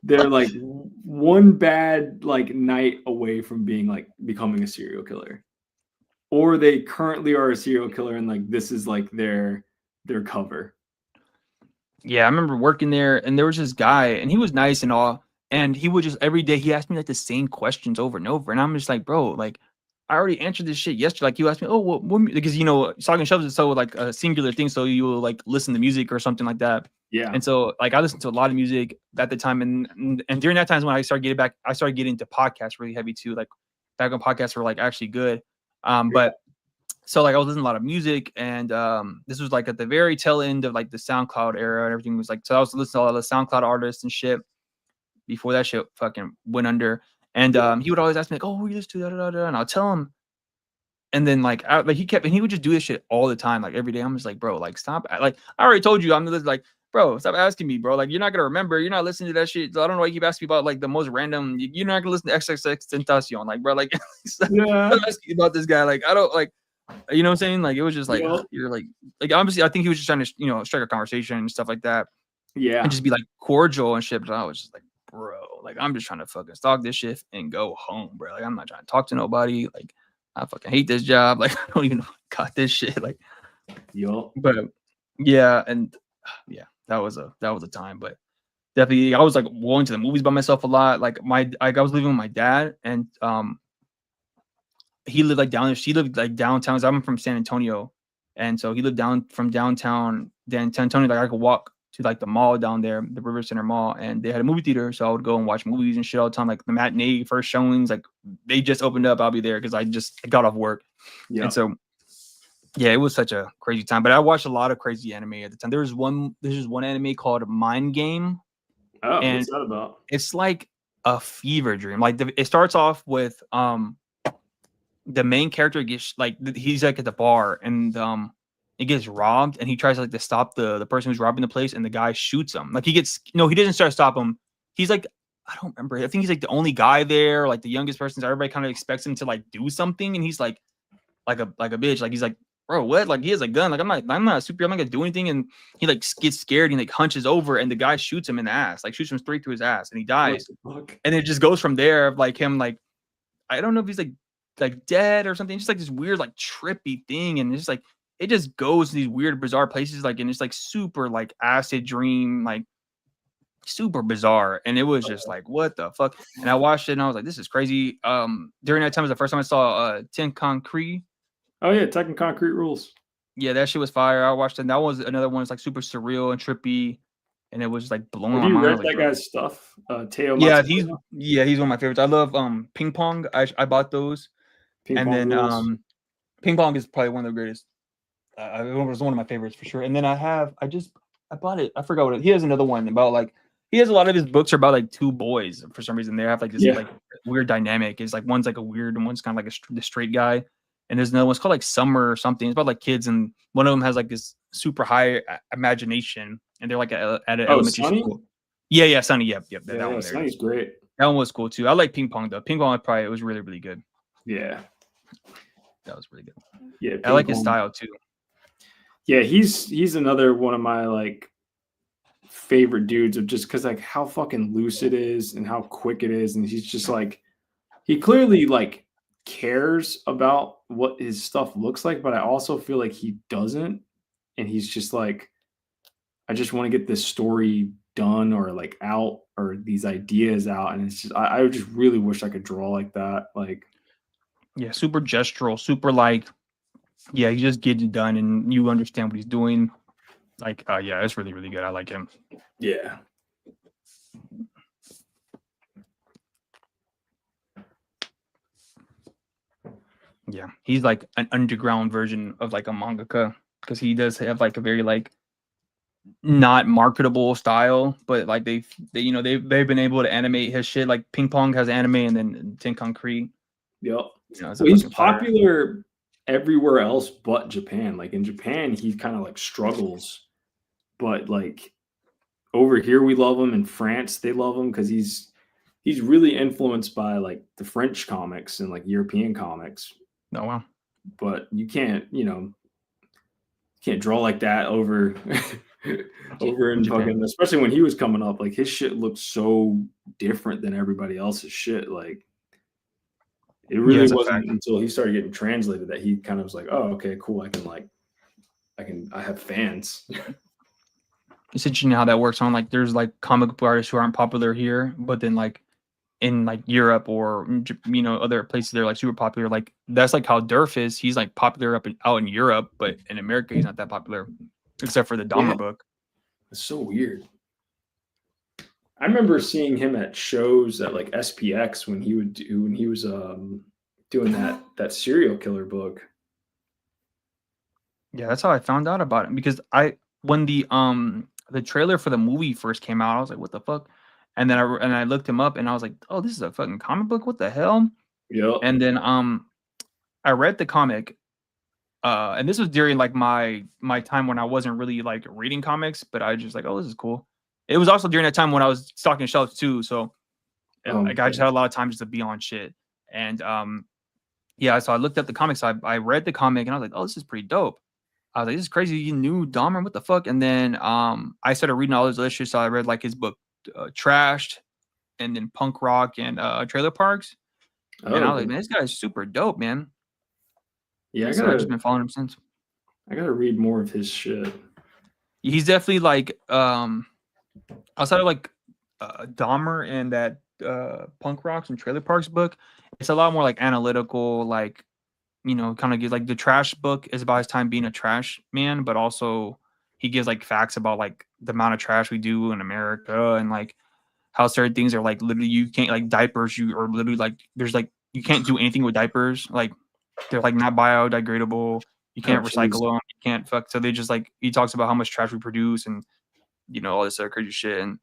they're like one bad like night away from being like becoming a serial killer. Or they currently are a serial killer and like this is like their cover. Yeah, I remember working there, and there was this guy, and he was nice and all, and he would just every day he asked me like the same questions over and over, and I'm just like, bro, like I already answered this shit yesterday. Like you asked me, oh, what because Talking Shelves is so like a singular thing, so you will like listen to music or something like that. Yeah. And so like I listened to a lot of music at the time, and during that time is when I started getting into podcasts really heavy too. Like back when podcasts were like actually good. But so like I was listening to a lot of music, and this was like at the very tail end of like the SoundCloud era, and everything was like, so I was listening to a lot of SoundCloud artists and shit before that shit fucking went under. And he would always ask me like, oh, who you listen to, da, da, da, da, and I'll tell him. And then like he would just do this shit all the time, like every day. I'm just like, bro, like stop. Like I already told you, I'm just like, bro, stop asking me, bro. Like you're not gonna remember. You're not listening to that shit. So I don't know why you keep asking me about like the most random. You're not gonna listen to XXX Tentacion, like bro, like stop asking about this guy. Like I don't like, you know what I'm saying? Like it was just like you're like obviously I think he was just trying to strike a conversation and stuff like that. Yeah. And just be like cordial and shit. But I was just like, bro, like I'm just trying to fucking stalk this shit and go home, bro. Like I'm not trying to talk to nobody. Like I fucking hate this job. Like I don't even know if I got this shit. Like, but yeah, and yeah, that was a time. But definitely, I was like going to the movies by myself a lot. Like I was living with my dad, and he lived like she lived like downtown. So I'm from San Antonio, and so he lived downtown San Antonio. Like I could walk to like the mall down there, the River Center Mall, and they had a movie theater, so I would go and watch movies and shit all the time. Like the matinee first showings, like they just opened up, I'll be there because I got off work. And so yeah, it was such a crazy time. But I watched a lot of crazy anime at the time. There's one anime called Mind Game. Oh, and what's that about? It's like a fever dream. Like it starts off with the main character gets like he's like at the bar, and he gets robbed, and he tries like to stop the person who's robbing the place, and the guy shoots him. Like he doesn't start to stop him. He's like, I don't remember. I think he's like the only guy there, like the youngest person. So everybody kind of expects him to like do something, and he's like a bitch. Like he's like, bro, what? Like he has a gun. Like I'm not a super. I'm not gonna do anything. And he like gets scared and like hunches over, and the guy shoots him in the ass. Like shoots him straight through his ass, and he dies. And it just goes from there. Of like him, like I don't know if he's like like dead or something. Just like this weird like trippy thing, and it's like it just goes to these weird bizarre places, like, and it's like super like acid dream, like super bizarre. And it was just like, what the fuck? And I watched it and I was like, this is crazy. During that time was the first time I saw Ten Concrete. Oh yeah, Tekken Concrete rules. Yeah, that shit was fire. I watched it. And that was another one that's like super surreal and trippy. And it was just like blowing Have my you mind. I read was like, that bro. guy's stuff? Teo Yeah, Matsumoto? he's one of my favorites. I love Ping Pong. I bought those. Ping And Pong then rules. Ping Pong is probably one of the greatest. It was one of my favorites for sure. And then I bought it. I forgot what he has another one about like he has a lot of his books are about like two boys for some reason. They have like this Yeah. like weird dynamic. It's like one's like a weird and one's kind of like the straight guy. And there's another one's called like Summer or something. It's about like kids, and one of them has like this super high imagination, and they're like at an Oh, elementary Sunny? school. Yeah, Sunny. Yep. That Yeah, one there. Sunny's great. That one was cool too. I like Ping Pong though. Ping Pong it was really, really good. Yeah. That was really good. Yeah, I like his style too. Yeah, he's another one of my like favorite dudes of just because like how fucking loose it is and how quick it is, and he's just like he clearly like cares about what his stuff looks like, but I also feel like he doesn't, and he's just like I just want to get this story done or like out or these ideas out, and it's just I just really wish I could draw like that. Like Yeah, super gestural, super like yeah, he just gets it done and you understand what he's doing. Like, yeah, it's really, really good. I like him. yeah. Yeah, he's like an underground version of like a mangaka because he does have like a very like not marketable style, but like they they've been able to animate his shit. Like Ping Pong has anime, and then Ten Concrete. Yep. You know, it's a Well, he's fucking fire. popular everywhere else but Japan. Like in Japan, he kind of like struggles, but like over here we love him. In France, they love him because he's really influenced by like the French comics and like European comics. Oh wow. But you can't, can't draw like that over over in Japan. fucking, especially when he was coming up. Like his shit looked so different than everybody else's shit. Like it really wasn't until he started getting translated that he kind of was like, oh, okay, cool. I have fans. It's interesting how that works on like there's like comic book artists who aren't popular here, but then like in like Europe or other places they're like super popular. Like that's like how Durf is. He's like popular out in Europe, but in America he's not that popular, except for the Dahmer book. It's so weird. I remember seeing him at shows at like SPX when he was doing that serial killer book. Yeah, that's how I found out about it because when the trailer for the movie first came out, I was like, what the fuck? And then I looked him up and I was like, oh, this is a fucking comic book. What the hell? Yeah. And then I read the comic, and this was during like my time when I wasn't really like reading comics, but I was just like, oh, this is cool. It was also during that time when I was stocking shelves too, so like I just had a lot of time just to be on shit. And yeah, so I looked up the comics. I read the comic and I was like, oh, this is pretty dope. I was like, this is crazy. You knew Dahmer, what the fuck? And then I started reading all his other shit. So I read like his book Trashed, and then Punk Rock and Trailer Parks. And I was like, man, this guy's super dope, man. Yeah, I've just been following him since. I gotta read more of his shit. He's definitely like outside of like Dahmer and that Punk Rocks and Trailer Parks book, it's a lot more like analytical, like kind of gives like the Trash book is about his time being a trash man, but also he gives like facts about like the amount of trash we do in America and like how certain things are like literally you can't like diapers you are literally like there's like you can't do anything with diapers, like they're like not biodegradable, you can't recycle them, you can't fuck, so they just like he talks about how much trash we produce and all this other crazy shit. And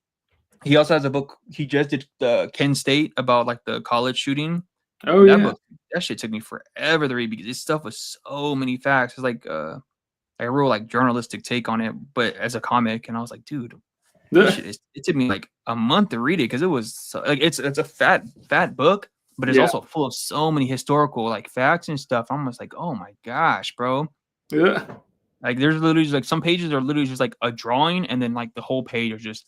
he also has a book he just did Ken State about like the college shooting. Oh that yeah, book, that shit took me forever to read because this stuff was so many facts. It's like a real like journalistic take on it, but as a comic. And I was like, dude, it took me like a month to read it because it was so, like it's a fat book, but it's also full of so many historical like facts and stuff. I'm almost like, oh my gosh, bro. Yeah. Like there's literally just, like some pages are literally just like a drawing, and then like the whole page is just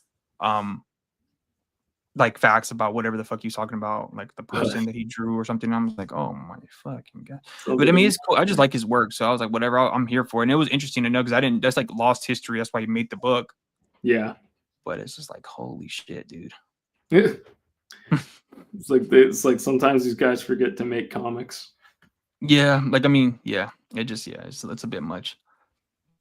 like facts about whatever the fuck he's talking about, like the person that he drew or something. I was like, oh my fucking god! But I mean, it's cool. I just like his work, so I was like, whatever, I'm here for it. And it was interesting to know because I didn't. That's like lost history. That's why he made the book. Yeah, but it's just like, holy shit, dude. It's like sometimes these guys forget to make comics. Yeah, like I mean, yeah, it's a bit much.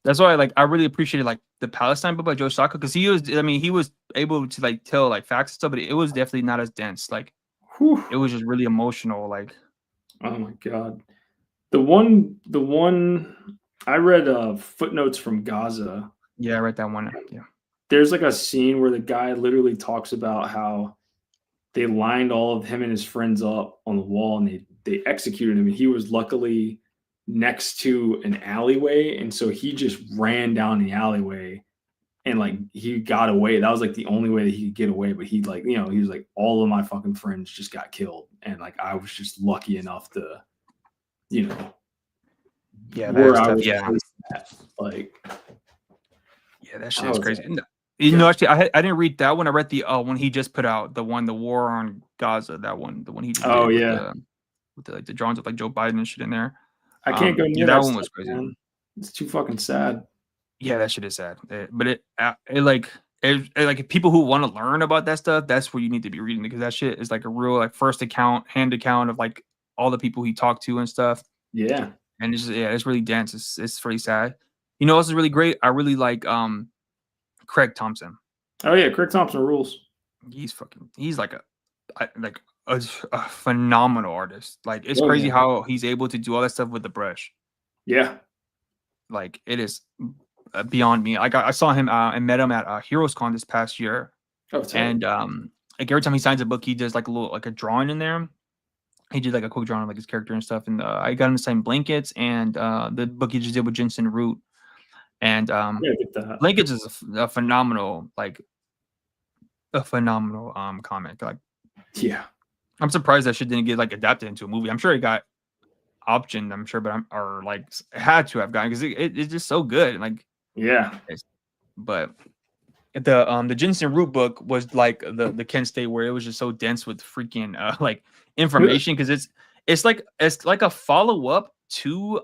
That's why I really appreciated like the Palestine book by Joe Sacco because he was able to like tell like facts and stuff, but it was definitely not as dense. Like it was just really emotional. Like, oh my god, the one I read Footnotes from Gaza. Yeah, I read that one. Yeah, there's like a scene where the guy literally talks about how they lined all of him and his friends up on the wall and they executed him, and he was luckily next to an alleyway, and so he just ran down the alleyway and like he got away. That was like the only way that he could get away. But he like, he was like, all of my fucking friends just got killed, and like I was just lucky enough to, yeah, where I was at. Like, yeah, that shit is crazy. Actually, I didn't read that one. I read the one he just put out, the War on Gaza. That one, the one he just did with the like the drawings of like Joe Biden and shit in there. I can't go near that one was crazy. Man. It's too fucking sad. Yeah, that shit is sad. But like people who want to learn about that stuff, that's where you need to be reading, because that shit is like a real like hand account of like all the people he talked to and stuff. Yeah, and it's really dense. It's pretty sad. You know, this is really great. I really like Craig Thompson. Oh yeah, Craig Thompson rules. He's like a phenomenal artist. Like it's crazy how he's able to do all that stuff with the brush. Yeah, like it is beyond me. Like I saw him and met him at Heroes Con this past year. And like every time he signs a book, he does like a drawing in there. He did like a quick drawing of like his character and stuff. And I got him to sign Blankets and the book he just did with Jensen Root. And Blankets is a phenomenal comic. Like, yeah, I'm surprised that shit didn't get like adapted into a movie. I'm sure it got optioned. I'm sure, but it had to have gotten, because it's just so good. Like, yeah, but the Jensen Root book was like the Kent State, where it was just so dense with freaking like information, because it's like a follow up to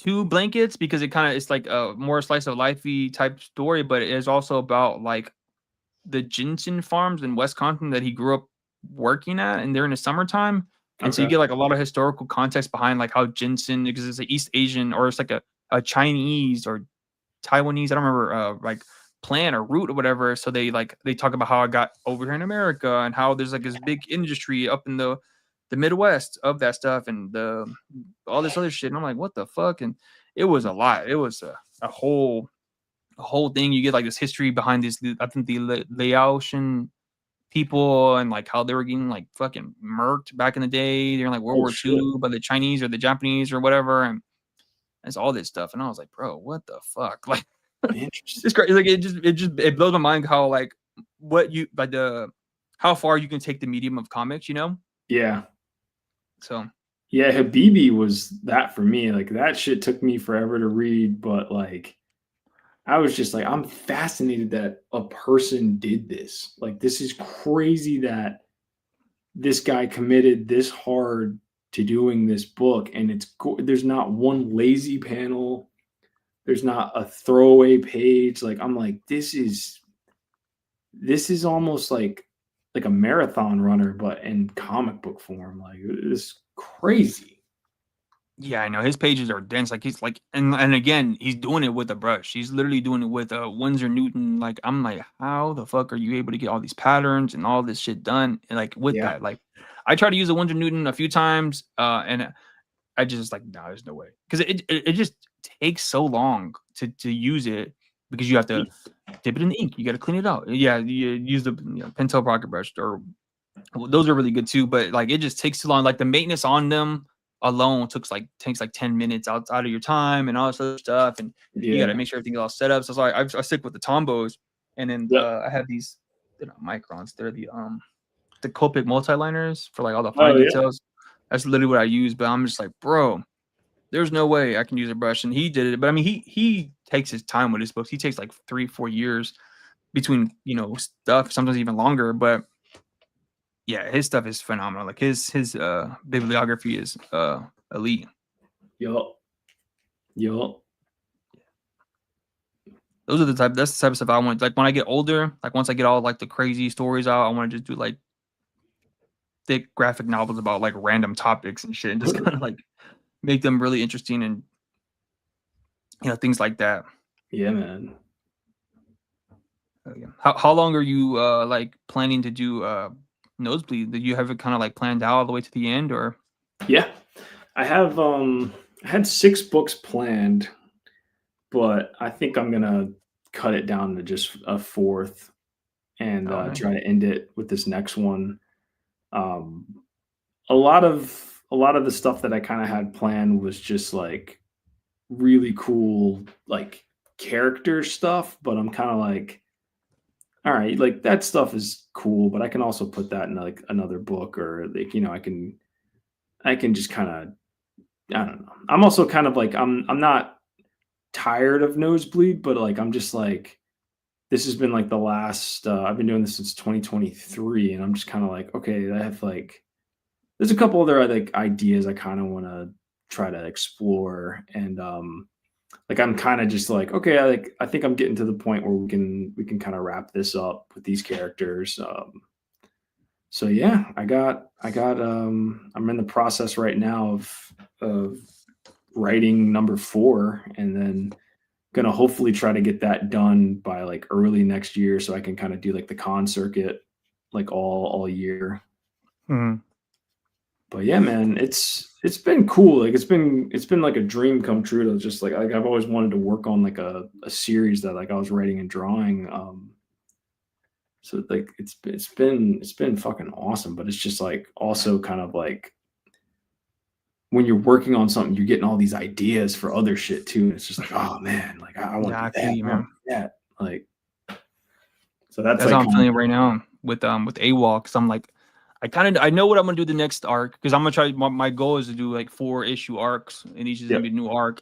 Blankets, because it's like a more slice of lifey type story, but it is also about like the ginseng farms in Wisconsin that he grew up working at, and they're in the summertime. And so you get like a lot of historical context behind like how ginseng, because it's an East Asian, or it's like a Chinese or Taiwanese, I don't remember, like plant or root or whatever. So they talk about how I got over here in America, and how there's like this big industry up in the Midwest of that stuff, and all this other shit. And I'm like, what the fuck? And it was a lot. It was a whole thing. You get like this history behind this, I think the Laotian people, and like how they were getting like fucking murked back in the day during like World War II by the Chinese or the Japanese or whatever. And it's all this stuff. And I was like, bro, what the fuck? Like, it's great. Like it blows my mind how like how far you can take the medium of comics, you know? Yeah. So yeah, Habibi was that for me. Like that shit took me forever to read, but like I was just like, I'm fascinated that a person did this. Like, this is crazy that this guy committed this hard to doing this book, and there's not one lazy panel. There's not a throwaway page. Like, I'm like, this is almost like a marathon runner, but in comic book form. Like, it's crazy. Yeah, I know his pages are dense. Like he's like, and again, he's doing it with a brush. He's literally doing it with a Winsor Newton. Like, I'm like, how the fuck are you able to get all these patterns and all this shit done? And like with that, like, I tried to use a Winsor Newton a few times, and I just like, no, there's no way, because it just takes so long to use it, because you have to dip it in the ink. You got to clean it out. Yeah, you use the Pentel Pocket Brush, or those are really good too. But like, it just takes too long. Like the maintenance on them alone takes like 10 minutes out of your time, and all this other stuff, and you got to make sure everything's all set up. So I stick with the Tombos, and then I have these, they're not microns, they're the Copic multi-liners for like all the fine details. That's literally what I use. But I'm just like, bro, there's no way I can use a brush, and he did it. But I mean, he takes his time with his books. He takes like 3-4 years between stuff, sometimes even longer. But yeah, his stuff is phenomenal. Like his bibliography is elite. Yup. That's the type of stuff I want. Like when I get older, like once I get all like the crazy stories out, I want to just do like thick graphic novels about like random topics and shit, and just kind of like make them really interesting and things like that. Yeah, man. How long are you like planning to do Nosebleed? Did you have it kind of like planned out all the way to the end, or? Yeah, I have I had 6 books planned, but I think I'm gonna cut it down to just a 4th and Oh, nice. try to end it with this next one. Um, a lot of the stuff that I kind of had planned was just like really cool, like character stuff, but I'm kind of like, all right, like that stuff is cool, but I can also put that in like another book, or like I can just kind of, I don't know. I'm also kind of like I'm not tired of Nosebleed, but like I'm just like this has been like the last I've been doing this since 2023, and I'm just kind of like, okay, I have like there's a couple other like ideas I kind of want to try to explore, and like I'm kind of just like, okay, I think I'm getting to the point where we can kind of wrap this up with these characters. So yeah, I'm in the process right now of writing number 4, and then gonna hopefully try to get that done by like early next year, so I can kind of do like the con circuit like all year. Mm-hmm. But yeah, man, it's been cool. Like it's been like a dream come true to just like I've always wanted to work on like a series that like I was writing and drawing. So like it's been fucking awesome, but it's just like also kind of like when you're working on something, you're getting all these ideas for other shit too. And it's just like, oh man, like I want Yeah, to I do feel that. you, I want man. to do that. Like so that's That's like how I'm kind of feeling right now with AWOL, because I'm like, I know what I'm gonna do the next arc, because I'm gonna try. My goal is to do like 4-issue arcs, and each is gonna yep. be a new arc.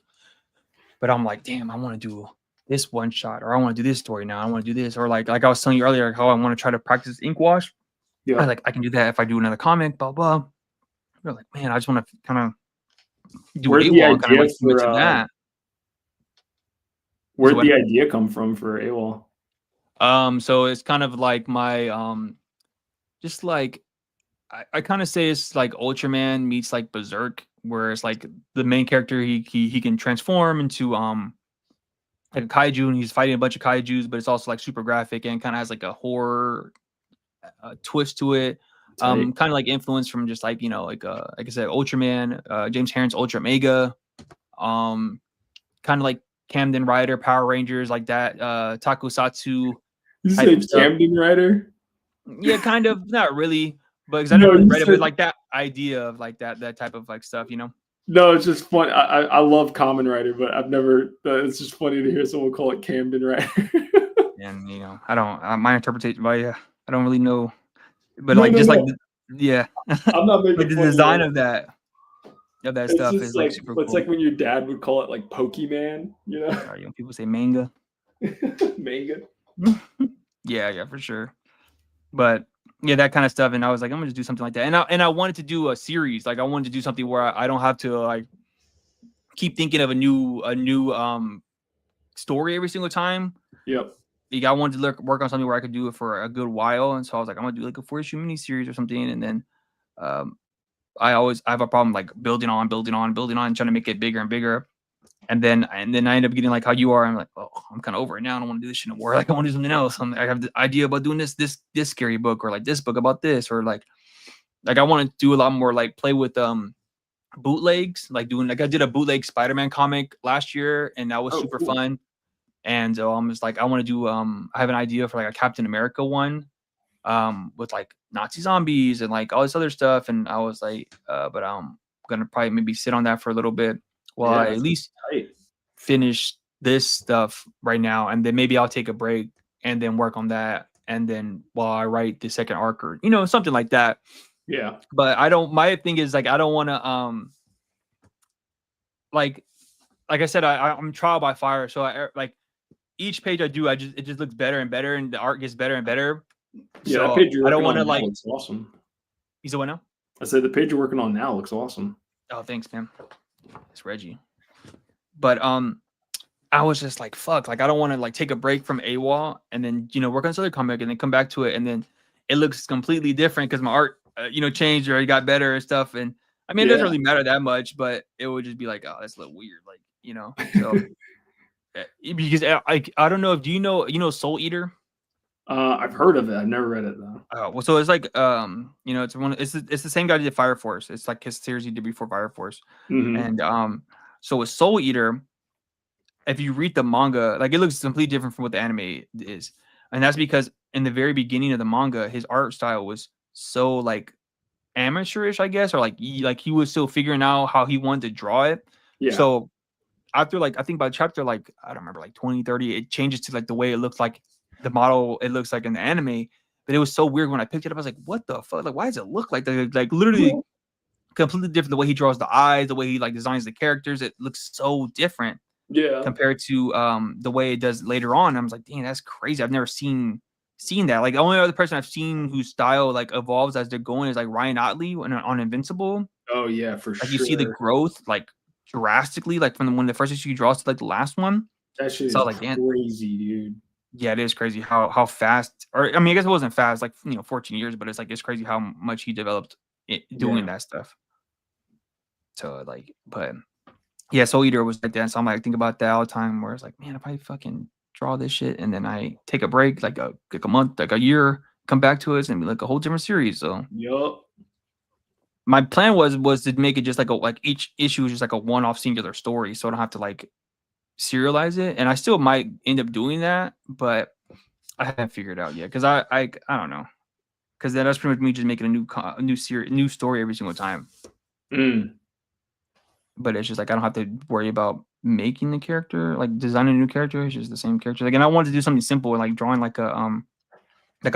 But I'm like, damn, I want to do this one shot, or I want to do this story now. I want to do this, or like I was telling you earlier, how I want to try to practice ink wash. I Yep. like I can do that if I do another comic, blah blah. You're like, man, I just want to kind of do Where'd the AWOL, kind of idea like commit for to that. So where'd what? the idea come from for AWOL? So it's kind of like my just like I kind of say it's like Ultraman meets like Berserk, where it's like the main character he can transform into like a kaiju, and he's fighting a bunch of kaijus, but it's also like super graphic and kind of has like a horror twist to it. Tight. Kind of like influence from just like like I said, Ultraman, James Herron's Ultra Mega, kind of like Camden Rider, Power Rangers, like that, Takusatsu You type of said stuff. Camden Rider? Yeah, kind of, not really, but because I never No, really you read it, but said like that idea of like that type of like stuff. no. It's just fun. I love Common Rider, but I've never. It's just funny to hear someone call it Camden Rider. And I don't my interpretation, but yeah, I don't really know, but No, like no, just like no. yeah, I'm not like making the fun of you. design of that It's stuff just is like like super it's cool. like when your dad would call it like Pokemon, you know? People say manga. Manga. Yeah, for sure. But yeah, that kind of stuff. And I was like, I'm gonna just do something like that. And I wanted to do a series. Like I wanted to do something where I don't have to like keep thinking of a new story every single time. Yep. Like, I wanted to work on something where I could do it for a good while. And so I was like, I'm gonna do like a 4-issue miniseries or something. And then um I have a problem like building on, and trying to make it bigger and bigger. And then I end up getting like how you are. I'm like, oh, I'm kind of over it now. I don't want to do this shit no more. Like I want to do something else. I have the idea about doing this scary book, or like this book about this, or like I want to do a lot more, like play with bootlegs, like doing like I did a bootleg Spider-Man comic last year, and that was Oh, super cool. fun. And so I'm just like, I want to do I have an idea for like a Captain America one with like Nazi zombies and like all this other stuff. And I was like, but I'm gonna probably maybe sit on that for a little bit while Yeah, I at that's least tight. finish this stuff right now, and then maybe I'll take a break and then work on that, and then while I write the second arc, or something like that. Yeah. But I don't. My thing is like I don't want to like I said, I'm trial by fire. So like each page I do, it just looks better and better, and the art gets better and better. Yeah, that So page you're I don't working want to on now like. looks awesome. You said what now? I said the page you're working on now looks awesome. Oh, thanks, man. It's Reggie. But I was just like, fuck, like I don't want to like take a break from AWOL and then work on this other comic and then come back to it and then it looks completely different because my art changed or it got better and stuff. And I mean, it doesn't really matter that much, but it would just be like, oh, that's a little weird, like So because I don't know if do you know Soul Eater? I've heard of it. I've never read it though. Well, so it's like it's the same guy who did Fire Force. It's like his series he did before Fire Force, and so with Soul Eater, if you read the manga, like it looks completely different from what the anime is, and that's because in the very beginning of the manga, his art style was so like amateurish, I guess, or like he was still figuring out how he wanted to draw it. Yeah. So after like I think by chapter like I don't remember like 20, 30, it changes to like the way it looks like the model it looks like in the anime. But it was so weird when I picked it up. I was like, what the fuck? Like, why does it look like that? Like literally completely different. The way he draws the eyes, the way he like designs the characters, it looks so different. Yeah. Compared to the way it does later on. I was like, dang, that's crazy. I've never seen that. Like the only other person I've seen whose style like evolves as they're going is like Ryan Otley on Invincible. Oh yeah, for sure. Like you see the growth like drastically, like from when the first issue he draws to like the last one. That shit is like, crazy, dude. Yeah, it is crazy how fast, or I mean, I guess it wasn't fast, like 14 years, but it's crazy how much he developed doing that stuff. So like, but yeah, Soul Eater was like that. So I'm like, think about that all the time. Where it's like, man, if I fucking draw this shit and then I take a break, like a month, like a year, come back to it and be like a whole different series. So yup. My plan was to make it just like each issue is just like a one-off singular story, so I don't have to like serialize it. And I still might end up doing that, but I haven't figured it out yet because I don't know, because that's pretty much me just making a new story every single time. But it's just like I don't have to worry about making the character, like designing a new character. It's just the same character. Like, and I wanted to do something simple, like drawing like a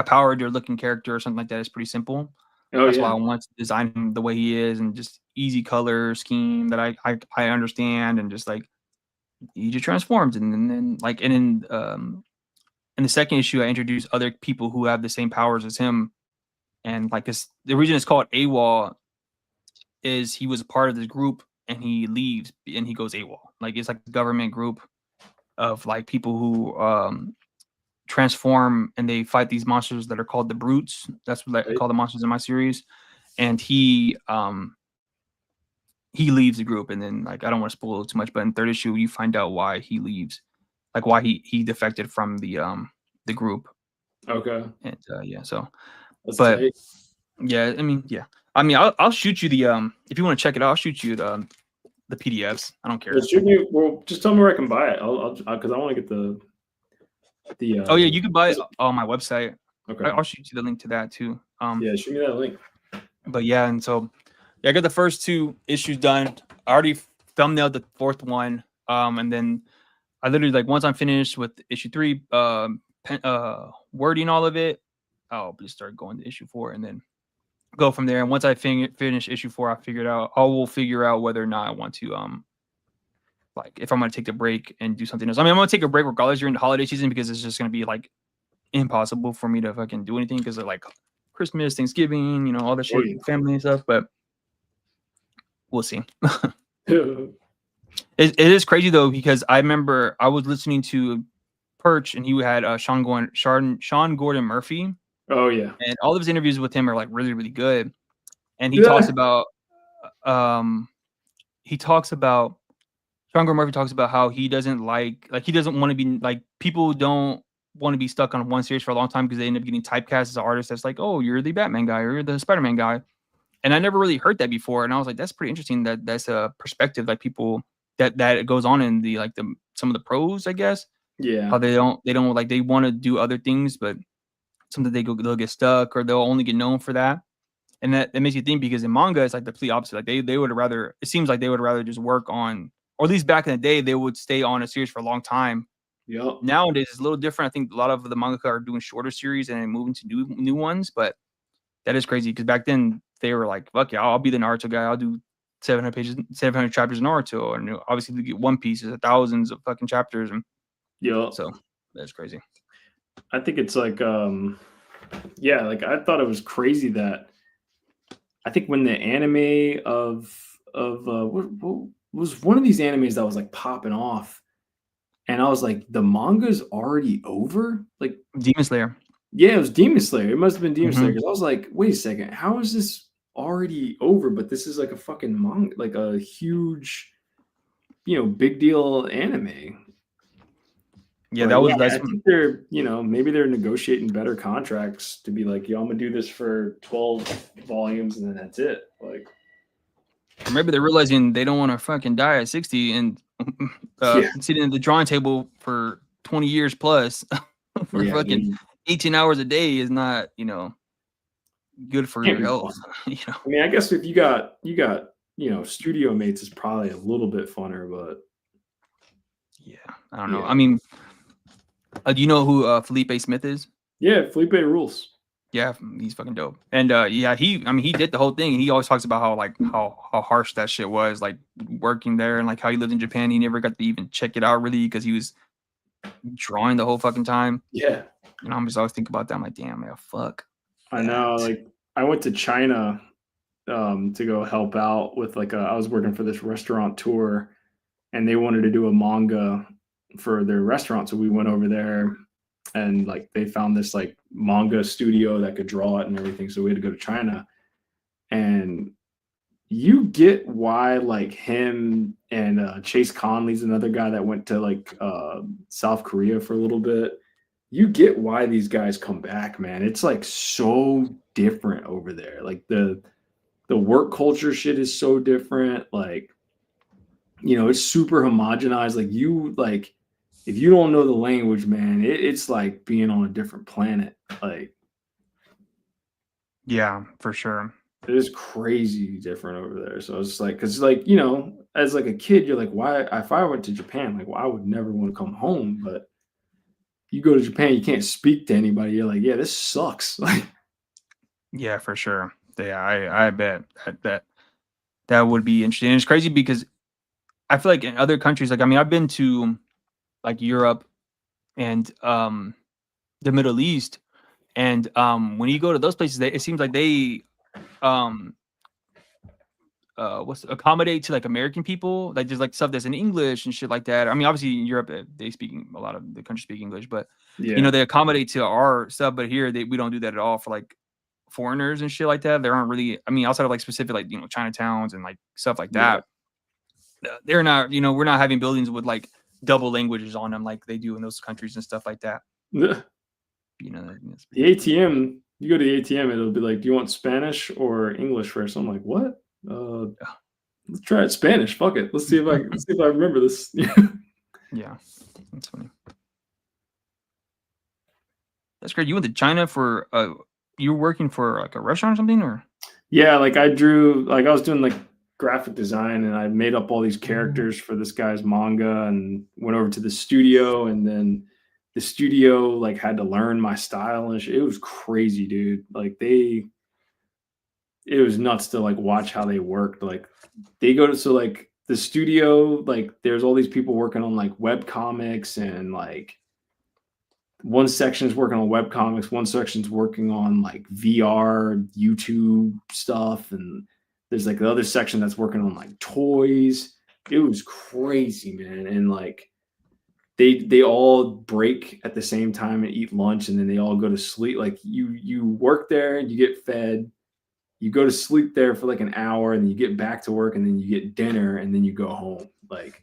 Power Ranger looking character or something like that. It's pretty simple. That's why I want to design him the way he is and just easy color scheme that I understand, and just like he just transforms and then like in the second issue I introduce other people who have the same powers as him, and like the reason it's called AWOL is he was a part of this group and he leaves and he goes AWOL. Like it's like a government group of like people who transform and they fight these monsters that are called the brutes. That's what I call the monsters in my series. And he leaves the group, and then like I don't want to spoil it too much, but in third issue you find out why he leaves, like why he defected from the group. Okay. And yeah, so that's but tight. Yeah, I mean, yeah. I mean, I'll shoot you the if you want to check it out, I'll shoot you the PDFs. I don't care. Shoot me. Well, just tell me where I can buy it. I'll because I want to get the. Oh yeah, you can buy it on my website. Okay. I'll shoot you the link to that too. Yeah, shoot me that link. But yeah, and so yeah, I got the first 2 issues done. I already thumbnailed the 4th one. And then I literally like once I'm finished with issue 3, wording all of it, I'll just start going to issue 4 and then go from there. And once I finish issue 4, I will figure out whether or not I want to like if I'm gonna take the break and do something else. I mean, I'm gonna take a break regardless during the holiday season because it's just gonna be like impossible for me to fucking do anything because of like Christmas, Thanksgiving, all the shit, family and stuff. But we'll see. It is crazy though, because I remember I was listening to Perch and he had Sean Gordon Murphy. Oh yeah. And all of his interviews with him are like really, really good. And he talks about Sean Gordon Murphy talks about how he doesn't he doesn't want to be like, people don't want to be stuck on one series for a long time because they end up getting typecast as an artist that's like, oh, you're the Batman guy or you're the Spider-Man guy. And I never really heard that before. And I was like, that's pretty interesting that's a perspective like people that it goes on in the like some of the pros, I guess. Yeah. How they don't like, they want to do other things, but something they'll get stuck or they'll only get known for that. And that makes you think, because in manga it's like the complete opposite. Like they would rather, it seems like they would rather just work on, or at least back in the day, they would stay on a series for a long time. Yep. Nowadays it's a little different. I think a lot of the mangaka are doing shorter series and moving to new ones, but that is crazy because back then they were like, fuck yeah, I'll be the Naruto guy. I'll do 700 pages, 700 chapters in Naruto, and obviously to get One Piece is thousands of fucking chapters, and so that's crazy. I think it's like, yeah, like I thought it was crazy that I think when the anime of what was one of these animes that was like popping off, and I was like, the manga's already over. Like, Demon Slayer. yeah, it was Demon Slayer. It must have been Demon Slayer Mm-hmm. because I was like, wait a second, how is this already over? But this is like a fucking manga, like a huge, big deal anime. Yeah, But yeah, that's I think they're, maybe they're negotiating better contracts to be like, yo, I'm gonna do this for 12 volumes and then that's it. Like, or maybe they're realizing they don't want to fucking die at 60 and yeah, sitting at the drawing table for 20 years plus for yeah, fucking 18 hours a day is not, good for can't your be health. fun. I mean, I guess if you got studio mates is probably a little bit funner, but yeah, I don't know. I mean, do you know who Felipe Smith is? Yeah, Felipe rules. Yeah, he's fucking dope. And yeah, he did the whole thing. He always talks about how harsh that shit was, like working there, and like how he lived in Japan. He never got to even check it out really because he was drawing the whole fucking time. Yeah. And I'm just always thinking about that. I'm like, damn, man, fuck. I know. Like, I went to China to go help out with I was working for this restaurant tour, and they wanted to do a manga for their restaurant, so we went over there, and like they found this like manga studio that could draw it and everything. So we had to go to China, and you get why like him and Chase Conley's another guy that went to like South Korea for a little bit. You get why these guys come back, man. It's like so different over there. Like the work culture shit is so different. Like, it's super homogenized. Like if you don't know the language, man, it's like being on a different planet. Like, yeah, for sure. it is crazy different over there. So it's like, because like, as like a kid, you're like, why? If I went to Japan, like, well, I would never want to come home. But you go to Japan, you can't speak to anybody. You're like, yeah, this sucks. Like, yeah, for sure. Yeah, I bet that would be interesting. And it's crazy because I feel like in other countries, like I mean, I've been to like Europe and the Middle East, and when you go to those places, it seems like they accommodate to like American people, like there's like stuff that's in English and shit like that. I mean, obviously in Europe they speak, a lot of the countries speak English, but they accommodate to our stuff. But here we don't do that at all for like foreigners and shit like that. There aren't really, I mean, outside of like specific like Chinatowns and like stuff like that. They're not, we're not having buildings with like double languages on them like they do in those countries and stuff like that. The ATM, you go to the ATM, it'll be like, do you want Spanish or English first? I'm like, what? Let's try it Spanish. Fuck it. Let's see if I remember this. Yeah, that's funny. That's great. You went to China for you were working for like a restaurant or something, or? Yeah, like I was doing like graphic design, and I made up all these characters for this guy's manga, and went over to the studio, and then the studio like had to learn my style and shit. It was crazy, dude. Like it was nuts to like watch how they worked. Like they go to like the studio, like there's all these people working on like web comics, and like one section is working on web comics, one section's working on like VR, YouTube stuff, and there's like the other section that's working on like toys. It was crazy, man. And like they all break at the same time and eat lunch, and then they all go to sleep. Like you work there, you get fed, you go to sleep there for like an hour, and then you get back to work, and then you get dinner, and then you go home. Like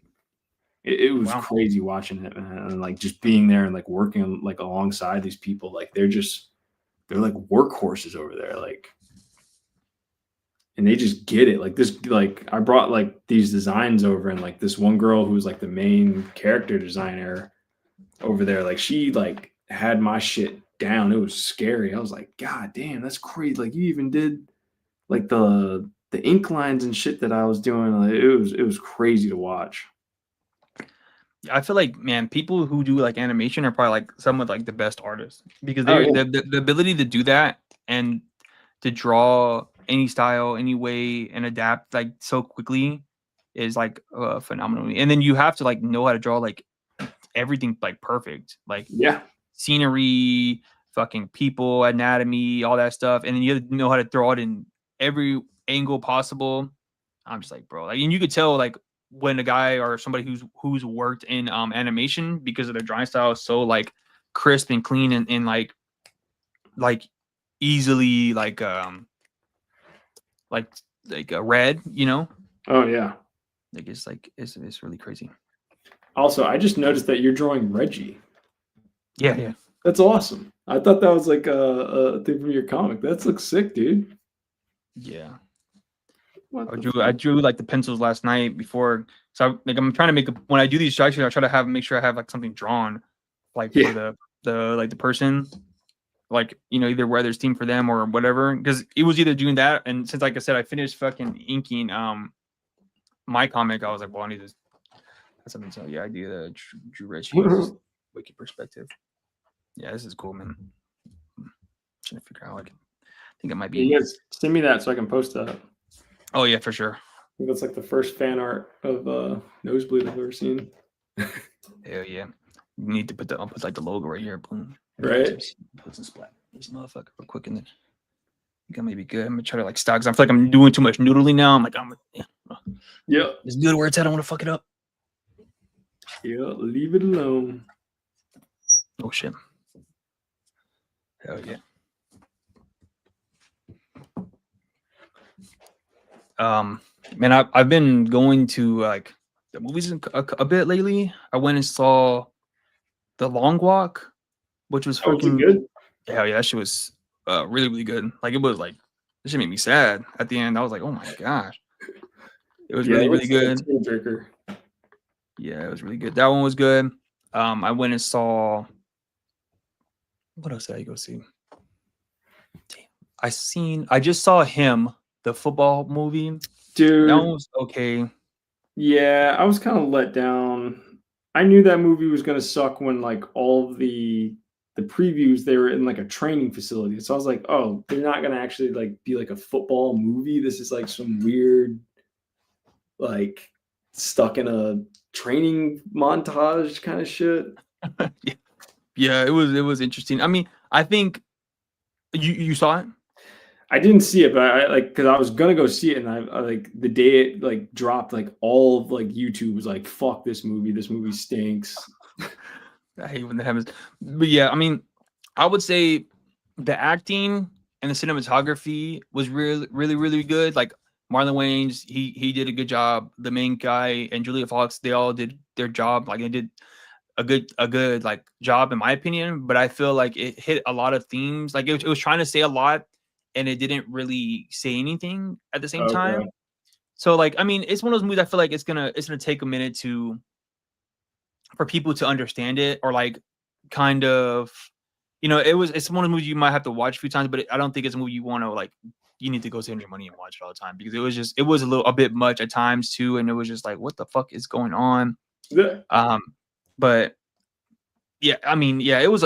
it was crazy watching it, man. And like just being there and like working like alongside these people. Like they're like workhorses over there. Like, and they just get it. Like this, like I brought like these designs over, and like this one girl who was like the main character designer over there, like she like had my shit down. It was scary. I was like, God damn, that's crazy. Like you even did like the ink lines and shit that I was doing. Like, it was crazy to watch. I feel like, man, people who do like animation are probably like some of like the best artists because the ability to do that and to draw any style, any way, and adapt like so quickly is like phenomenal. And then you have to like know how to draw like everything like perfect, like scenery, fucking people, anatomy, all that stuff, and then you have to know how to throw it in every angle possible. I'm just like, bro, like, and you could tell like when a guy or somebody who's worked in animation because of their drawing style is so like crisp and clean and like easily like read, you know. Oh yeah. Like it's really crazy. Also, I just noticed that you're drawing Reggie. Yeah. That's awesome. I thought that was like a thing from your comic. That looks sick, dude. Yeah. What I drew like the pencils last night before. So I'm trying to make when I do these structures, I try to make sure I have like something drawn, like for the person, like, you know, either whether it's team for them or whatever. Because it was either doing that, and since like I said, I finished fucking inking my comic, I was like, well, I need to have something. So yeah, I do the Drew Reggie wiki perspective. Yeah, this is cool, man. I'm trying to figure out like, I think it might be. You guys send me that so I can post that. Oh yeah, for sure. I think that's like the first fan art of Nosebleed I've ever seen. Hell yeah. You need to I'll put like the logo right here. Boom. Right. Put some splat. This motherfucker real quick, and then I think I may be good. I'm gonna try to like stop because I feel like I'm doing too much noodling now. I'm like, yeah. It's good where it's at. I don't want to fuck it up. Yeah, leave it alone. Oh shit. Hell yeah. Man, I've been going to like the movies a bit lately. I went and saw The Long Walk, which was fucking good. Hell yeah, that shit was really, really good. Like, it was like, this shit made me sad at the end. I was like, oh my gosh. It was really, really good. Yeah, it was really good. That one was good. I went and saw, what else did I go see? Damn. I just saw Him, the football movie. Dude. That one was okay. Yeah, I was kind of let down. I knew that movie was going to suck when like all the previews, they were in like a training facility. So I was like, oh, they're not going to actually like be like a football movie. This is like some weird, like stuck in a training montage kind of shit. Yeah, it was interesting. I mean, I think you saw it. I didn't see it, but I like, because I was gonna go see it, and I like the day it like dropped, like all of like YouTube was like, "Fuck this movie! This movie stinks." I hate when that happens. But yeah, I mean, I would say the acting and the cinematography was really, really, really good. Like Marlon Wayans, he did a good job. The main guy and Julia Fox, they all did their job. Like, they did a good like job in my opinion. But I feel like it hit a lot of themes. Like it was trying to say a lot, and it didn't really say anything at the same time. So like, I mean, it's one of those movies I feel like it's gonna take a minute for people to understand it, or like kind of, you know, it's one of the movies you might have to watch a few times, but I don't think it's a movie you want to like, you need to go spend your money and watch it all the time, because it was a bit much at times too, and it was just like, what the fuck is going on? But yeah, I mean, yeah, it was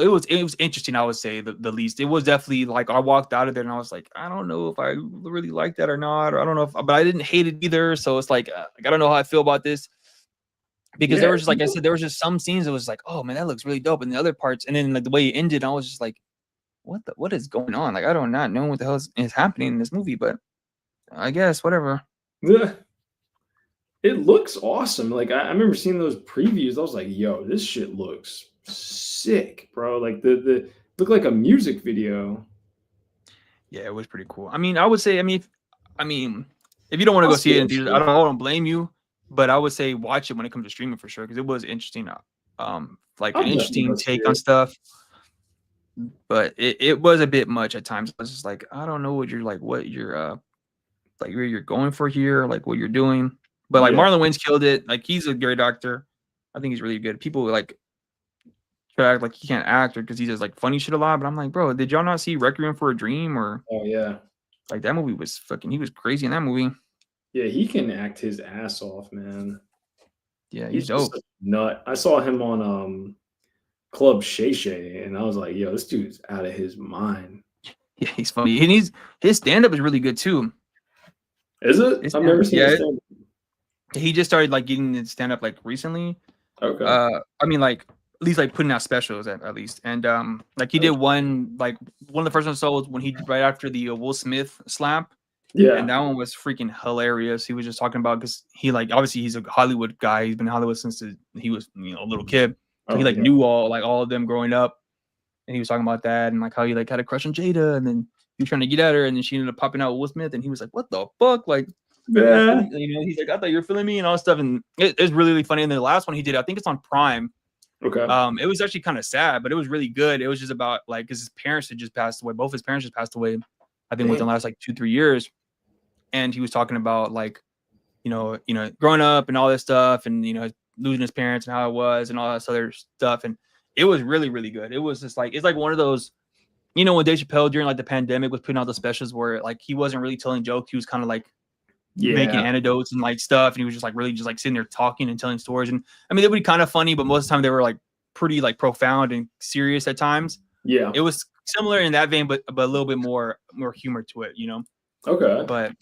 interesting, I would say the least. It was definitely like, I walked out of there and I was like, I don't know if I really like that or not, or I don't know but I didn't hate it either. So it's like, I don't know how I feel about this, because there was just, like I said, there was just some scenes that was like, oh man, that looks really dope, and the other parts, and then like the way it ended, I was just like, what is going on? Like, I do not know what the hell is happening in this movie, but I guess whatever. Yeah. It looks awesome. Like, I remember seeing those previews. I was like, yo, this shit looks sick, bro. Like the looked like a music video. Yeah, it was pretty cool. I mean, I would say, if you don't want to go see it in theaters, I don't blame you, but I would say watch it when it comes to streaming for sure, because it was interesting. Like an interesting take on stuff, but it was a bit much at times. I was just like, I don't know what you're like, where you're going for here, like what you're doing. But like, Marlon Wayans killed it. Like, he's a great actor. I think he's really good. People like try to act like he can't act, or because he does like funny shit a lot. But I'm like, bro, did y'all not see Requiem for a Dream? Or like, that movie was he was crazy in that movie. Yeah, he can act his ass off, man. Yeah, he's dope. Just a nut. I saw him on Club Shay Shay, and I was like, yo, this dude's out of his mind. Yeah, he's funny. And his stand-up is really good too. Is it? I've never seen his stand-up. He just started like getting into stand-up like recently. Okay. I mean, like at least like putting out specials at least. And like he did one of the first ones I saw was when he right after the Will Smith slap. Yeah. And that one was freaking hilarious. He was just talking about because he like obviously he's a Hollywood guy. He's been in Hollywood since he was a little kid. So he like knew all of them growing up. And he was talking about that and like how he like had a crush on Jada and then he was trying to get at her and then she ended up popping out with Will Smith and he was like, "What the fuck?" Like, yeah. He's like, "I thought you were feeling me" and all that stuff. And it's really, really funny. And then the last one he did, I think it's on Prime. Okay. It was actually kind of sad, but it was really good. It was just about like because his parents had just passed away. Both his parents just passed away, I think within the last like 2-3 years. And he was talking about like, growing up and all this stuff and losing his parents and how it was and all this other stuff. And it was really, really good. It was just like it's like one of those, when Dave Chappelle during like the pandemic was putting out the specials where like he wasn't really telling jokes, he was kind of like making anecdotes and like stuff, and he was just like really just like sitting there talking and telling stories. And I mean, they would be kind of funny, but most of the time they were like pretty like profound and serious at times. Yeah, it was similar in that vein, but a little bit more humor to it, Okay. But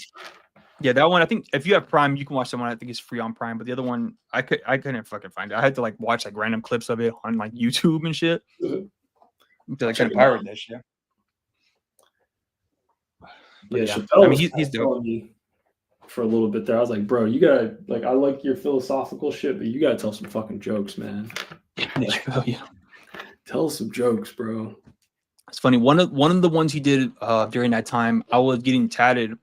yeah, that one I think if you have Prime, you can watch that one. I think it's free on Prime. But the other one, I couldn't fucking find it. I had to like watch like random clips of it on like YouTube and shit. To like kind of pirate that shit. But yeah, Chappelle, I mean, he's dope. For a little bit there, I was like, bro, you gotta like, I like your philosophical shit, but you gotta tell some fucking jokes, man. Yeah. Tell some jokes, bro. It's funny. One of the ones he did during that time, I was getting tatted,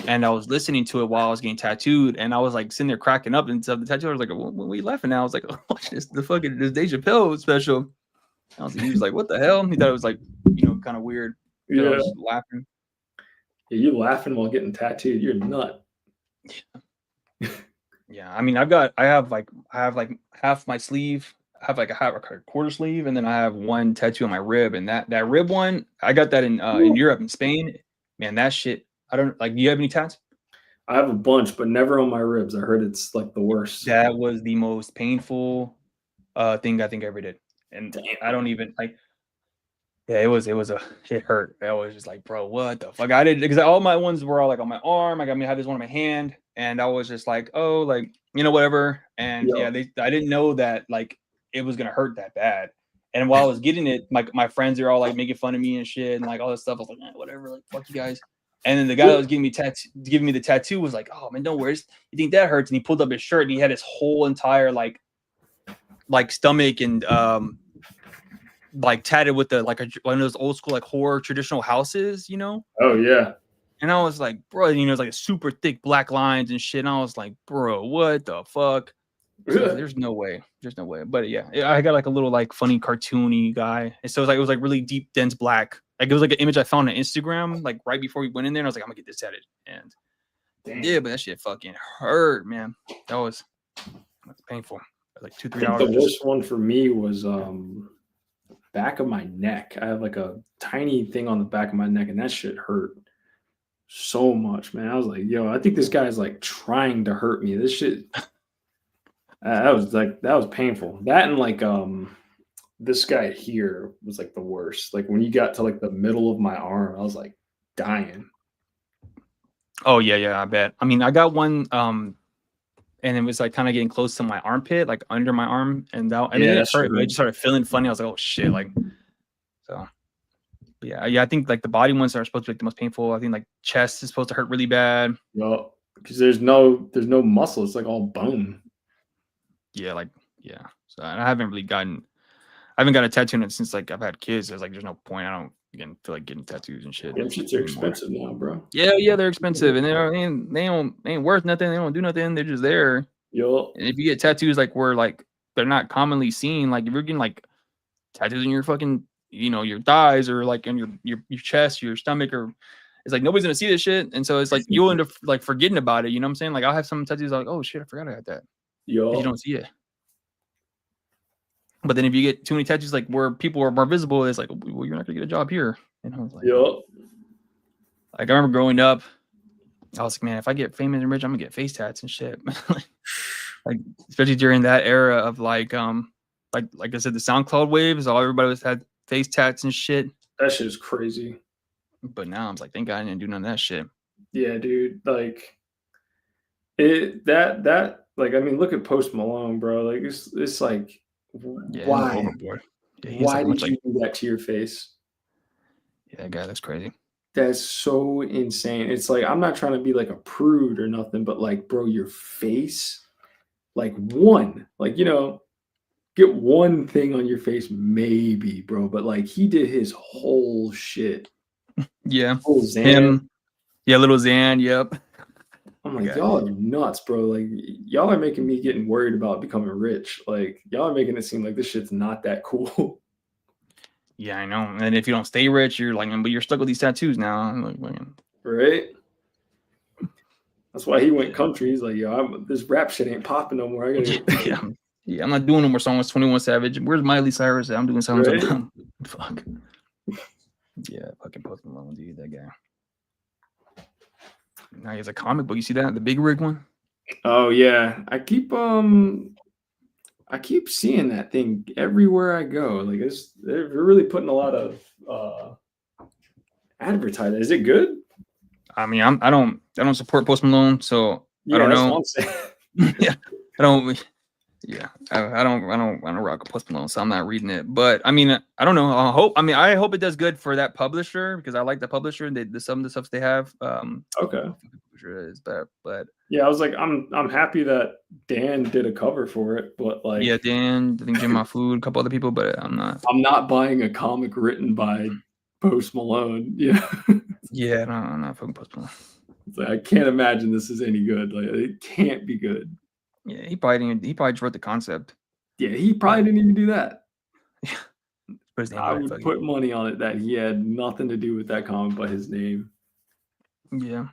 and I was listening to it while I was getting tattooed, and I was like sitting there cracking up and stuff. The tattooer was like, "What are you laughing at?" I was like, "Oh, this Dave Chappelle special." He was like, "What the hell?" He thought it was like, kind of weird. Yeah, I was laughing. Yeah, you laughing while getting tattooed? You're nut. Yeah, I mean, I have like half my sleeve. I have like a quarter sleeve, and then I have one tattoo on my rib. And that rib one, I got that in Europe, in Spain. Man, that shit. I don't like. Do you have any tats? I have a bunch, but never on my ribs. I heard it's like the worst. That was the most painful thing I think I ever did, and damn. I don't even like. Yeah, it hurt. I was just like, bro, what the fuck? I did because all my ones were all like on my arm. I had this one on my hand, and I was just like, oh, like whatever. And I didn't know that like it was gonna hurt that bad. And while I was getting it, my friends are all like making fun of me and shit and like all this stuff. I was like, whatever, like fuck you guys. And then the guy that was giving me the tattoo was like, oh man, don't worry. You think that hurts? And he pulled up his shirt and he had his whole entire like stomach and like tatted with one of those old school like horror traditional houses, Oh yeah. And I was like, bro, it's like a super thick black lines and shit. And I was like, bro, what the fuck? So there's no way. But yeah, I got like a little like funny cartoony guy. And so it was like really deep, dense black. Like it was like an image I found on Instagram, like right before we went in there. And I was like, I'm gonna get this tatted. And yeah, but that shit fucking hurt, man. That's painful. Like 2-3 hours. The worst one for me was back of my neck. I have like a tiny thing on the back of my neck, and that shit hurt so much, man. I was like, yo, I think this guy's like trying to hurt me. This shit that was painful. That and like this guy here was like the worst. Like when you got to like the middle of my arm, I was like dying. Oh yeah, I bet. I mean, I got one and it was like kind of getting close to my armpit, like under my arm, and it hurt. It just started feeling funny. I was like, oh shit, like so. But yeah. I think like the body ones are supposed to be like the most painful. I think like chest is supposed to hurt really bad. No, because there's no muscle. It's like all bone. Yeah, yeah. So I haven't gotten a tattoo in it since like I've had kids. I was like, there's no point. I don't feel like getting tattoos and shit. Them shits are expensive now, bro. Yeah, they're expensive, and they ain't worth nothing. They don't do nothing. They're just there. Yo. And if you get tattoos like where like they're not commonly seen, like if you're getting like tattoos in your fucking your thighs or like in your chest, your stomach, or it's like nobody's gonna see this shit, and so it's like you'll end up like forgetting about it. You know what I'm saying? Like I'll have some tattoos like, oh shit, I forgot I got that. Yo. You don't see it. But then if you get too many tattoos, like where people are more visible, it's like, well, you're not gonna get a job here. And I was like, like I remember growing up, I was like, man, if I get famous and rich, I'm gonna get face tats and shit. like especially during that era of like I said, the SoundCloud waves, all everybody had face tats and shit. That shit is crazy. But now I'm like, thank God I didn't do none of that shit. Yeah, dude. Like that like I mean, look at Post Malone, bro. Like it's like Yeah, he went why? overboard. Yeah, he has Why like a did bunch you like do that to your face? yeah, guy, that's crazy. That's so insane. It's like I'm not trying to be like a prude or nothing, but like, bro, your face, like one, like get one thing on your face, maybe, bro. But like he did his whole shit. Yeah, Whole Xan. him. Yeah, little Xan. Yep. I'm The like, guy. y'all are nuts, bro. Like y'all are making me getting worried about becoming rich. Like y'all are making it seem like this shit's not that cool. Yeah, I know. And if you don't stay rich, you're like, but you're stuck with these tattoos now. I'm like, man. Right? That's why he went Yeah. country. He's like, yo, this rap shit ain't popping no more. I gotta get Yeah. Yeah, I'm not doing no more songs. 21 Savage. Where's Miley Cyrus? I'm doing songs with right. them. Fuck. Yeah, fucking Post Malone, dude. That guy. Now he has a comic book. You see that? The big rig one? Oh yeah. I keep seeing that thing everywhere I go. Like they're really putting a lot of advertising. Is it good? I mean, I don't support Post Malone, so I Yeah, don't that's know. what I'm saying. Yeah, I don't. Yeah, I don't rock a Post Malone, so I'm not reading it. But I mean, I don't know. I hope it does good for that publisher because I like the publisher and some of the stuff they have. Okay. Publisher is that, but Yeah, I was like, I'm happy that Dan did a cover for it, but like, yeah, Dan, I think Jim Mahfood, a couple other people, but I'm not. I'm not buying a comic written by Post Malone. Yeah, Yeah, no, I'm not fucking Post Malone. it's like, I can't imagine this is any good. Like, it can't be good. Yeah, he probably just wrote the concept. Yeah, he probably didn't even do that. Yeah, put his name I on it. would Fucking put money on it that he had nothing to do with that comic but his name. yeah.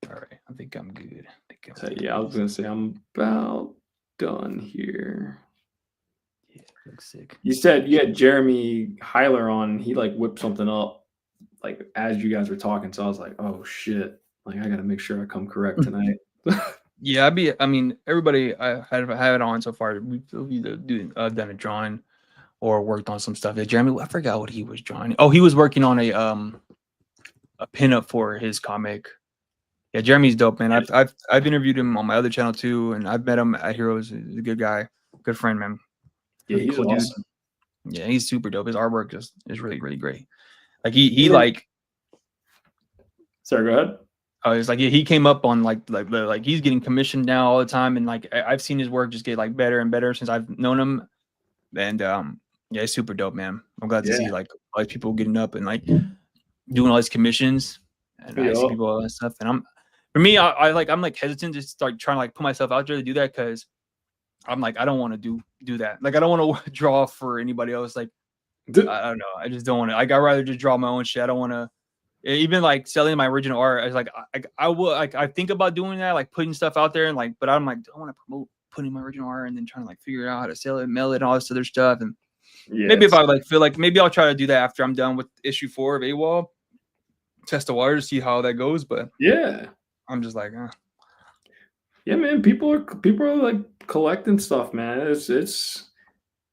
All right, I think I'm good. So yeah, I was gonna say I'm about done here. Yeah, looks sick. You said you had Jeremy Heiler on. He like whipped something up like as you guys were talking. So I was like, oh shit! Like I got to make sure I come correct tonight. Yeah, I mean, everybody I have it on so far. We've either done a drawing or worked on some stuff. Yeah, Jeremy, I forgot what he was drawing. Oh, he was working on a pinup for his comic. Yeah, Jeremy's dope, man. I've interviewed him on my other channel too, and I've met him at Heroes. He's a good guy, good friend, man. Yeah, Really he's cool awesome. dude. Yeah, he's super dope. His artwork is really, really great. Like he like. Sorry, go ahead. It's like he came up on like he's getting commissioned now all the time, and like I've seen his work just get like better and better since I've known him, and yeah, it's super dope, man. I'm glad to see like all these people getting up and like doing all these commissions, and I see people all that stuff, and I'm hesitant to start trying to like put myself out there to do that because I'm like I don't want to do that, like I don't want to draw for anybody else, like I don't know, I just don't want to. Like I'd rather just draw my own shit. I don't want to. Even like selling my original art, I was like, I will like I think about doing that, like putting stuff out there, and like, but I'm like, I want to promote putting my original art and then trying to like figure out how to sell it, mail it, and all this other stuff. And maybe if I like feel like maybe I'll try to do that after I'm done with issue 4 of AWOL, test the water to see how that goes. But yeah, I'm just like, yeah, man. People are like collecting stuff, man.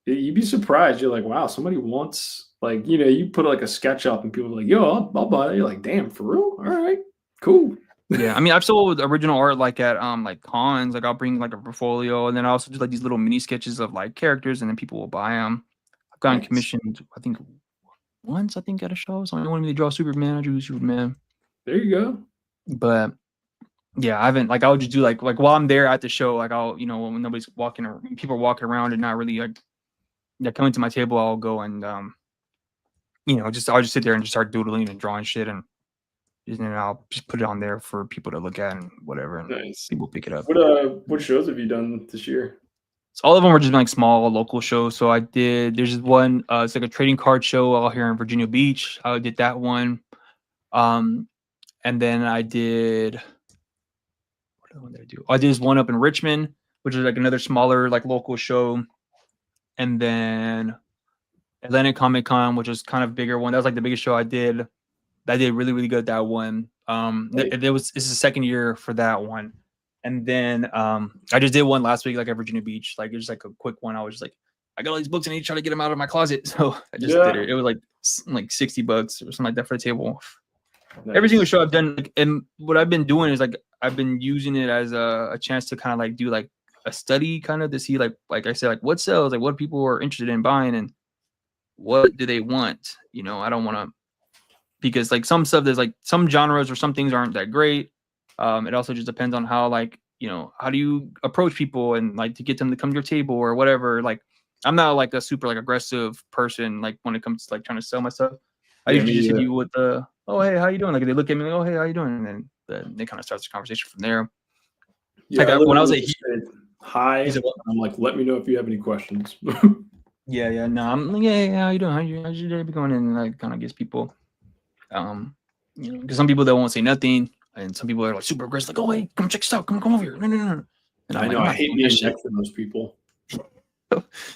You'd be surprised. You're like, wow, somebody wants like you put like a sketch up and people are like, yo, I'll buy it. You're like, damn, for real? All right, cool. Yeah, I mean, I've sold original art like at like cons. Like I'll bring like a portfolio, and then I also do like these little mini sketches of like characters, and then people will buy them. I've gotten commissioned, I think once. I think at a show, someone wanted me to draw Superman. I drew Superman. There you go. But yeah, I haven't like I'll just do like while I'm there at the show, like I'll when nobody's walking or people are walking around and not really like coming to my table, I'll go and I'll just sit there and just start doodling and drawing shit and then I'll just put it on there for people to look at and whatever, and people pick it up. What shows have you done this year? So all of them were just like small local shows. So there's one, it's like a trading card show out here in Virginia Beach. I did that one. And then I did, what other one did I do? I did this one up in Richmond, which is like another smaller, like local show. And then Atlantic Comic Con, which is kind of bigger one. That was like the biggest show I did. I did really, really good at that one. This is the second year for that one. And then I just did one last week, like at Virginia Beach, like it was like a quick one. I was just like I got all these books and I need to try to get them out of my closet. So I just did it. It was like $60 or something like that for the table. Nice. Every single show I've done, like, and what I've been doing is like I've been using it as a chance to kind of like do like a study kind of to see like I said, like what sells, like what people are interested in buying and what do they want. You know, I don't want to, because like some stuff, there's like some genres or some things aren't that great. It also just depends on how, like, you know, how do you approach people and like to get them to come to your table or whatever. Like I'm not like a super like aggressive person like when it comes to like trying to sell my stuff. I usually just hit you with the, oh hey, how you doing? Like they look at me like, oh hey, how you doing? And then they kind of starts the conversation from there. Yeah, like when I was at hi, I'm like, let me know if you have any questions. Yeah, no, I'm like, yeah, how you doing? How's your day be going? And like kind of gets people, you know, because some people they won't say nothing, and some people are like super aggressive, like, oh hey, come check this out, come over here, no. And I know, I hate being next to those people.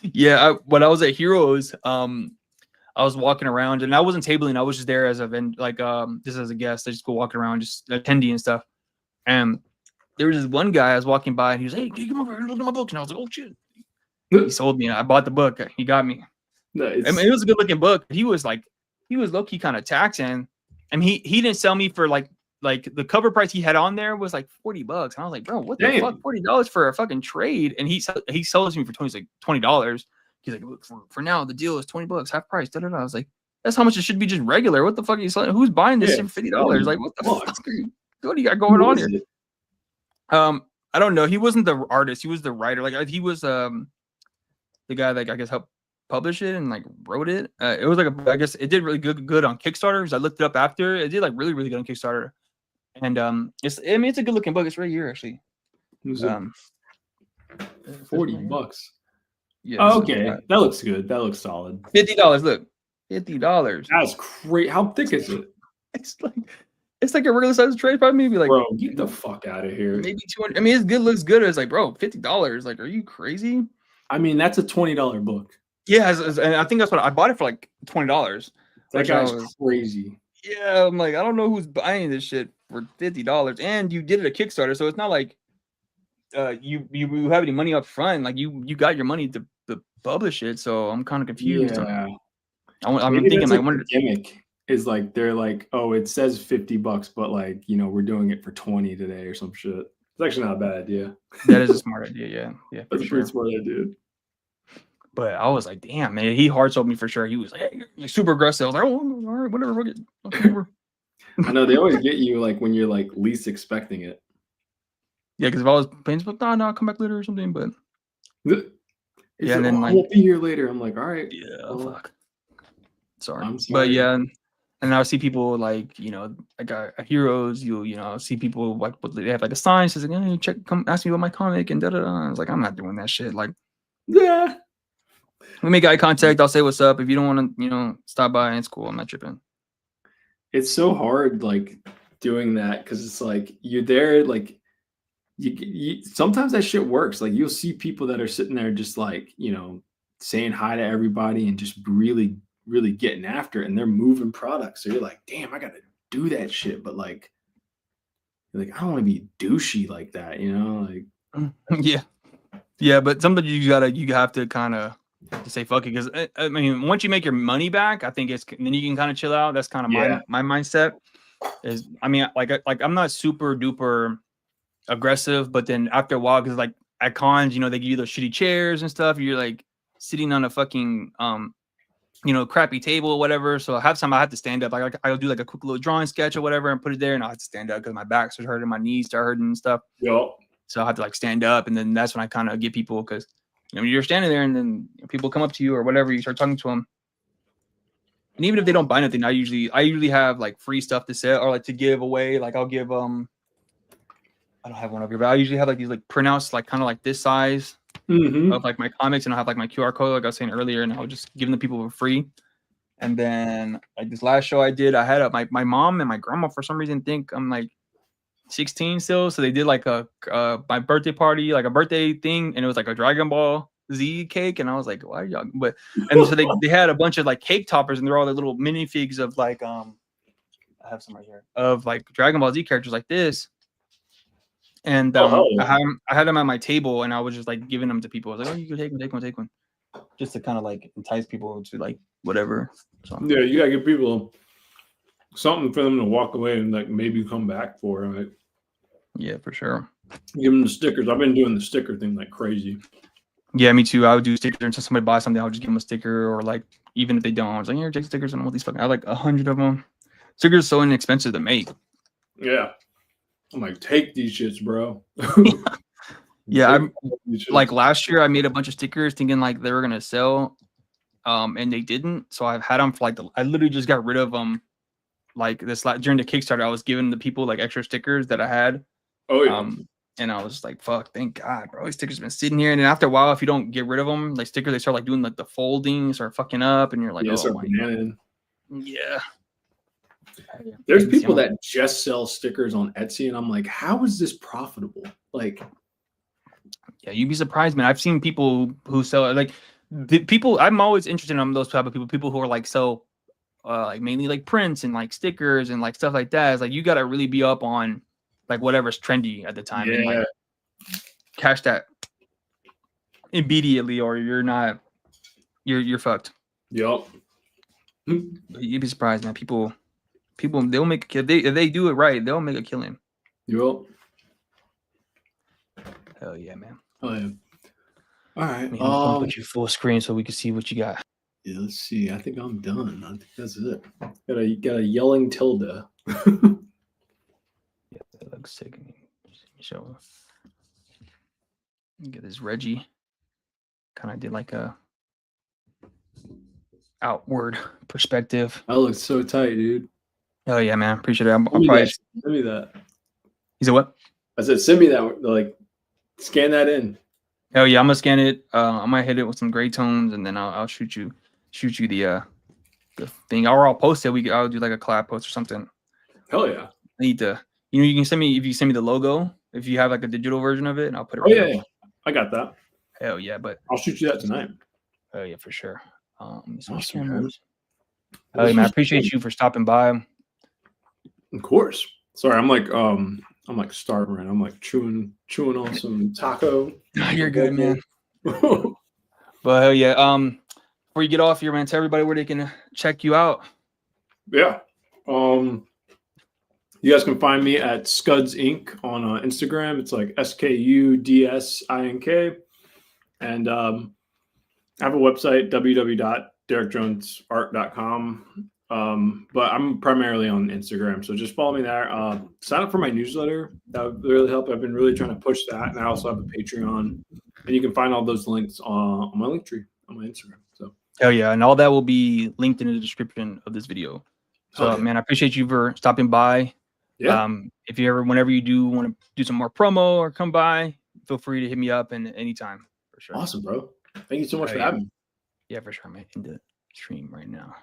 Yeah, when I was at Heroes, I was walking around and I wasn't tabling. I was just there as a just as a guest. I just go walking around, just attending and stuff. And there was this one guy I was walking by and he was like, hey, come over here and look at my book. And I was like, oh shit. He sold me. I bought the book. He got me. Nice. I mean, it was a good looking book. He was low key kind of taxing. I mean, he didn't sell me for like the cover price he had on there was like $40. And I was like, bro, what the fuck? $40 for a fucking trade. And he sells me for $20. He's like, look, for now, the deal is $20, half price. I was like, that's how much it should be just regular. What the fuck are you selling? Who's buying this shit for $50? Like, what the fuck are you? What do you got going on here? I don't know. He wasn't the artist. He was the writer. Like he was the guy that I guess helped publish it and like wrote it. It was like I guess it did really good on Kickstarter because I looked it up after. It did like really good on Kickstarter. And it's a good looking book. It's right here actually. $40. Yeah. Oh, okay, that looks good. That looks solid. $50. Look, $50. That's great. How thick is it? It's like a regular size trade, probably maybe like. Bro, get the fuck out of here. Maybe 200. I mean, it's good. Looks good. It's like, bro, $50. Like, are you crazy? I mean, that's a $20 book. Yeah, and I think that's what I bought it for, like $20. That guy's crazy. Yeah, I'm like, I don't know who's buying this shit for $50, and you did it a Kickstarter, so it's not like you have any money up front. Like you got your money to publish it, so I'm kind of confused. Yeah, I'm thinking like the gimmick is like they're like, oh, it says $50, but like, you know, we're doing it for 20 today or some shit. It's actually not a bad idea. That is a smart idea. Yeah, that's a pretty smart idea. But I was like, damn, man, he hard sold me for sure. He was like, hey, you're super aggressive. I was like, oh, all right, whatever. I know they always get you like when you're like least expecting it. Yeah, because if I was paying, no, I'll come back later or something. But yeah, and then I won't be here later. I'm like, all right. Yeah, fuck. Sorry. But yeah, and I see people like, you know, like Heroes. You know, see people like they have like a sign says, like, hey, come ask me about my comic and da da da. I was like, I'm not doing that shit. Like, yeah. We make eye contact. I'll say what's up. If you don't want to, you know, stop by, it's cool. I'm not tripping. It's so hard, like doing that because it's like you're there, like. You sometimes that shit works. Like you'll see people that are sitting there just like, you know, saying hi to everybody and just really, really getting after it, and they're moving products. So you're like, damn, I gotta do that shit. But like I don't want to be douchey like that, you know? Like yeah. But sometimes you have to kind of say fuck it, because I mean, once you make your money back, I think then you can kind of chill out. That's kind of my mindset. Is I mean, like I'm not super duper aggressive, but then after a while, because like at cons, you know, they give you those shitty chairs and stuff. You're like sitting on a fucking you know, crappy table or whatever. So I have to stand up. Like I'll do like a quick little drawing sketch or whatever and put it there, and I'll have to stand up because my back starts hurting, my knees start hurting and stuff. Yeah. So I have to like stand up, and then that's when I kind of get people, because you know, you're standing there and then people come up to you or whatever, you start talking to them. And even if they don't buy anything, I usually have like free stuff to sell or like to give away. Like I'll give I don't have one over here, but I usually have like these like printouts, like kind of like this size of like my comics, and I'll have like my QR code, like I was saying earlier, and I'll just give them to people for free. And then like this last show I did, I had my mom and my grandma for some reason think I'm like 16 still, so they did like my birthday party, like a birthday thing, and it was like a Dragon Ball Z cake, and I was like, why are y'all? But and so they had a bunch of like cake toppers, and they're all the little minifigs of like I have some right here of like Dragon Ball Z characters like this. And I had them at my table, and I was just like giving them to people. I was like, "Oh, you can take one." just to kind of like entice people to like whatever. So yeah, you gotta give people something for them to walk away and like maybe come back for. Right? Yeah, for sure. Give them the stickers. I've been doing the sticker thing like crazy. Yeah, me too. I would do stickers until somebody buys something. I'll just give them a sticker, or like even if they don't, I was like, here, take stickers and all these fucking. I have like 100 of them. Stickers are so inexpensive to make. Yeah, I'm like, take these shits, bro. Yeah, I'm like last year I made a bunch of stickers thinking like they were gonna sell, and they didn't. So I've had them for like I literally just got rid of them. Like during the Kickstarter, I was giving the people like extra stickers that I had. Oh yeah. And I was just like, fuck, thank God, bro. These stickers have been sitting here. And then after a while, if you don't get rid of them, like stickers, they start like doing like the folding, start fucking up, and you're like, oh my God. Yeah. There's people that just sell stickers on Etsy, and I'm like, how is this profitable? Like, yeah, you'd be surprised, man. I've seen people who sell like people. I'm always interested in those type of people who are like sell like mainly like prints and like stickers and like stuff like that. It's like you gotta really be up on like whatever's trendy at the time and like cash that immediately, or you're not, you're fucked. Yup. You'd be surprised, man. People they'll make if they do it right, they'll make a killing. Yup. Hell yeah, man. Oh yeah. All right. Man, put you full screen so we can see what you got. Yeah, let's see. I think I'm done. I think that's it. Got a yelling tilde. Yeah, that looks sick. So get this Reggie. Kind of did like a outward perspective. That looks so tight, dude. Oh yeah, man. Appreciate it. I'm probably send me that. He said what? I said send me that. Like, scan that in. Hell yeah, I'm gonna scan it. I might hit it with some gray tones, and then I'll shoot you the thing, or I'll post it. I'll do like a collab post or something. Hell yeah. I need to. You can send me, if you send me the logo, if you have like a digital version of it, and I'll put it. Oh yeah, I got that. Hell yeah, but I'll shoot you that tonight. Oh yeah, for sure. Awesome, oh yeah, man, I appreciate you for stopping by. Of course. Sorry, I'm like starving right now. I'm like chewing on some taco. You're good, man. But hell yeah. Before you get off here, man, tell everybody where they can check you out. Yeah. You guys can find me at Scuds Inc. on Instagram. It's like SKUDSINK. And I have a website, www.derickjonesart.com. But I'm primarily on Instagram, so just follow me there. Sign up for my newsletter. That would really help. I've been really trying to push that, and I also have a Patreon, and you can find all those links on my link tree on my Instagram. So hell yeah, and all that will be linked in the description of this video. So man, I appreciate you for stopping by. Yeah. If you ever, whenever you do want to do some more promo or come by, feel free to hit me up and anytime for sure. Awesome, bro. Thank you so much for having me. Yeah, for sure. I'm in the stream right now.